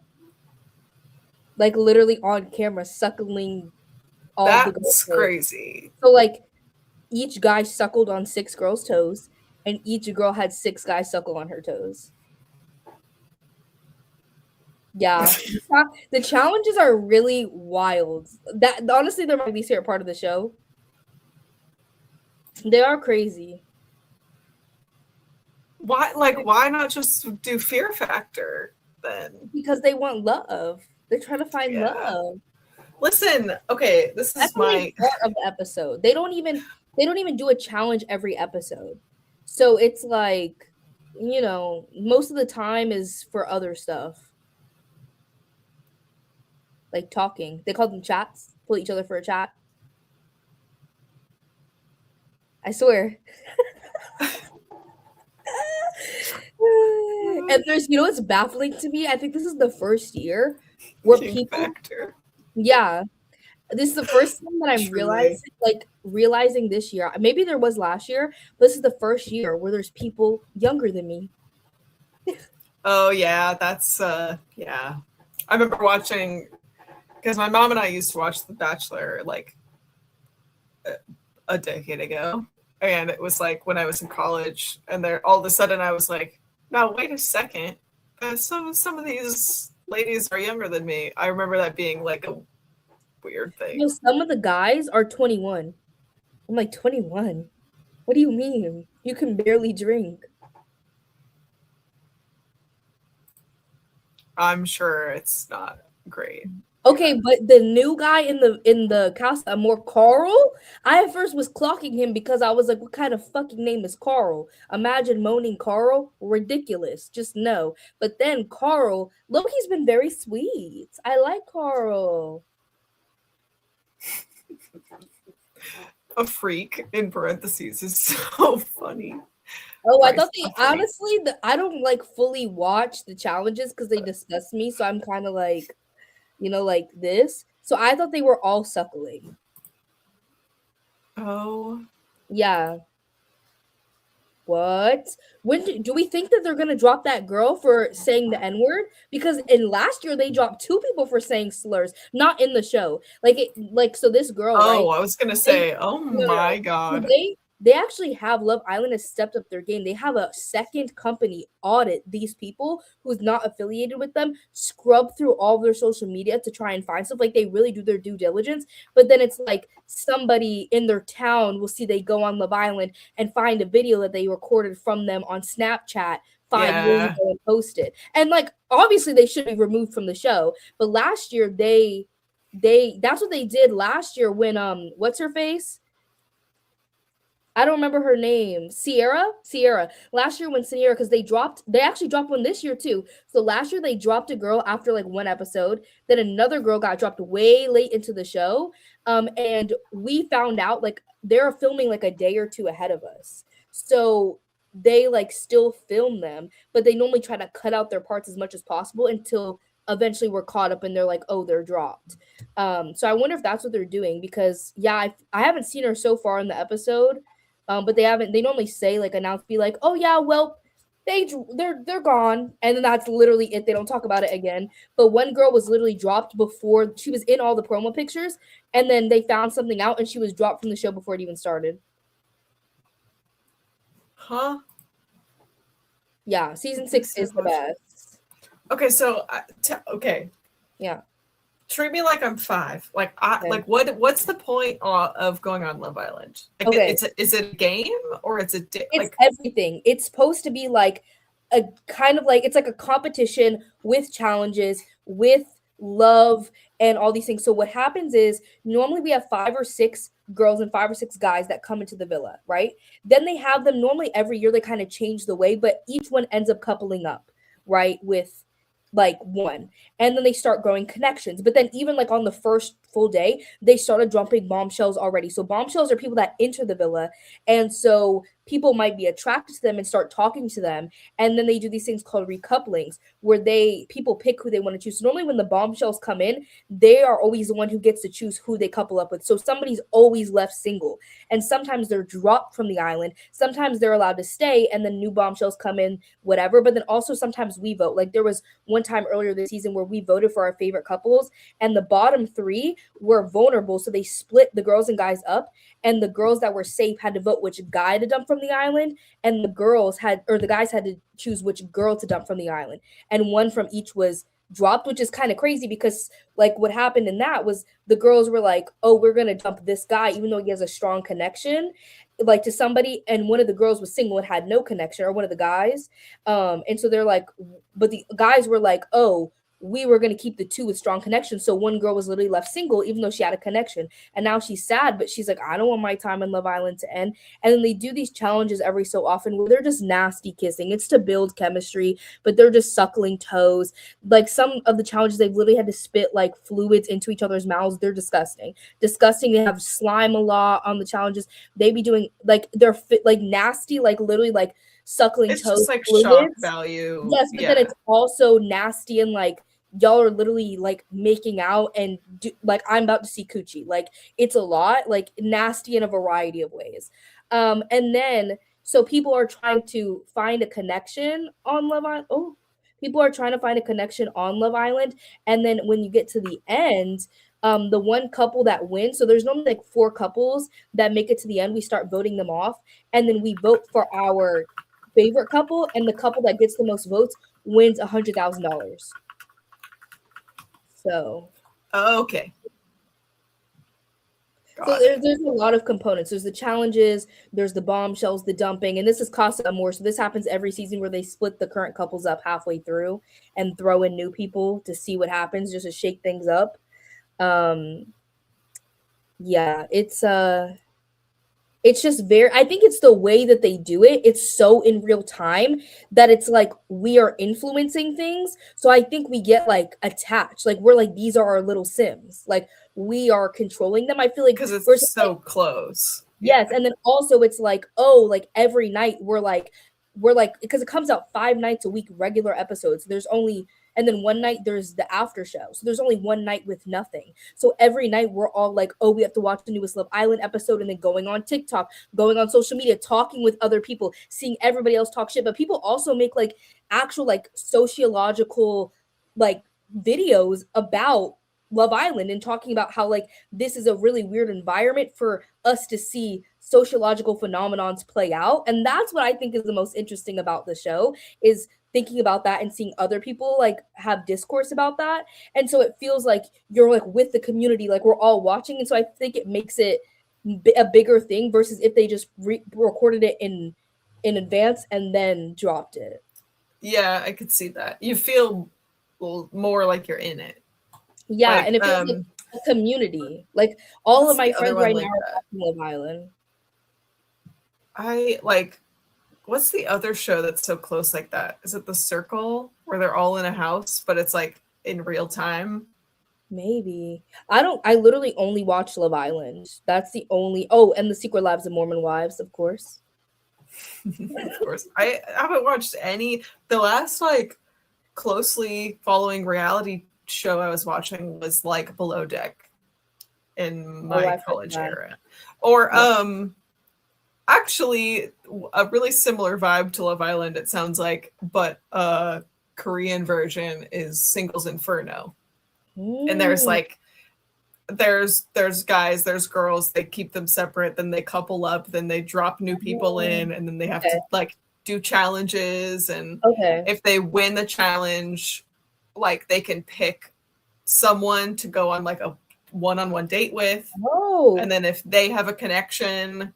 Like literally on camera, suckling all the girls' That's toes. crazy. So like each guy suckled on 6 girls' toes, and each girl had 6 guys suckle on her toes. Yeah, the challenges are really wild. That honestly, they're my least favorite part of the show. They are crazy Why? Like, why not just do Fear Factor then? because they want love. They're trying to find Yeah. love. Listen. Okay, this That's is the main my. part of the episode. They don't even do a challenge every episode. So it's like, most of the time is for other stuff. Like talking. They call them chats. Pull each other for a chat. I swear. And there's, what's baffling to me? I think this is the first year where King people, Factor. yeah, this is the first time that I'm Truly. realizing this year. Maybe there was last year, but this is the first year where there's people younger than me. Oh yeah, that's yeah. I remember watching because my mom and I used to watch The Bachelor like a decade ago, and it was like when I was in college, and there all of a sudden I was like, now wait a second, some of these ladies are younger than me. I remember that being like a weird thing. Some of the guys are 21. I'm like, 21? What do you mean? You can barely drink. I'm sure it's not great. Okay, Yeah. but the new guy in the Casa more Carl, I at first was clocking him because I was like, what kind of fucking name is Carl? Imagine moaning Carl. Ridiculous. Just no. But then Carl, Loki's been very sweet. I like Carl. A freak in parentheses is so funny. Oh, I Christ, thought they a freak. honestly I don't like fully watch the challenges because they disgust me. So I'm kind of like, like this. So I thought they were all suckling. Oh, Yeah. What? Do we think that they're gonna drop that girl for saying the N word? Because in last year they dropped 2 people for saying slurs, not in the show. So this girl, oh, right? I was gonna They say, oh no no. my So god. they actually have Love Island has stepped up their game. They have a second company audit these people who's not affiliated with them, scrub through all of their social media to try and find stuff. Like they really do their due diligence. But then it's like somebody in their town will see they go on Love Island and find a video that they recorded from them on Snapchat 5 years Yeah. ago and post it. And like obviously they should be removed from the show. But last year they that's what they did last year when what's her face? I don't remember her name. Sierra. Last year when Sierra, because they actually dropped one this year too. So last year they dropped a girl after like one episode. Then another girl got dropped way late into the show. And we found out like they're filming like a day or two ahead of us. So they like still film them, but they normally try to cut out their parts as much as possible until eventually we're caught up and they're like, oh, they're dropped. So I wonder if that's what they're doing because yeah, I haven't seen her so far in the episode. But they haven't. They normally say like announce, be like, "Oh yeah, well, they're gone," and then that's literally it. They don't talk about it again. But one girl was literally dropped before she was in all the promo pictures, and then they found something out, and she was dropped from the show before it even started. Huh? Yeah, season 6 is the best. Okay, so okay. Yeah. Treat me like I'm 5. Like Okay. like what's the point of going on Love Island? Like Okay. is it a game or it's It's like everything. It's supposed to be like a kind of like it's like a competition with challenges, with love and all these things. So what happens is normally we have 5 or 6 girls and 5 or 6 guys that come into the villa, right? Then they have them normally every year they kind of change the way, but each one ends up coupling up, right? With like one, and then they start growing connections. But then even like on the first full day they started dropping bombshells already. So bombshells are people that enter the villa, and so people might be attracted to them and start talking to them, and then they do these things called recouplings where people pick who they want to choose. So normally when the bombshells come in, they are always the one who gets to choose who they couple up with. So somebody's always left single, and sometimes they're dropped from the island, sometimes they're allowed to stay, and then new bombshells come in, whatever. But then also sometimes we vote. Like there was one time earlier this season where we voted for our favorite couples, and the bottom 3 were vulnerable, so they split the girls and guys up, and the girls that were safe had to vote which guy to dump from the island, and the guys had to choose which girl to dump from the island, and one from each was dropped, which is kind of crazy because like what happened in that was the girls were like, oh, we're gonna dump this guy even though he has a strong connection like to somebody, and one of the girls was single and had no connection, or one of the guys, and so they're like, but the guys were like, oh, we were going to keep the 2 with strong connections. So one girl was literally left single even though she had a connection, and now she's sad, but she's like, I don't want my time in Love Island to end. And then they do these challenges every so often where they're just nasty kissing. It's to build chemistry, but they're just suckling toes. Like some of the challenges they've literally had to spit like fluids into each other's mouths. They're disgusting. They have slime a lot on the challenges. They be doing like they're like nasty, like literally like suckling it's toes just like fluids. shock value? Yes, but then it's also nasty and like y'all are literally like making out and like I'm about to see coochie. Like it's a lot, like nasty in a variety of ways. And then so people are trying to find a connection on Love Island. Oh, people are trying to find a connection on Love Island, and then when you get to the end, the one couple that wins. So there's normally like 4 couples that make it to the end. We start voting them off, and then we vote for our favorite couple, and the couple that gets the most votes wins $100,000. So okay. So there's a lot of components. There's the challenges, there's the bombshells, the dumping, and this is Casa Amor. So this happens every season where they split the current couples up halfway through and throw in new people to see what happens, just to shake things up. Yeah, it's just very, I think it's the way that they do it. It's so in real time that it's like we are influencing things. So I think we get like attached. Like we're like, these are our little Sims. Like we are controlling them. I feel like because it's we're so close. Yes, and then also it's like, oh, like every night we're like because it comes out 5 nights a week, regular episodes. There's only, and then one night there's the after show. So there's only one night with nothing. So every night we're all like, oh, we have to watch the newest Love Island episode, and then going on TikTok, going on social media, talking with other people, seeing everybody else talk shit. But people also make like actual like sociological like videos about Love Island and talking about how like this is a really weird environment for us to see sociological phenomenons play out. And that's what I think is the most interesting about the show is thinking about that and seeing other people like have discourse about that. And so it feels like you're like with the community, like we're all watching. And so I think it makes it a bigger thing versus if they just recorded it in advance and then dropped it. Yeah, I could see that. You feel more like you're in it. Yeah, like, and it feels like a community. Like all of my friends right now are watching Love Island. I like. What's the other show that's so close like that? Is it The Circle, where they're all in a house, but it's like in real time? Maybe. I literally only watch Love Island. That's the only. Oh, and The Secret Lives of Mormon Wives, of course. Of course. I haven't watched any. The last like closely following reality show I was watching was like Below Deck in my college era. Or actually a really similar vibe to Love Island, it sounds like, but Korean version is Singles Inferno. And there's like there's guys, there's girls, they keep them separate, then they couple up, then they drop new people in, and then they have to like do challenges, and if they win the challenge, like they can pick someone to go on like a one-on-one date with. And then if they have a connection,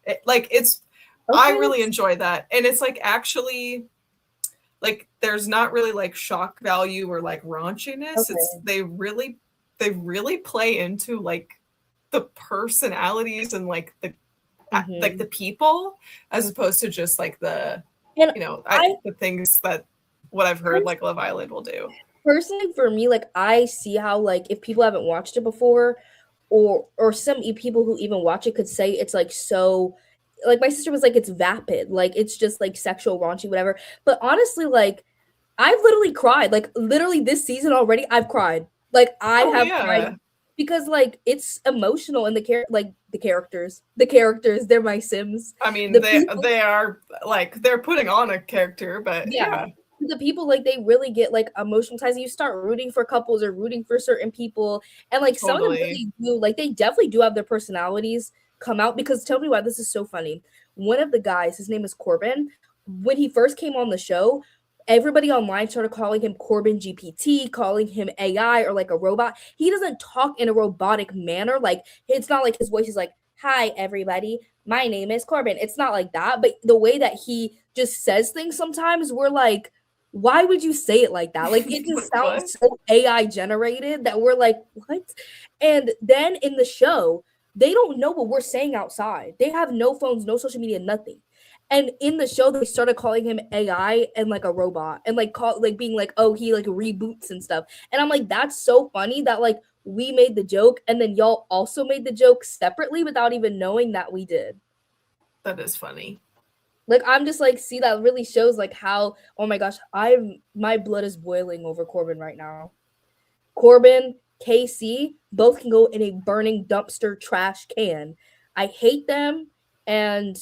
I really enjoy that. And it's like actually like there's not really like shock value or like raunchiness. It's they really play into like the personalities and like the like the people, as opposed to just like the the things that what I've heard like Love Island will do. Personally, for me, like I see how like if people haven't watched it before, or some people who even watch it could say it's like so. Like my sister was like, it's vapid, like it's just like sexual raunchy, whatever. But honestly, like I've literally cried. Like literally this season already, I've cried. Like I have cried because like it's emotional and the characters, they're my Sims. I mean, they are like they're putting on a character, but yeah. The people like they really get like emotional ties. You start rooting for couples or rooting for certain people, and like some of them really do. Like they definitely do have their personalities come out, because tell me why this is so funny. One of the guys, his name is Corbin. When he first came on the show, everybody online started calling him Corbin GPT, calling him AI or like a robot. He doesn't talk in a robotic manner. Like it's not like his voice is like, "Hi everybody, my name is Corbin." It's not like that. But the way that he just says things sometimes, we're like, why would you say it like that? Like it just sounds so AI generated that we're like, what? And then in the show, they don't know what we're saying outside. They have no phones, no social media, nothing. And in the show, they started calling him AI and like a robot, and like being like, oh, he like reboots and stuff. And I'm like, that's so funny that like we made the joke, and then y'all also made the joke separately without even knowing that we did. That is funny. Like I'm just like, see, that really shows like how, oh my gosh, my blood is boiling over Corbin right now. Corbin, KC, both can go in a burning dumpster trash can. I hate them, and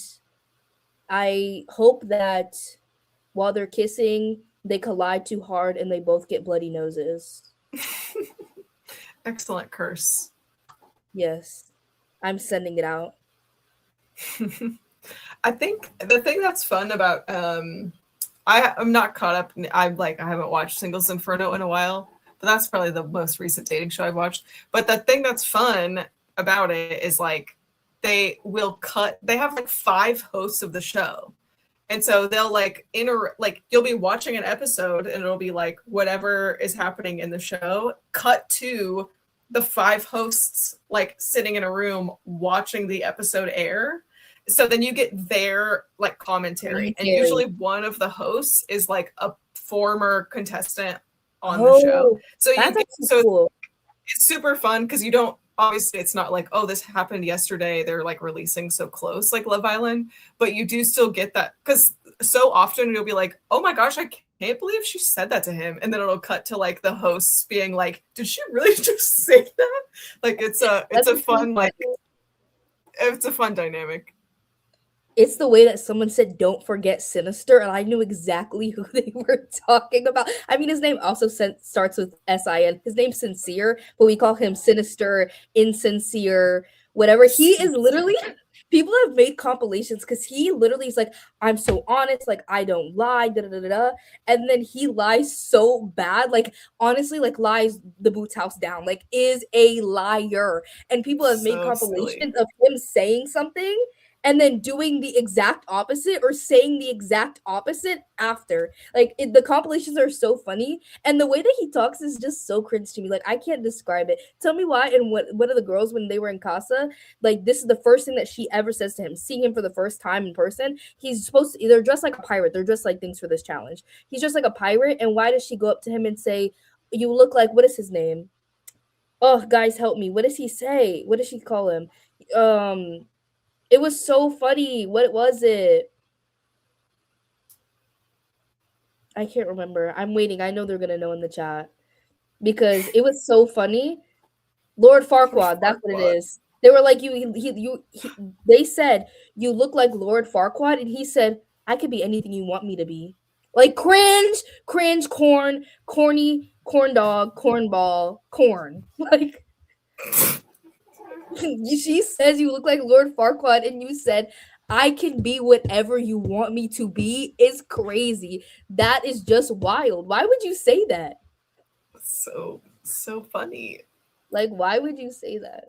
I hope that while they're kissing, they collide too hard and they both get bloody noses. Excellent curse. Yes, I'm sending it out. I think the thing that's fun about I'm not caught up. I haven't watched Singles Inferno in a while. But that's probably the most recent dating show I've watched. But the thing that's fun about it is like they have like 5 hosts of the show. And so they'll like you'll be watching an episode and it'll be like whatever is happening in the show, cut to the 5 hosts like sitting in a room watching the episode air. So then you get their like commentary. And usually one of the hosts is like a former contestant on the show. So cool. It's super fun because you don't, obviously it's not like, oh, this happened yesterday, they're like releasing so close like Love Island, but you do still get that, because so often you'll be like, oh my gosh, I can't believe she said that to him, and then it'll cut to like the hosts being like, did she really just say that? Like it's a fun like it's a fun dynamic. It's the way that someone said, "Don't forget Sinister," and I knew exactly who they were talking about. I mean, his name also starts with S-I-N. His name's Sincere, but we call him Sinister, Insincere, whatever. He is literally. People have made compilations because he literally is like, "I'm so honest, like I don't lie," da da da da, and then he lies so bad, like honestly, like lies the Boots house down, like is a liar, and people have made So silly. compilations of him saying something and then doing the exact opposite or saying the exact opposite after. Like the compilations are so funny, and the way that he talks is just so cringe to me. Like I can't describe it. Tell me why. And what one of the girls when they were in Casa, like this is the first thing that she ever says to him, seeing him for the first time in person. He's supposed to. They're dressed like a pirate. They're dressed like things for this challenge. He's just like a pirate. And why does she go up to him and say, "You look like what is his name?" Oh, guys, help me. What does he say? What does she call him? Um, it was so funny. What was it? I can't remember. I'm waiting. I know they're gonna know in the chat because it was so funny. Lord Farquaad, that's what it Farquaad. is. They were like, they said, "You look like Lord Farquaad," and he said, "I could be anything you want me to be." Like, cringe, cringe, corn, corny, corn dog, cornball, corn. Like, she says you look like Lord Farquaad, and you said, "I can be whatever you want me to be," is crazy. That is just wild. Why would you say that? So funny. Like, why would you say that?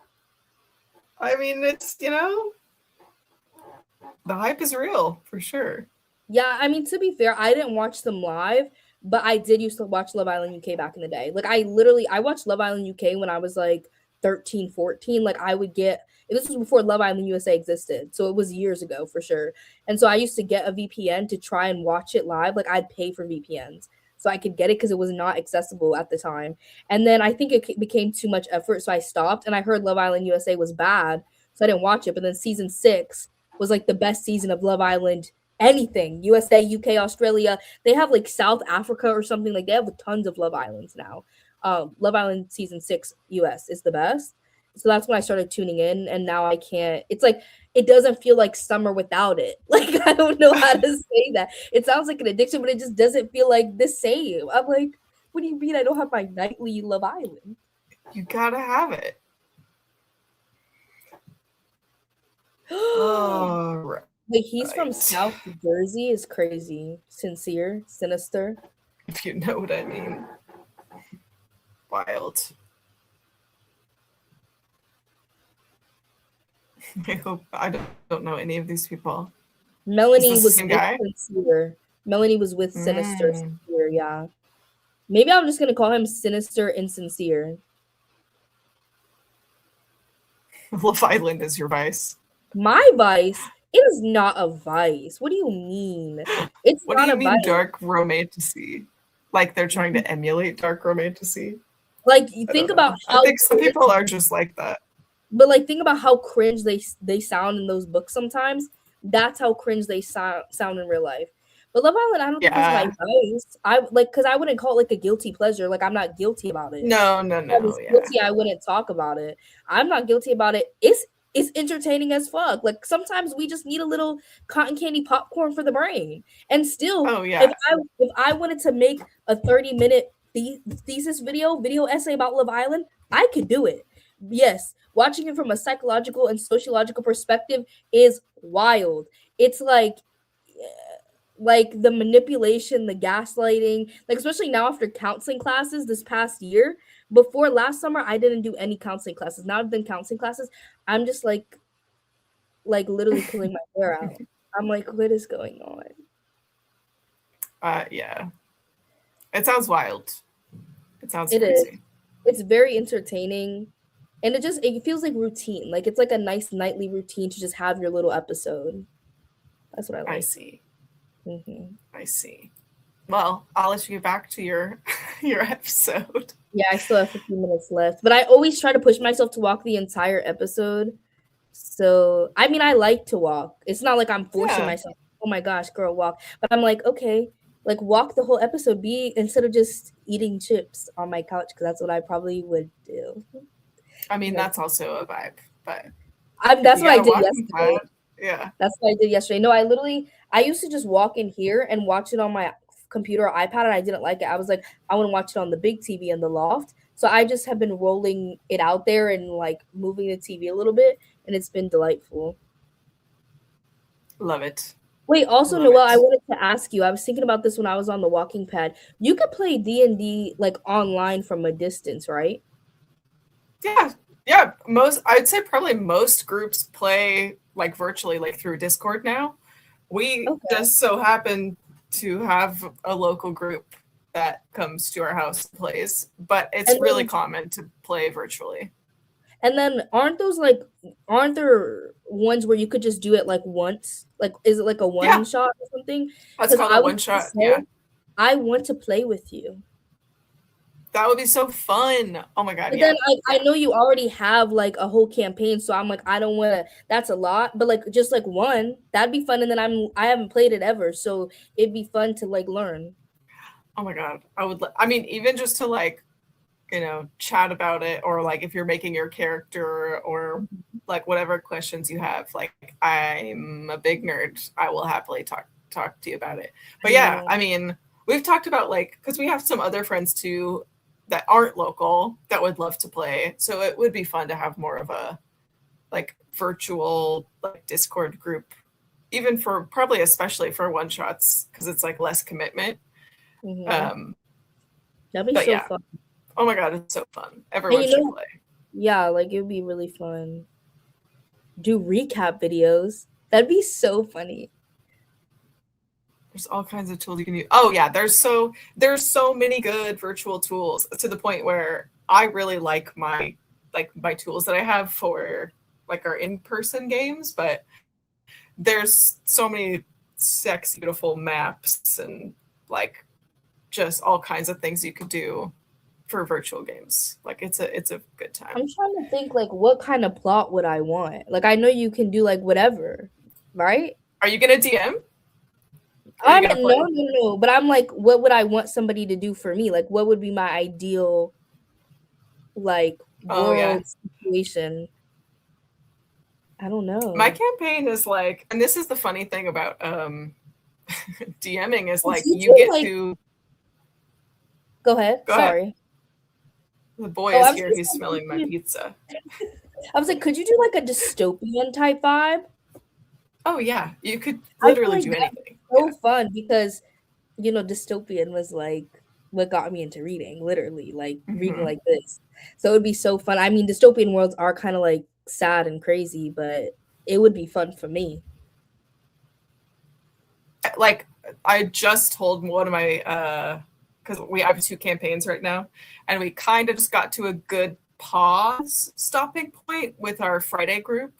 I mean, it's, the hype is real for sure. Yeah, I mean, to be fair, I didn't watch them live, but I did used to watch Love Island UK back in the day. Like, I watched Love Island UK when I was like 13, 14. Like, I would get, this was before Love Island USA existed. So it was years ago for sure. And so I used to get a VPN to try and watch it live. Like, I'd pay for VPNs so I could get it because it was not accessible at the time. And then I think it became too much effort. So I stopped and I heard Love Island USA was bad. So I didn't watch it. But then season 6 was like the best season of Love Island anything. USA, UK, Australia. They have like South Africa or something. Like they have tons of Love Islands now. Love Island season 6 US is the best. So that's when I started tuning in, and now I can't. It's like it doesn't feel like summer without it. Like I don't know how to say that. It sounds like an addiction, but it just doesn't feel like the same. I'm like, what do you mean I don't have my nightly Love Island? You gotta have it. All right. Like he's from South Jersey is crazy. Sincere, sinister. If you know what I mean. Wild. I hope I don't know any of these people. Melanie was was with Sincere. Melanie was with Sinister, Sincere, yeah. Maybe I'm just gonna call him Sinister Insincere. Love Island is your vice. My vice? It is not a vice. What do you mean? It's what not do you a mean vice. Dark romantasy? Like they're trying to emulate dark romantasy? Like you think about how I think some people are just like that. But like think about how cringe they sound in those books sometimes. That's how cringe they sound in real life. But Love Island, I don't think is my vice. I like because I wouldn't call it like a guilty pleasure. Like I'm not guilty about it. No. If I was guilty, I wouldn't talk about it. I'm not guilty about it. It's entertaining as fuck. Like sometimes we just need a little cotton candy popcorn for the brain. And still, if I wanted to make a 30-minute thesis video essay about Love Island, I could do it. Yes, watching it from a psychological and sociological perspective is wild. It's like the manipulation, the gaslighting, like especially now after counseling classes this past year. Before last summer, I didn't do any counseling classes. Now I've done counseling classes. I'm just like literally pulling my hair out. I'm like, what is going on? Yeah. It sounds wild. It sounds crazy. Is. It's very entertaining. And it feels like routine. Like it's like a nice nightly routine to just have your little episode. That's what I like. I see. Mm-hmm. I see. Well, I'll let you get back to your episode. Yeah, I still have 15 minutes left. But I always try to push myself to walk the entire episode. So, I mean, I like to walk. It's not like I'm forcing myself. Oh my gosh, girl, walk. But I'm like, okay, like walk the whole episode. Instead of just eating chips on my couch, because that's what I probably would do. I mean, that's also a vibe. But that's what I did yesterday. Yeah. That's what I did yesterday. No, I used to just walk in here and watch it on my computer or iPad, and I didn't like it. I was like, I want to watch it on the big TV in the loft. So I just have been rolling it out there and like moving the TV a little bit, and it's been delightful. Love it. Wait, also, Love Noelle, I it. wanted to ask you. I was thinking about this when I was on the walking pad. You could play D&D like online from a distance, right? Yeah. Yeah. I'd say probably most groups play like virtually, like through Discord now. We Okay. just so happen to have a local group that comes to our house and plays, but it's And really then common to play virtually. And then aren't there ones where you could just do it like once? Like is it like a one Yeah. shot or something? That's Because called I a was one gonna shot. Yeah. say I want to play with you. That would be so fun. Oh my God. But then Yeah. I Yeah. know you already have like a whole campaign, so I'm like I don't wanna that's a lot, but like just like one, that'd be fun. And then I haven't played it ever, so it'd be fun to like learn. Oh my God. I mean, even just to like, chat about it, or like if you're making your character, or like whatever questions you have, like I'm a big nerd. I will happily talk to you about it. But I yeah, know. I mean, we've talked about like, because we have some other friends too that aren't local that would love to play. So it would be fun to have more of a like virtual like Discord group, even for probably especially for one shots, because it's like less commitment. Mhm. Um, That'd be but so yeah, fun. oh my God, it's so fun. And Everyone you should know, play. yeah, like it'd be really fun. Do recap videos. That'd be so funny. There's all kinds of tools you can use. Oh yeah, there's so many good virtual tools, to the point where I really like my tools that I have for like our in-person games, but there's so many sexy, beautiful maps and like just all kinds of things you could do for virtual games. Like it's a good I'm time. trying to think like what kind of plot would I want? Like I know you can do like whatever, right? Are you gonna DM? Are you I gonna mean, no, play? no, no. But I'm like, what would I want somebody to do for me? Like, what would be my ideal like Oh yeah. world situation? I don't My know. campaign is like, and this is the funny thing about DMing, is Could like you you do get like? to Go ahead. go ahead. Sorry. The boy Oh, is I was here. just He's smelling my pizza. I was like, could you do like a dystopian type vibe? Oh yeah, you could I feel literally like do that's anything. so Yeah. fun because dystopian was like what got me into reading, literally, like reading Hmm. like this. So it would be so fun. I mean, dystopian worlds are kind of like sad and crazy, but it would be fun for me. Like I just told one of my because we have two campaigns right now, and we kind of just got to a good pause stopping point with our Friday group.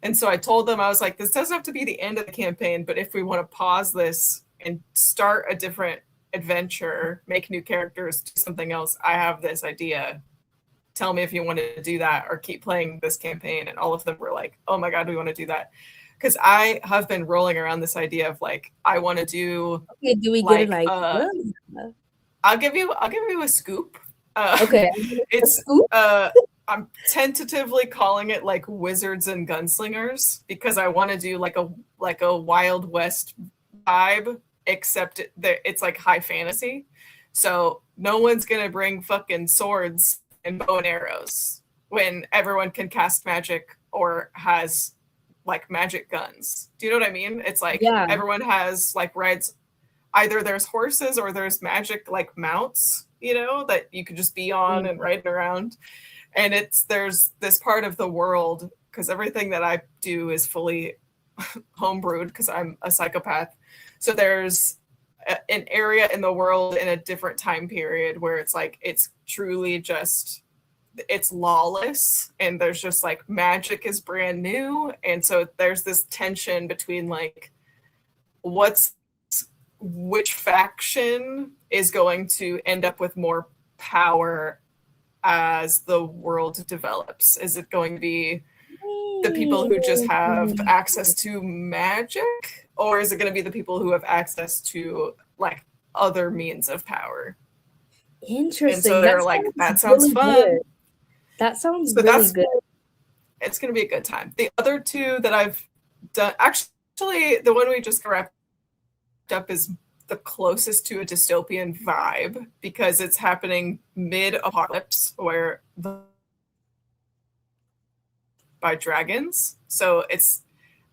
And so I told them, I was like, this doesn't have to be the end of the campaign, but if we want to pause this and start a different adventure, make new characters, do something else, I have this idea. Tell me if you want to do that or keep playing this campaign. And all of them were like, oh my God, we want to do that. Because I have been rolling around this idea of like, I want to do Okay, do we get an like idea? I'll give you a scoop. Okay, a It's scoop. I'm tentatively calling it like Wizards and Gunslingers, because I want to do like a Wild West vibe, except it's like high fantasy. So no one's gonna bring fucking swords and bow and arrows when everyone can cast magic or has like magic guns. Do you know what I mean? It's like Yeah. everyone has like rides. Either there's horses or there's magic like mounts, that you could just be on Mm. and riding around. And there's this part of the world, because everything that I do is fully homebrewed because I'm a psychopath. So there's an area in the world in a different time period where it's like it's truly just it's lawless, and there's just like magic is brand new. And so there's this tension between like what's which faction is going to end up with more power as the world develops. Is it going to be the people who just have access to magic, or is it going to be the people who have access to like other means of power? And so Interesting. That they're like, sounds that sounds really fun. good. That sounds So really that's good. it's going to be a good time. The other two that I've done. Actually, the one we just wrapped up is the closest to a dystopian vibe because it's happening mid-apocalypse where by dragons. So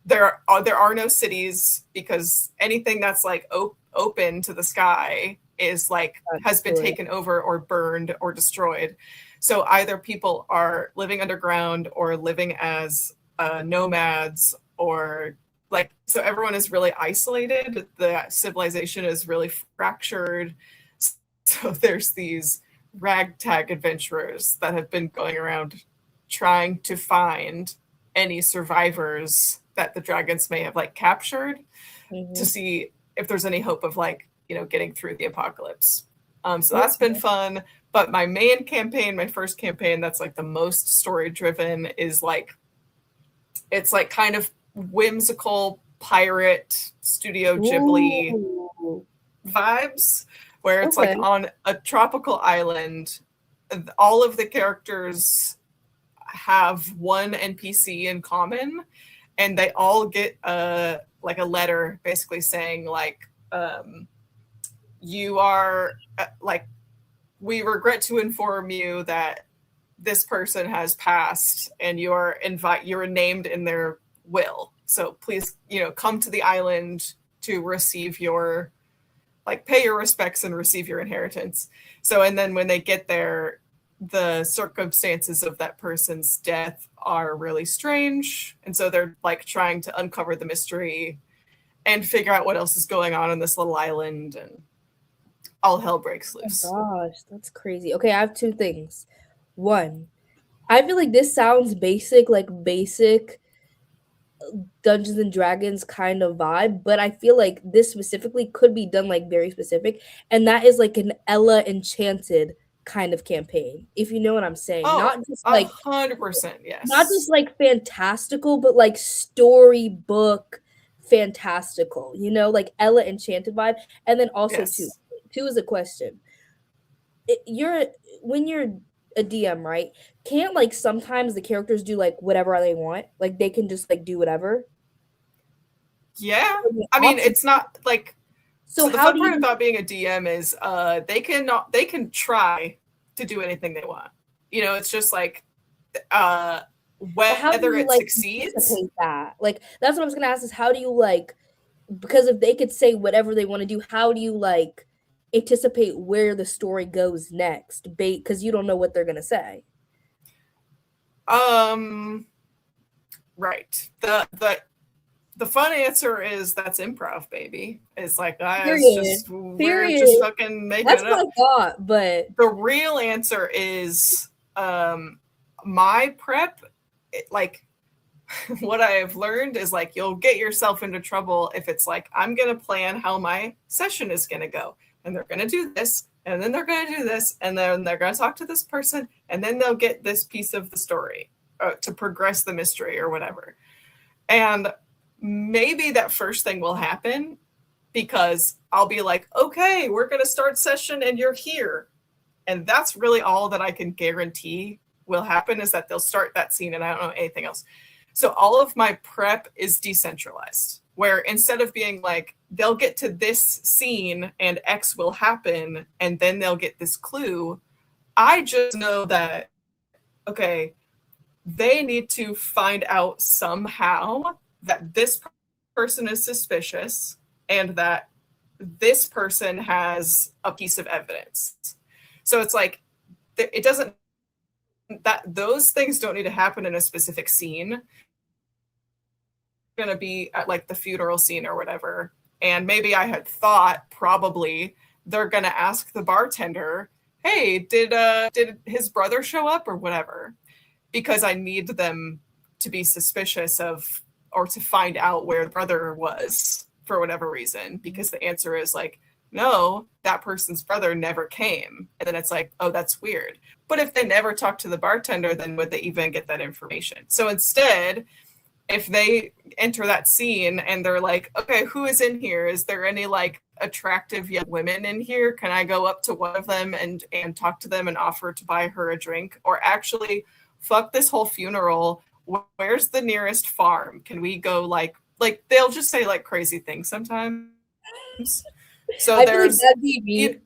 there are no cities because anything that's like open to the sky is like has been taken over or burned or destroyed. So either people are living underground or living as nomads, or like, so everyone is really isolated. The civilization is really fractured. So there's these ragtag adventurers that have been going around trying to find any survivors that the dragons may have like captured to see if there's any hope of like, you know, getting through the apocalypse. So that's been fun. But my main campaign, my first campaign, that's like the most story driven, is like, it's like kind of whimsical pirate Studio Ghibli vibes, where it's like on a tropical island. All of the characters have one NPC in common, and they all get like a letter basically saying like, you are like, we regret to inform you that this person has passed and you're named in their will. So please, you know, come to the island to receive your, like, pay your respects and receive your inheritance. So, and then when they get there, the circumstances of that person's death are really strange. And so they're like trying to uncover the mystery and figure out what else is going on this little island, and all hell breaks loose. Oh gosh, that's crazy. Okay, I have two things. One, I feel like this sounds basic, like basic Dungeons and Dragons kind of vibe, but I feel like this specifically could be done like very specific, and that is like an Ella Enchanted kind of campaign, if you know what I'm saying. Oh, not just like 100%, yes. Not just like fantastical, but like storybook fantastical, you know, like Ella Enchanted vibe. And then also two is a question. When you're a DM, right? Can't like sometimes the characters do like whatever they want? Like they can just like do whatever? Yeah. I mean, it's not like, so the fun part about being a DM is they can try to do anything they want. You know, it's just like whether it succeeds. That? Like that's what I was gonna ask, is how do you like, because if they could say whatever they want to do, how do you like anticipate where the story goes next? Because you don't know what they're gonna say. Right. The fun answer is that's improv, baby. It's like we're just fucking making it up. That's what I thought, but the real answer is my prep. Like what I have learned is like you'll get yourself into trouble if it's like, I'm gonna plan how my session is gonna go, and they're gonna do this, and then they're gonna do this, and then they're gonna talk to this person, and then they'll get this piece of the story to progress the mystery or whatever. And maybe that first thing will happen because I'll be like, okay, we're going to start session and you're here. And that's really all that I can guarantee will happen, is that they'll start that scene and I don't know anything else. So all of my prep is decentralized, where instead of being like, they'll get to this scene and X will happen and then they'll get this clue, I just know that, okay, they need to find out somehow that this person is suspicious and that this person has a piece of evidence. So it's like, it doesn't, that those things don't need to happen in a specific scene. It's going to be at like the funeral scene or whatever. And maybe I had thought probably they're going to ask the bartender, hey, did his brother show up or whatever? Because I need them to be suspicious of, or to find out where the brother was for whatever reason, because the answer is like, no, that person's brother never came. And then it's like, oh, that's weird. But if they never talked to the bartender, then would they even get that information? So instead, if they enter that scene and they're like, okay, who is in here? Is there any like attractive young women in here? Can I go up to one of them and talk to them and offer to buy her a drink? Or actually, fuck this whole funeral. Where's the nearest farm? Can we go like like they'll just say like crazy things sometimes. So I feel like there's that'd be me.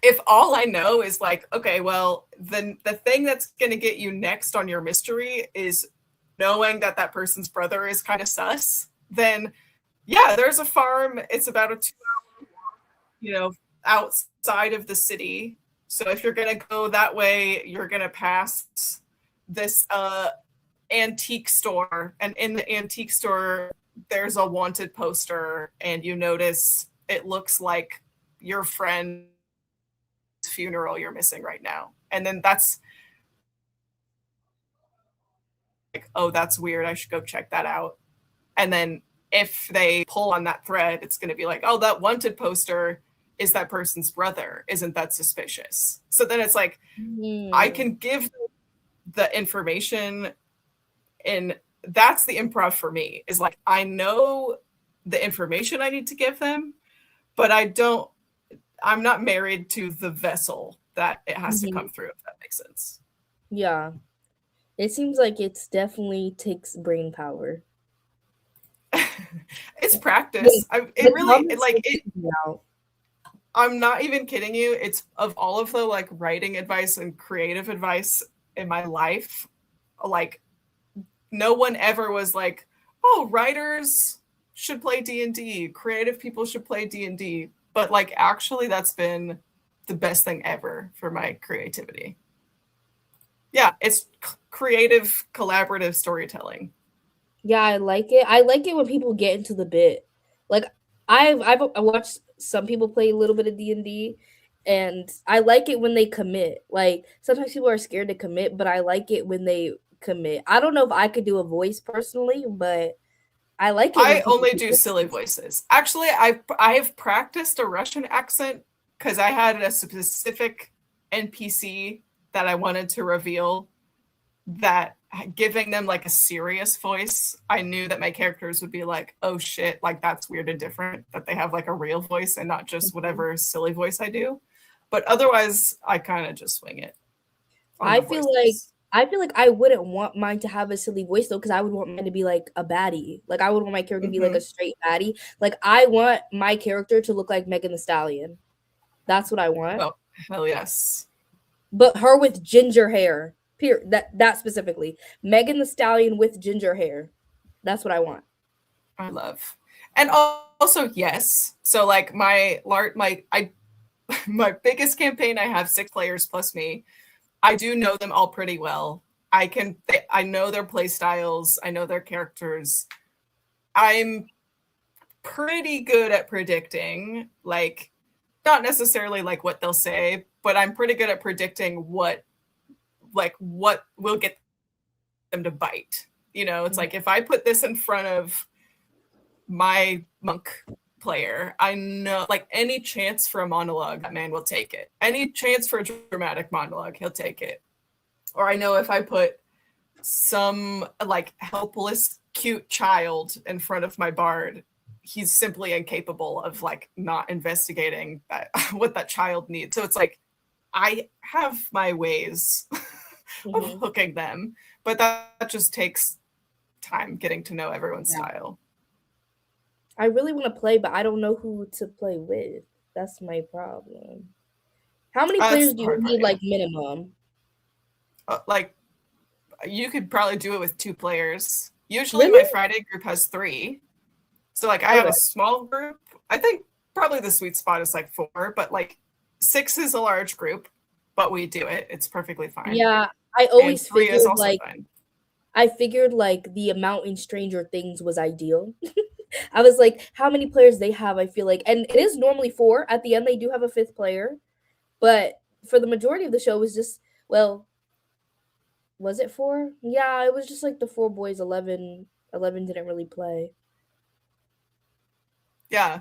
if all I know is like, okay, well, then the thing that's going to get you next on your mystery is knowing that that person's brother is kind of sus, then yeah, there's a farm. It's about a 2 hour, outside of the city. So if you're going to go that way, you're going to pass this antique store, and in the antique store there's a wanted poster, and you notice it looks like your friend's funeral you're missing right now. And then that's like, oh, that's weird, I should go check that out. And then if they pull on that thread, it's going to be like, oh, that wanted poster is that person's brother, isn't that suspicious? So then it's like, I can give the information, and that's the improv for me, is like, I know the information I need to give them, but I'm not married to the vessel that it has to come through, if that makes sense. Yeah. It seems like it's definitely takes brain power. It's practice. I'm not even kidding you. It's, of all of the like writing advice and creative advice in my life, like no one ever was like, oh, writers should play D&D, creative people should play D&D. But like, actually, that's been the best thing ever for my creativity. Yeah, it's creative, collaborative storytelling. Yeah, I like it. I like it when people get into the bit. Like I watched some people play a little bit of D&D, and I like it when they commit. Like sometimes people are scared to commit, but I like it when they commit. I don't know if I could do a voice personally, but I like it. I only do silly voices. Actually, I have practiced a Russian accent because I had a specific NPC that I wanted to reveal, that giving them like a serious voice, I knew that my characters would be like, oh shit, like that's weird and different, that they have like a real voice and not just whatever silly voice I do. But otherwise, I kind of just swing it. I feel like I wouldn't want mine to have a silly voice though, because I would want mine to be like a baddie. Like I would want my character to be like a straight baddie. Like I want my character to look like Megan Thee Stallion. That's what I want. Oh, hell yes. But her with ginger hair. That specifically. Megan Thee Stallion with ginger hair. That's what I want. I love. And also, yes. So like my biggest campaign, I have 6 players plus me. I do know them all pretty well. I know their play styles. I know their characters. I'm pretty good at predicting, like, not necessarily like what they'll say, but I'm pretty good at predicting what will get them to bite. It's like, if I put this in front of my monk player, I know like any chance for a monologue, that man will take it. Any chance for a dramatic monologue, he'll take it. Or I know if I put some like helpless, cute child in front of my bard, he's simply incapable of like not investigating what that child needs. So it's like, I have my ways of hooking them, but that just takes time getting to know everyone's style. I really want to play, but I don't know who to play with. That's my problem. How many players do you need, like, minimum? Like, you could probably do it with 2 players. Usually my Friday group has 3. So, like, I have a small group. I think probably the sweet spot is, like, 4. But, like, 6 is a large group. But we do it. It's perfectly fine. Yeah, I always figured, like, fine. I figured, like, the amount in Stranger Things was ideal. I was like, how many players they have, I feel like. And it is normally 4. At the end, they do have a 5th player. But for the majority of the show, it was just, well, was it 4? Yeah, it was just like the 4 boys, 11 didn't really play. Yeah.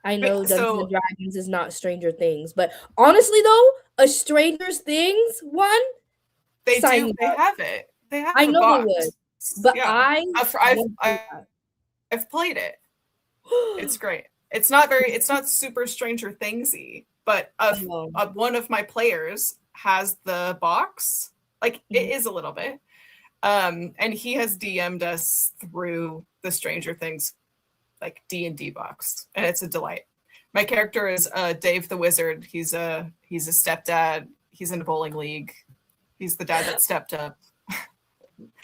I know Dungeons and Dragons is not Stranger Things, but honestly though, a Stranger Things one, they do. They have it. They have. I know box. They would, but yeah. I've played it. It's great. It's not super Stranger Thingsy, but one of my players has the box. Like, it is a little bit, And he has DM'd us through the Stranger Things like D&D box, and it's a delight. My character is Dave the Wizard. He's a stepdad. He's in a bowling league. He's the dad that stepped up.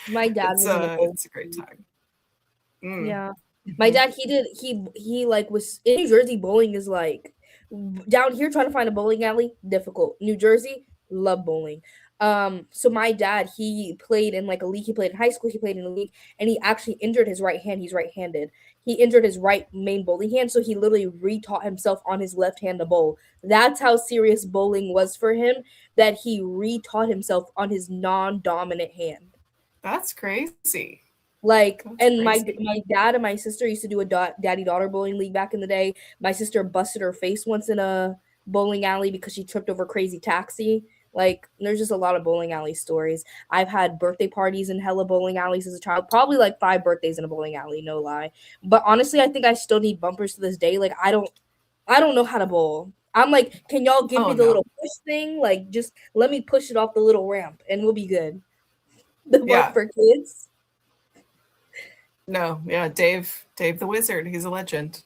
My dad was in a bowling it's a great league. time. Mm. Yeah. My dad, he like was in New Jersey. Bowling is like down here trying to find a bowling alley difficult. New Jersey, love bowling. So my dad, he played in like a league. He played in high school. He played in a league, and he actually injured his right hand. He's right-handed. He injured his right main bowling hand, so he literally retaught himself on his left hand to bowl. That's how serious bowling was for him. That he retaught himself on his non-dominant hand. That's crazy. Like, That's and crazy. my dad and my sister used to do a daddy-daughter bowling league back in the day. My sister busted her face once in a bowling alley because she tripped over Crazy Taxi. Like, there's just a lot of bowling alley stories. I've had birthday parties in hella bowling alleys as a child. Probably like 5 birthdays in a bowling alley, no lie. But honestly, I think I still need bumpers to this day. Like, I don't know how to bowl. I'm like, can y'all give me the little push thing? Like, just let me push it off the little ramp and we'll be good. The one for kids. No, yeah, Dave the Wizard, he's a legend.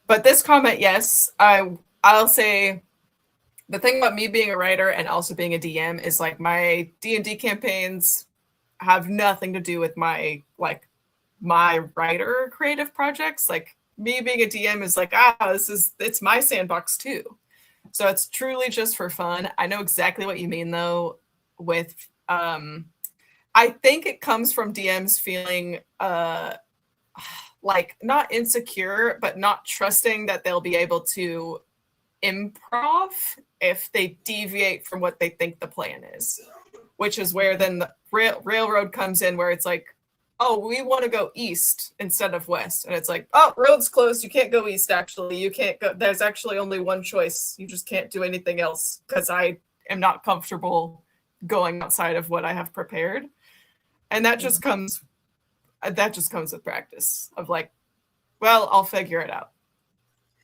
But this comment, yes, I'll say the thing about me being a writer and also being a DM is like my D&D campaigns have nothing to do with my writer creative projects. Like me being a DM is like, it's my sandbox too. So it's truly just for fun. I know exactly what you mean though with I think it comes from DMs feeling like not insecure, but not trusting that they'll be able to improv if they deviate from what they think the plan is, which is where then the railroad comes in, where it's like, oh, we want to go east instead of west. And it's like, oh, road's closed. You can't go east, actually. You can't go. There's actually only one choice. You just can't do anything else because I am not comfortable going outside of what I have prepared. And that just comes with practice of like, well, I'll figure it out.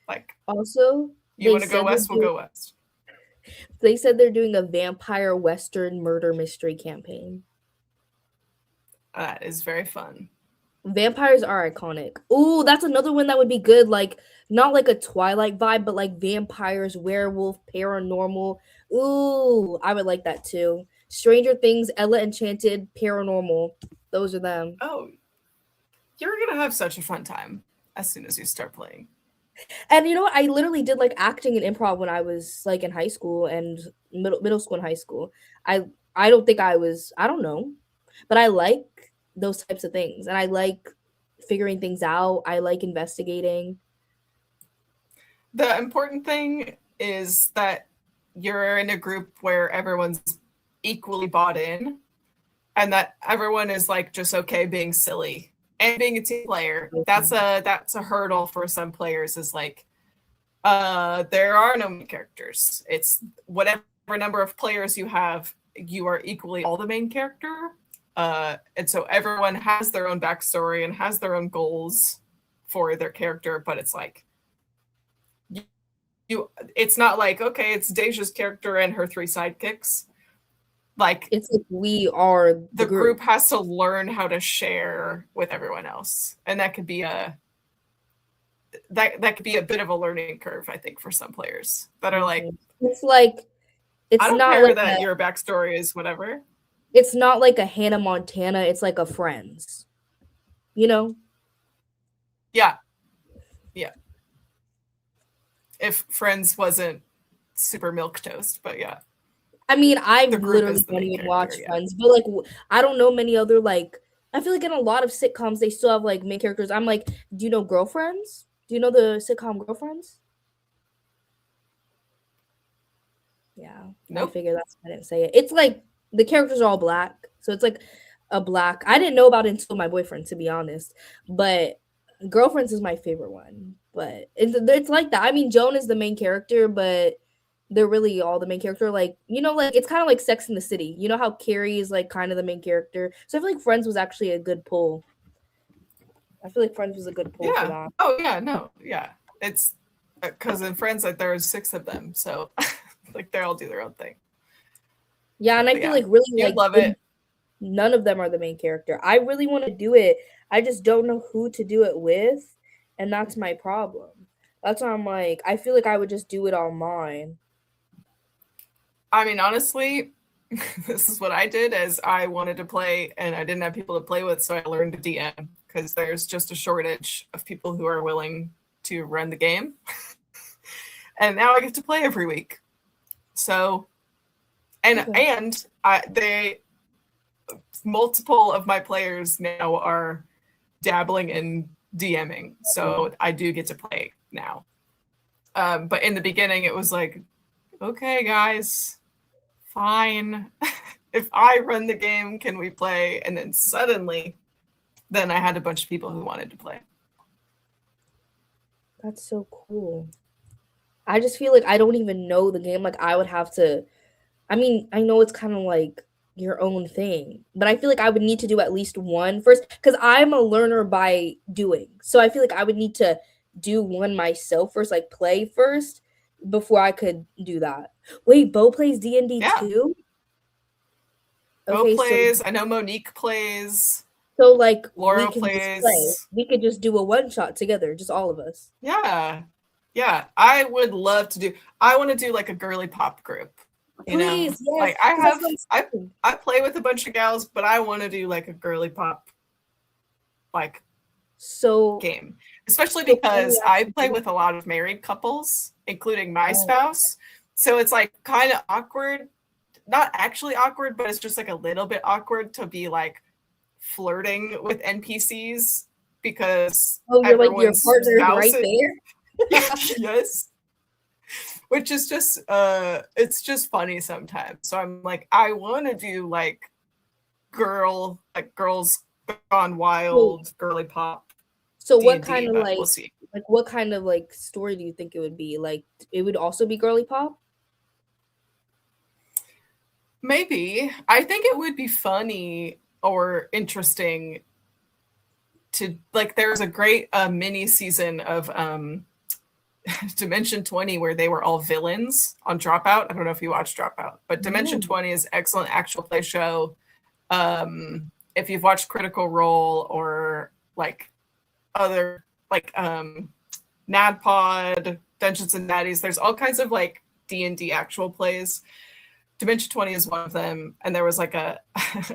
Like, also, you want to go west, we'll go west. They said they're doing a vampire western murder mystery campaign. That is very fun. Vampires are iconic. Ooh, that's another one that would be good. Like, not like a Twilight vibe, but like vampires, werewolf, paranormal. Ooh, I would like that too. Stranger Things, Ella Enchanted, Paranormal. Those are them. Oh, you're gonna have such a fun time as soon as you start playing. And you know what? I literally did like acting and improv when I was like in high school and middle school and high school. I don't think I don't know, but I like those types of things, and I like figuring things out. I like investigating. The important thing is that you're in a group where everyone's equally bought in, and that everyone is like just okay being silly and being a team player. That's a hurdle for some players, is like there are no main characters. It's whatever number of players you have, you are equally all the main character. And so everyone has their own backstory and has their own goals for their character, but it's like it's not like, okay, it's Deja's character and her 3 sidekicks. Like, it's like we are the group has to learn how to share with everyone else, and that could be a bit of a learning curve, I think, for some players that are like, it's like, it's I don't not care like that your backstory is whatever. It's not like a Hannah Montana. It's like a Friends, you know? Yeah. If Friends wasn't super milquetoast, but yeah. I mean, I literally don't even watch Friends, but like, I don't know many other, like, I feel like in a lot of sitcoms, they still have like main characters. I'm like, do you know Girlfriends? Do you know the sitcom Girlfriends? Yeah. Nope. I figured that's why I didn't say it. It's like the characters are all black. So it's like a black. I didn't know about it until my boyfriend, to be honest. But Girlfriends is my favorite one. But it's like that. I mean, Joan is the main character, but they're really all the main character. Like, you know, like it's kind of like Sex in the City. You know how Carrie is like kind of the main character. So I feel like Friends was actually a good pull. I feel like Friends was a good pull for that. Oh yeah, no, yeah. It's because in Friends, like there's 6 of them, so like they all do their own thing. Yeah, and I feel like really you like love it. None of them are the main character. I really want to do it. I just don't know who to do it with, and that's my problem. That's why I'm like, I feel like I would just do it on mine. I mean, honestly, this is what I did as I wanted to play and I didn't have people to play with, so I learned to DM because there's just a shortage of people who are willing to run the game. And now I get to play every week. So they multiple of my players now are dabbling in DMing, so I do get to play now. But in the beginning, it was like, okay, guys, fine. If I run the game, can we play? And then suddenly, then I had a bunch of people who wanted to play. That's so cool. I just feel like I don't even know the game. Like I would have to. I mean, I know it's kind of like your own thing, but I feel like I would need to do at least one first because I'm a learner by doing. So I feel like I would need to do one myself first, like play first before I could do that. Wait, Bo plays D&D too? Bo plays. I know Monique plays. So like Laura we can plays. Just play. We could just do a one shot together, just all of us. Yeah. I would love to do. I want to do like a girly pop group. You Please, know, yes. Like I play with a bunch of gals, but I want to do like a girly pop, like, game, especially because I play with a lot of married couples, including my spouse. So it's like kind of awkward, not actually awkward, but it's just like a little bit awkward to be like flirting with NPCs because you're like your partner's right there. Yes. Which is just it's just funny sometimes. So I'm like, I want to do like girls gone wild, girly pop. So D&D, what kind of we'll see. Like what kind of like story do you think it would be? Like it would also be girly pop? Maybe. I think it would be funny or interesting to like there's a great mini season of Dimension 20 where they were all villains on Dropout. I don't know if you watched Dropout, but Dimension 20 is excellent actual play show. If you've watched Critical Role or like other like NADPOD, Dungeons and Natties, there's all kinds of like D&D actual plays. Dimension 20 is one of them, and there was like a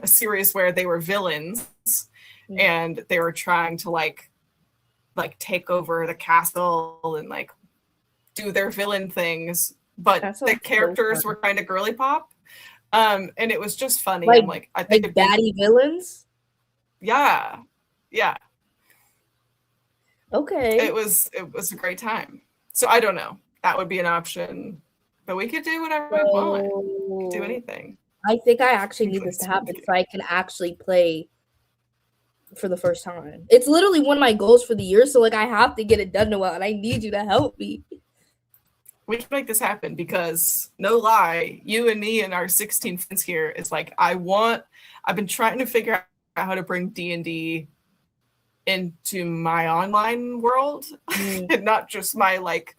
series where they were villains and they were trying to like take over the castle and like do their villain things, but the characters were kind of girly pop, and it was just funny. I'm like, I think like baddie villains. Yeah. Okay. It was a great time. So I don't know. That would be an option, but we could do whatever we want. We could do anything. I think I actually need this to happen so I can actually play for the first time. It's literally one of my goals for the year, so like I have to get it done, Noelle, and I need you to help me. We can make this happen because no lie, you and me and our 16 friends here is like I've been trying to figure out how to bring D&D into my online world and not just my like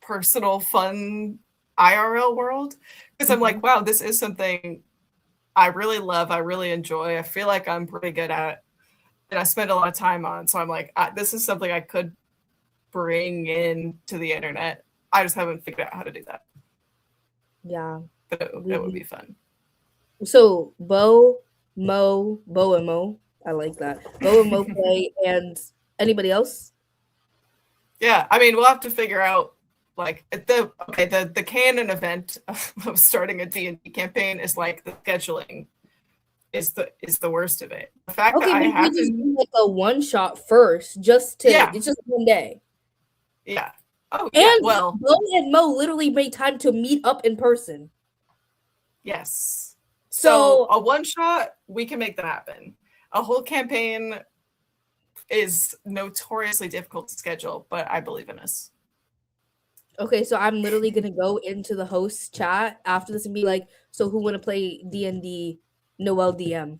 personal fun IRL world, because I'm like, wow, this is something I really love, I really enjoy, I feel like I'm pretty good at, and I spend a lot of time on. So I'm like, this is something I could bring in to the internet. I just haven't figured out how to do that. Yeah, but it would be fun. So Bo and Mo, I like that. Bo and Mo play, and anybody else? Yeah, I mean, we'll have to figure out like the canon event of starting a D&D campaign is like the scheduling is the worst of it. The fact that I have to do like a one shot first, it's just one day. Yeah. Oh, and yeah. Well, Bo and Mo literally made time to meet up in person. Yes. So a one shot, we can make that happen. A whole campaign is notoriously difficult to schedule, but I believe in us. Okay, so I'm literally gonna go into the host chat after this and be like, so who wanna play D&D? Noelle DM.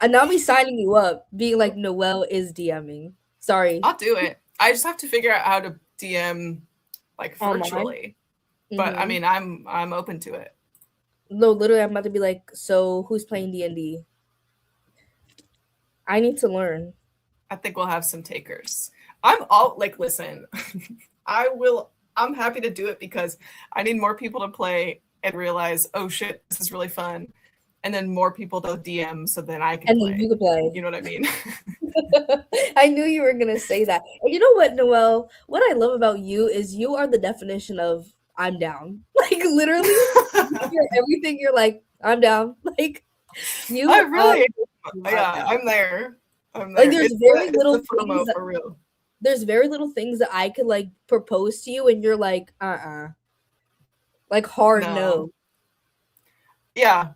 And I'll be signing you up, being like, Noelle is DMing. Sorry. I'll do it. I just have to figure out how to DM like virtually. But I mean, I'm open to it. No, literally, I'm about to be like, so who's playing D&D? I need to learn. I think we'll have some takers. I'm all like, listen, I will. I'm happy to do it because I need more people to play and realize, oh shit, this is really fun, and then more people to DM so then I can And then play. you could play. You know what I mean? I knew you were gonna say that. And you know what, Noelle? What I love about you is you are the definition of I'm down. Like literally, everything you're like, I'm down. Like I you are really, I'm yeah, down. I'm there. I'm Like there. It's the FOMO for real. there's very little things that I could like propose to you and you're like, like hard No. no. Yeah.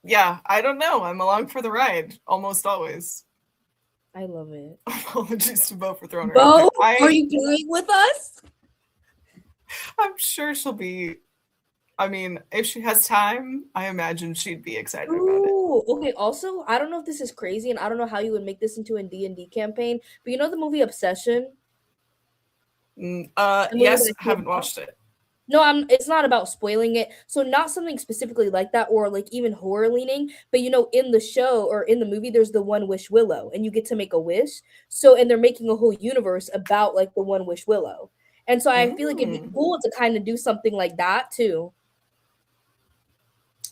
Yeah. I don't know. I'm along for the ride almost always. I love it. Apologies to Bo for throwing her Bo, out there. are you playing with us? I'm sure she'll be. I mean, if she has time, I imagine she'd be excited about it. Ooh, okay. Also, I don't know if this is crazy, and I don't know how you would make this into a D&D campaign, but you know the movie Obsession? The movie Yes, that came haven't out? watched it. No, it's not about spoiling it. So not something specifically like that or like even horror leaning, but you know, in the show or in the movie, there's the One Wish Willow, and you get to make a wish. So and they're making a whole universe about like the One Wish Willow. And so I feel like it'd be Mm, cool to kind of do something like that too.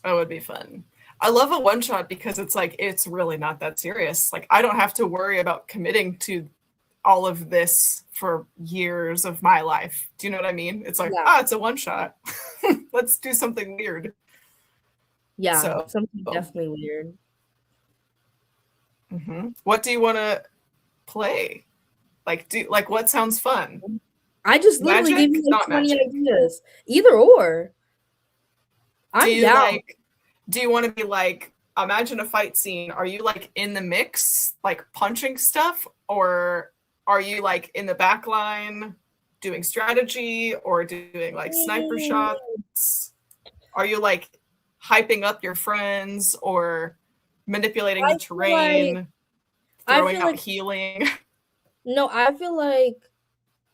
that would be fun. I love a one shot because it's like it's really not that serious. Like I don't have to worry about committing to all of this for years of my life. Do you know what I mean? It's like, Yeah. it's a one shot. Let's do something weird. Yeah. So, Something definitely weird. what do you want to play? Like what sounds fun? I just literally Magic? gave you like Not 20 magic. ideas. Either or. Do I'm you down. do you want to be like imagine a fight scene? Are you like in the mix, like punching stuff, or are you like in the back line doing strategy or doing like sniper shots? Are you like hyping up your friends or manipulating the I feel like terrain, I throwing feel out like healing? no, I feel like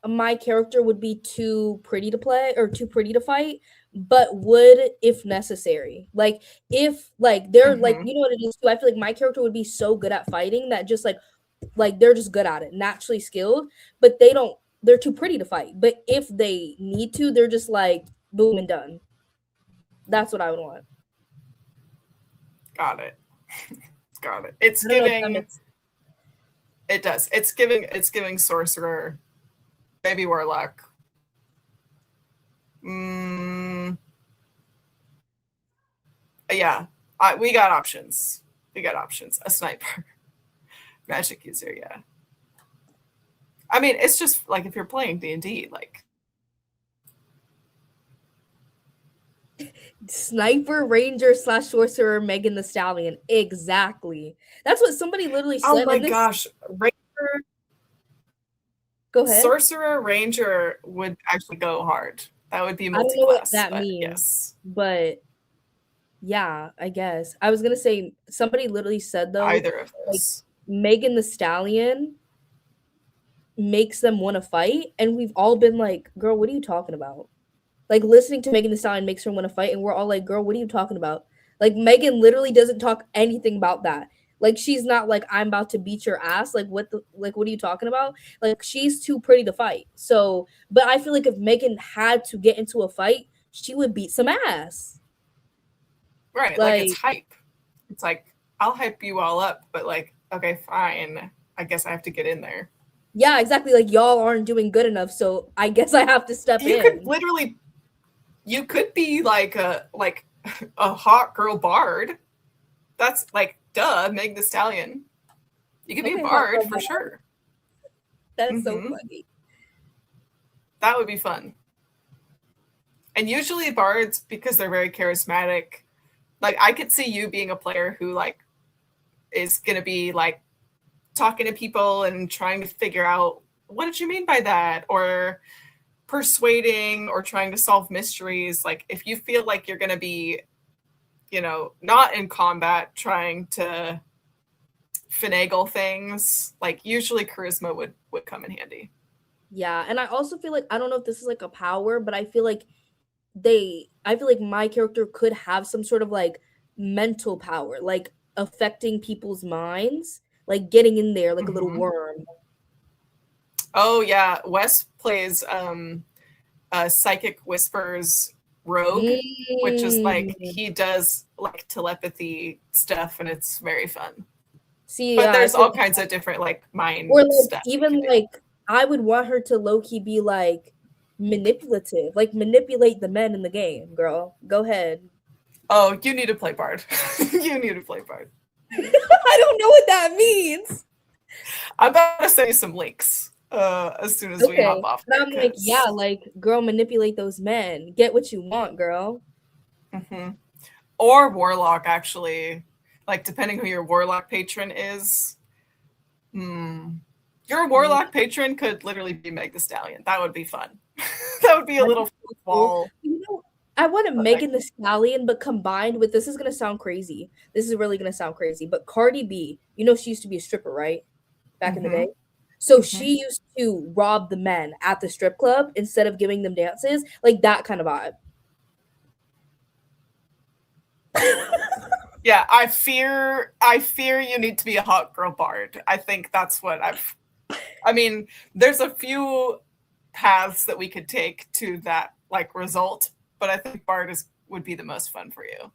my character would be too pretty to play or too pretty to fight, but would if necessary. Like if like they're like Mm-hmm. you know what it is too. I feel like my character would be so good at fighting that just like they're just good at it, naturally skilled, but they're too pretty to fight. But if they need to, they're just like boom and done. That's what I would want. Got it. Got it. It's I don't know if that giving. makes It does. It's giving sorcerer, maybe warlock. Mm, yeah, we got options. We got options. A sniper, magic user. Yeah. I mean, it's just like if you're playing D&D, like sniper ranger slash sorcerer Megan the Stallion. Exactly. That's what somebody literally oh said my in this. gosh, ranger, Go ahead. sorcerer, ranger would actually go hard. That would be I don't know what multi-class, that but means, yes, but yeah, I guess. I was gonna say somebody literally said though, either of like those. Megan the Stallion makes them want to fight, and we've all been like, "Girl, what are you talking about?" Like listening to Megan the Stallion makes her want to fight, and we're all like, "Girl, what are you talking about?" Like Megan literally doesn't talk anything about that. Like she's not like I'm about to beat your ass. What are you talking about? Like she's too pretty to fight. So, but I feel like if Megan had to get into a fight, she would beat some ass. Right, like it's Like hype. It's like I'll hype you all up, but like, okay, fine. I guess I have to get in there. yeah, exactly. Like y'all aren't doing good enough, so I guess I have to step You could in. literally, you could be like a hot girl bard. That's like duh, Meg the Stallion. You could be a Okay, hot bard girl for vibe. sure. That's so Hmm. funny. That would be fun. And usually bards, because they're very charismatic, like I could see you being a player who like is gonna be like talking to people and trying to figure out what did you mean by that, or persuading or trying to solve mysteries. Like if you feel like you're gonna be, not in combat trying to finagle things, like usually charisma would come in handy. Yeah, and I also feel like I don't know if this is like a power, but I feel like I feel like my character could have some sort of like mental power, like affecting people's minds, like getting in there like a little worm. Oh yeah, Wes plays Psychic Whispers Rogue, which is like Mm. he does like telepathy stuff, and it's very fun. See, But yeah, I there's feel all kinds of different like or mind like stuff you can even do. like I would want her to low key be like manipulative, like manipulate the men in the game, girl. Go ahead. Oh, you need to play Bard. You need to play Bard. I don't know what that means. I'm about to send you some links as soon as we hop Okay. off And here, I'm like, yeah, like, girl, manipulate those men. Get what you want, girl. Or Warlock, actually. Like, depending who your Warlock patron is. Your Warlock patron could literally be Meg the Stallion. That would be fun. That would be a little fall. You know, I want to Megan the Stallion, but combined with this is gonna sound crazy. This is really gonna sound crazy. But Cardi B, you know, she used to be a stripper, right? Back in the day. So she used to rob the men at the strip club instead of giving them dances, like that kind of vibe. Yeah, I fear you need to be a hot girl bard. I think that's what I mean, there's a few paths that we could take to that like result, but I think bard would be the most fun for you.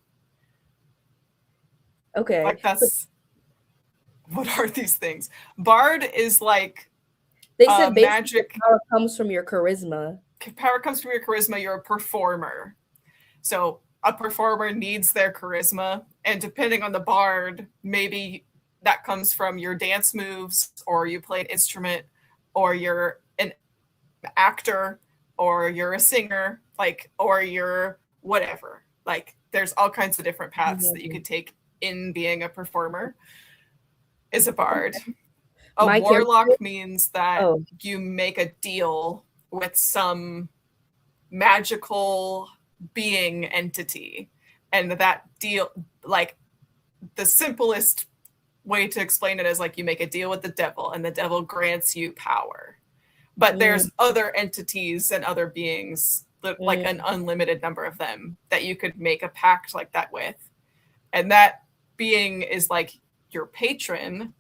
Okay. Like that's what are these things? Bard is like they said magic power comes from your charisma. Power comes from your charisma. You're a performer. So a performer needs their charisma. And depending on the bard, maybe that comes from your dance moves, or you play an instrument, or you're an actor, or you're a singer, like, or you're whatever. Like there's all kinds of different paths that you could take in being a performer. Is a bard. A warlock means that you make a deal with some magical being entity, and that deal, like the simplest way to explain it is like you make a deal with the devil and the devil grants you power, but there's other entities and other beings that, like an unlimited number of them, that you could make a pact like that with, and that being is like your patron,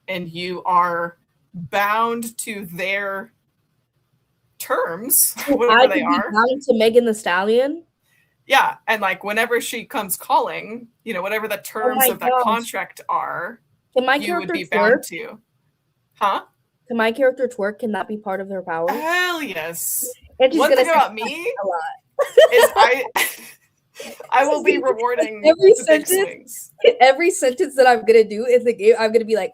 and you are bound to their terms, whatever they are. Bound to Megan the Stallion? Yeah, and like whenever she comes calling, you know, whatever the terms of that contract are, can my you would character be bound to. Huh? Can my character twerk? Can that be part of her power? Hell yes. And she's one thing about me a lot. is I will be rewarding every the big swings. Every sentence that I'm gonna do in the game, I'm gonna be like,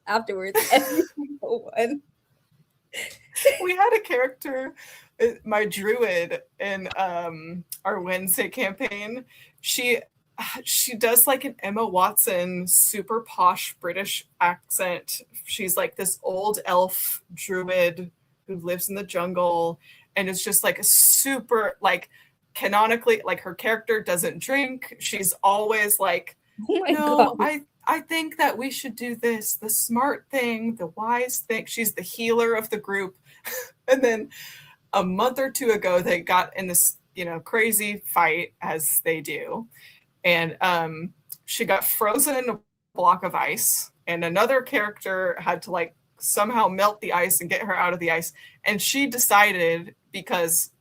afterwards. Every single one. We had a character, my druid, in our Wednesday campaign. She does like an Emma Watson super posh British accent. She's like this old elf druid who lives in the jungle, and it's just like a super, like, canonically, like her character doesn't drink. She's always like, no, I think that we should do this, the smart thing, the wise thing. She's the healer of the group. And then a month or two ago, they got in this, you know, crazy fight, as they do. And she got frozen in a block of ice, and another character had to like somehow melt the ice and get her out of the ice. And she decided, because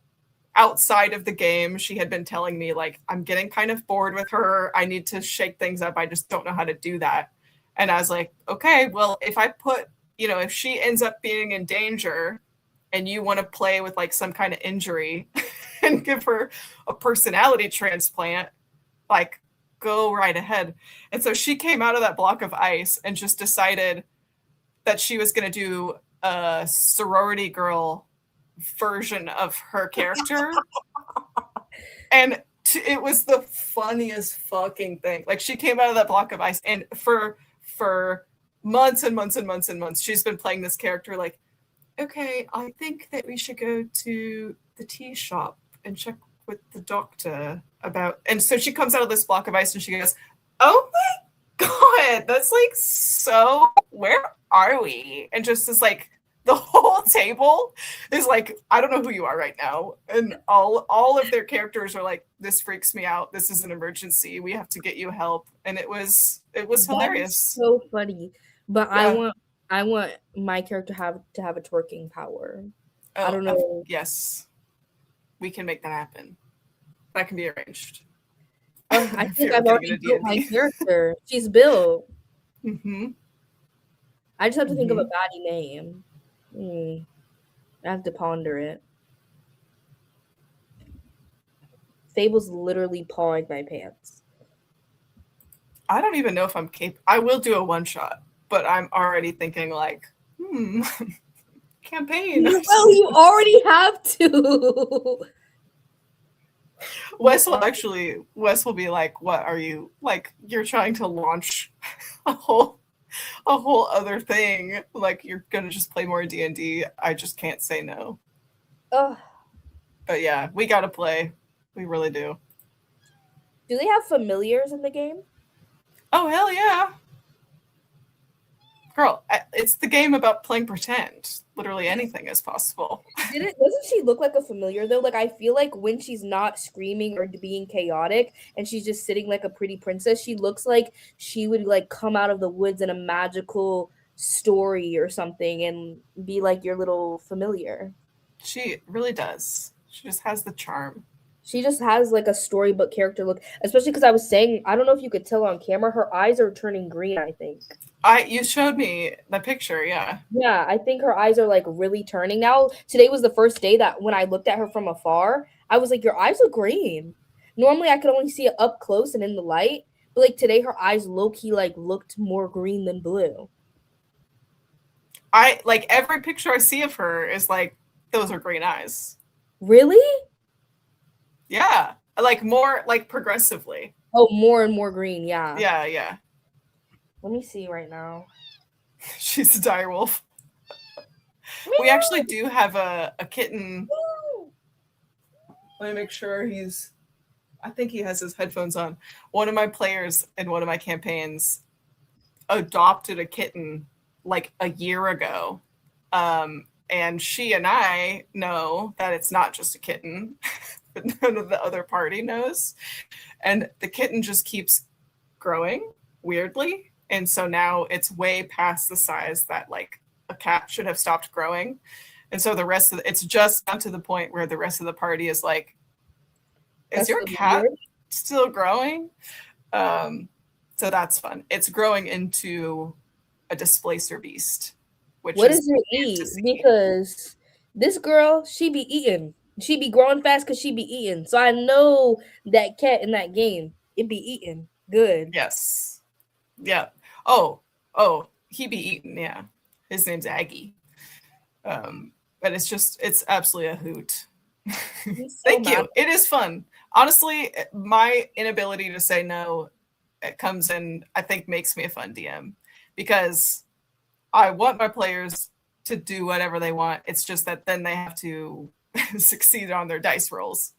outside of the game, she had been telling me like, I'm getting kind of bored with her. I need to shake things up. I just don't know how to do that. And I was like, okay, well, if I put, you know, if she ends up being in danger and you want to play with like some kind of injury and give her a personality transplant, like, go right ahead. And so she came out of that block of ice and just decided that she was going to do a sorority girl version of her character. And it was the funniest fucking thing. Like, she came out of that block of ice, and for months and months and months and months, she's been playing this character like, okay, I think that we should go to the tea shop and check with the doctor about. And so she comes out of this block of ice and she goes, oh my god, that's like, so where are we? And just is like the whole table is like, I don't know who you are right now. And all of their characters are like, this freaks me out. This is an emergency. We have to get you help. And it was That is hilarious. so funny. But Yeah. I want my character to have a twerking power. I Oh, don't know. yes. We can make that happen. That can be arranged. I I think fear of I've getting into already built my D&D. character. She's built. Mm-hmm. I just have to think of a Mm-hmm. baddie name. I have to ponder it. Fable's literally pawing my pants. I don't even know if I'm capable. I will do a one shot, but I'm already thinking like, campaign. Well, you already have to. Wes will be like, what are you like? You're trying to launch a whole other thing. Like you're gonna just play more D&D. I just can't say no. Ugh. But yeah, we gotta play. We really do. Do they have familiars in the game? Oh hell yeah. Girl, it's the game about playing pretend. Literally anything is possible. Doesn't she look like a familiar though? Like I feel like when she's not screaming or being chaotic and she's just sitting like a pretty princess, she looks like she would like come out of the woods in a magical story or something and be like your little familiar. She really does. She just has the charm. She just has like a storybook character look, especially because I was saying, I don't know if you could tell on camera, her eyes are turning green, I think. You showed me the picture, yeah. Yeah, I think her eyes are like really turning now. Today was the first day that when I looked at her from afar, I was like, your eyes look green. Normally I could only see it up close and in the light, but like today her eyes low key like looked more green than blue. I like every picture I see of her is like those are green eyes. Really? Yeah. Like more like progressively. Oh, more and more green, yeah. Yeah, yeah. Let me see right now. She's a direwolf. We actually do have a kitten. Let me make sure I think he has his headphones on. One of my players in one of my campaigns adopted a kitten like a year ago. And she and I know that it's not just a kitten, but none of the other party knows. And the kitten just keeps growing weirdly. And so now it's way past the size that like a cat should have stopped growing. And so it's just down to the point where the rest of the party is like, is That's your really cat weird. still growing? So that's fun. It's growing into a displacer beast, which What is does it eat? Because this girl, she be eating. She be growing fast because she be eating. So I know that cat in that game, it be eating good. yes, yeah. Oh, he be eating. Yeah, his name's Aggie. But it's absolutely a hoot. He's so Thank mad. you. It is fun. Honestly, my inability to say no, it comes in, I think, makes me a fun DM because I want my players to do whatever they want. It's just that then they have to succeed on their dice rolls.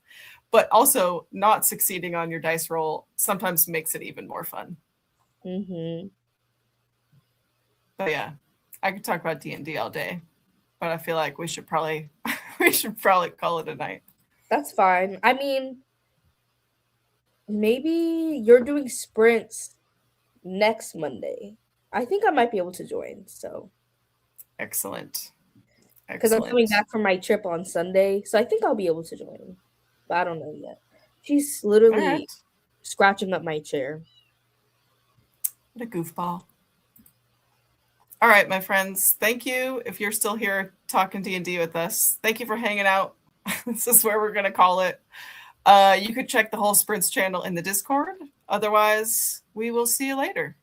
But also, not succeeding on your dice roll sometimes makes it even more fun. Mm-hmm. But yeah, I could talk about D&D all day, but I feel like we should probably call it a night. That's fine. I mean, maybe you're doing sprints next Monday. I think I might be able to join. So, Excellent. because I'm coming Excellent. back from my trip on Sunday, so I think I'll be able to join. But I don't know yet. She's All literally right. scratching up my chair. What a goofball. All right, my friends. Thank you if you're still here talking D&D with us. Thank you for hanging out. This is where we're going to call it. You could check the whole Sprints channel in the Discord. Otherwise, we will see you later.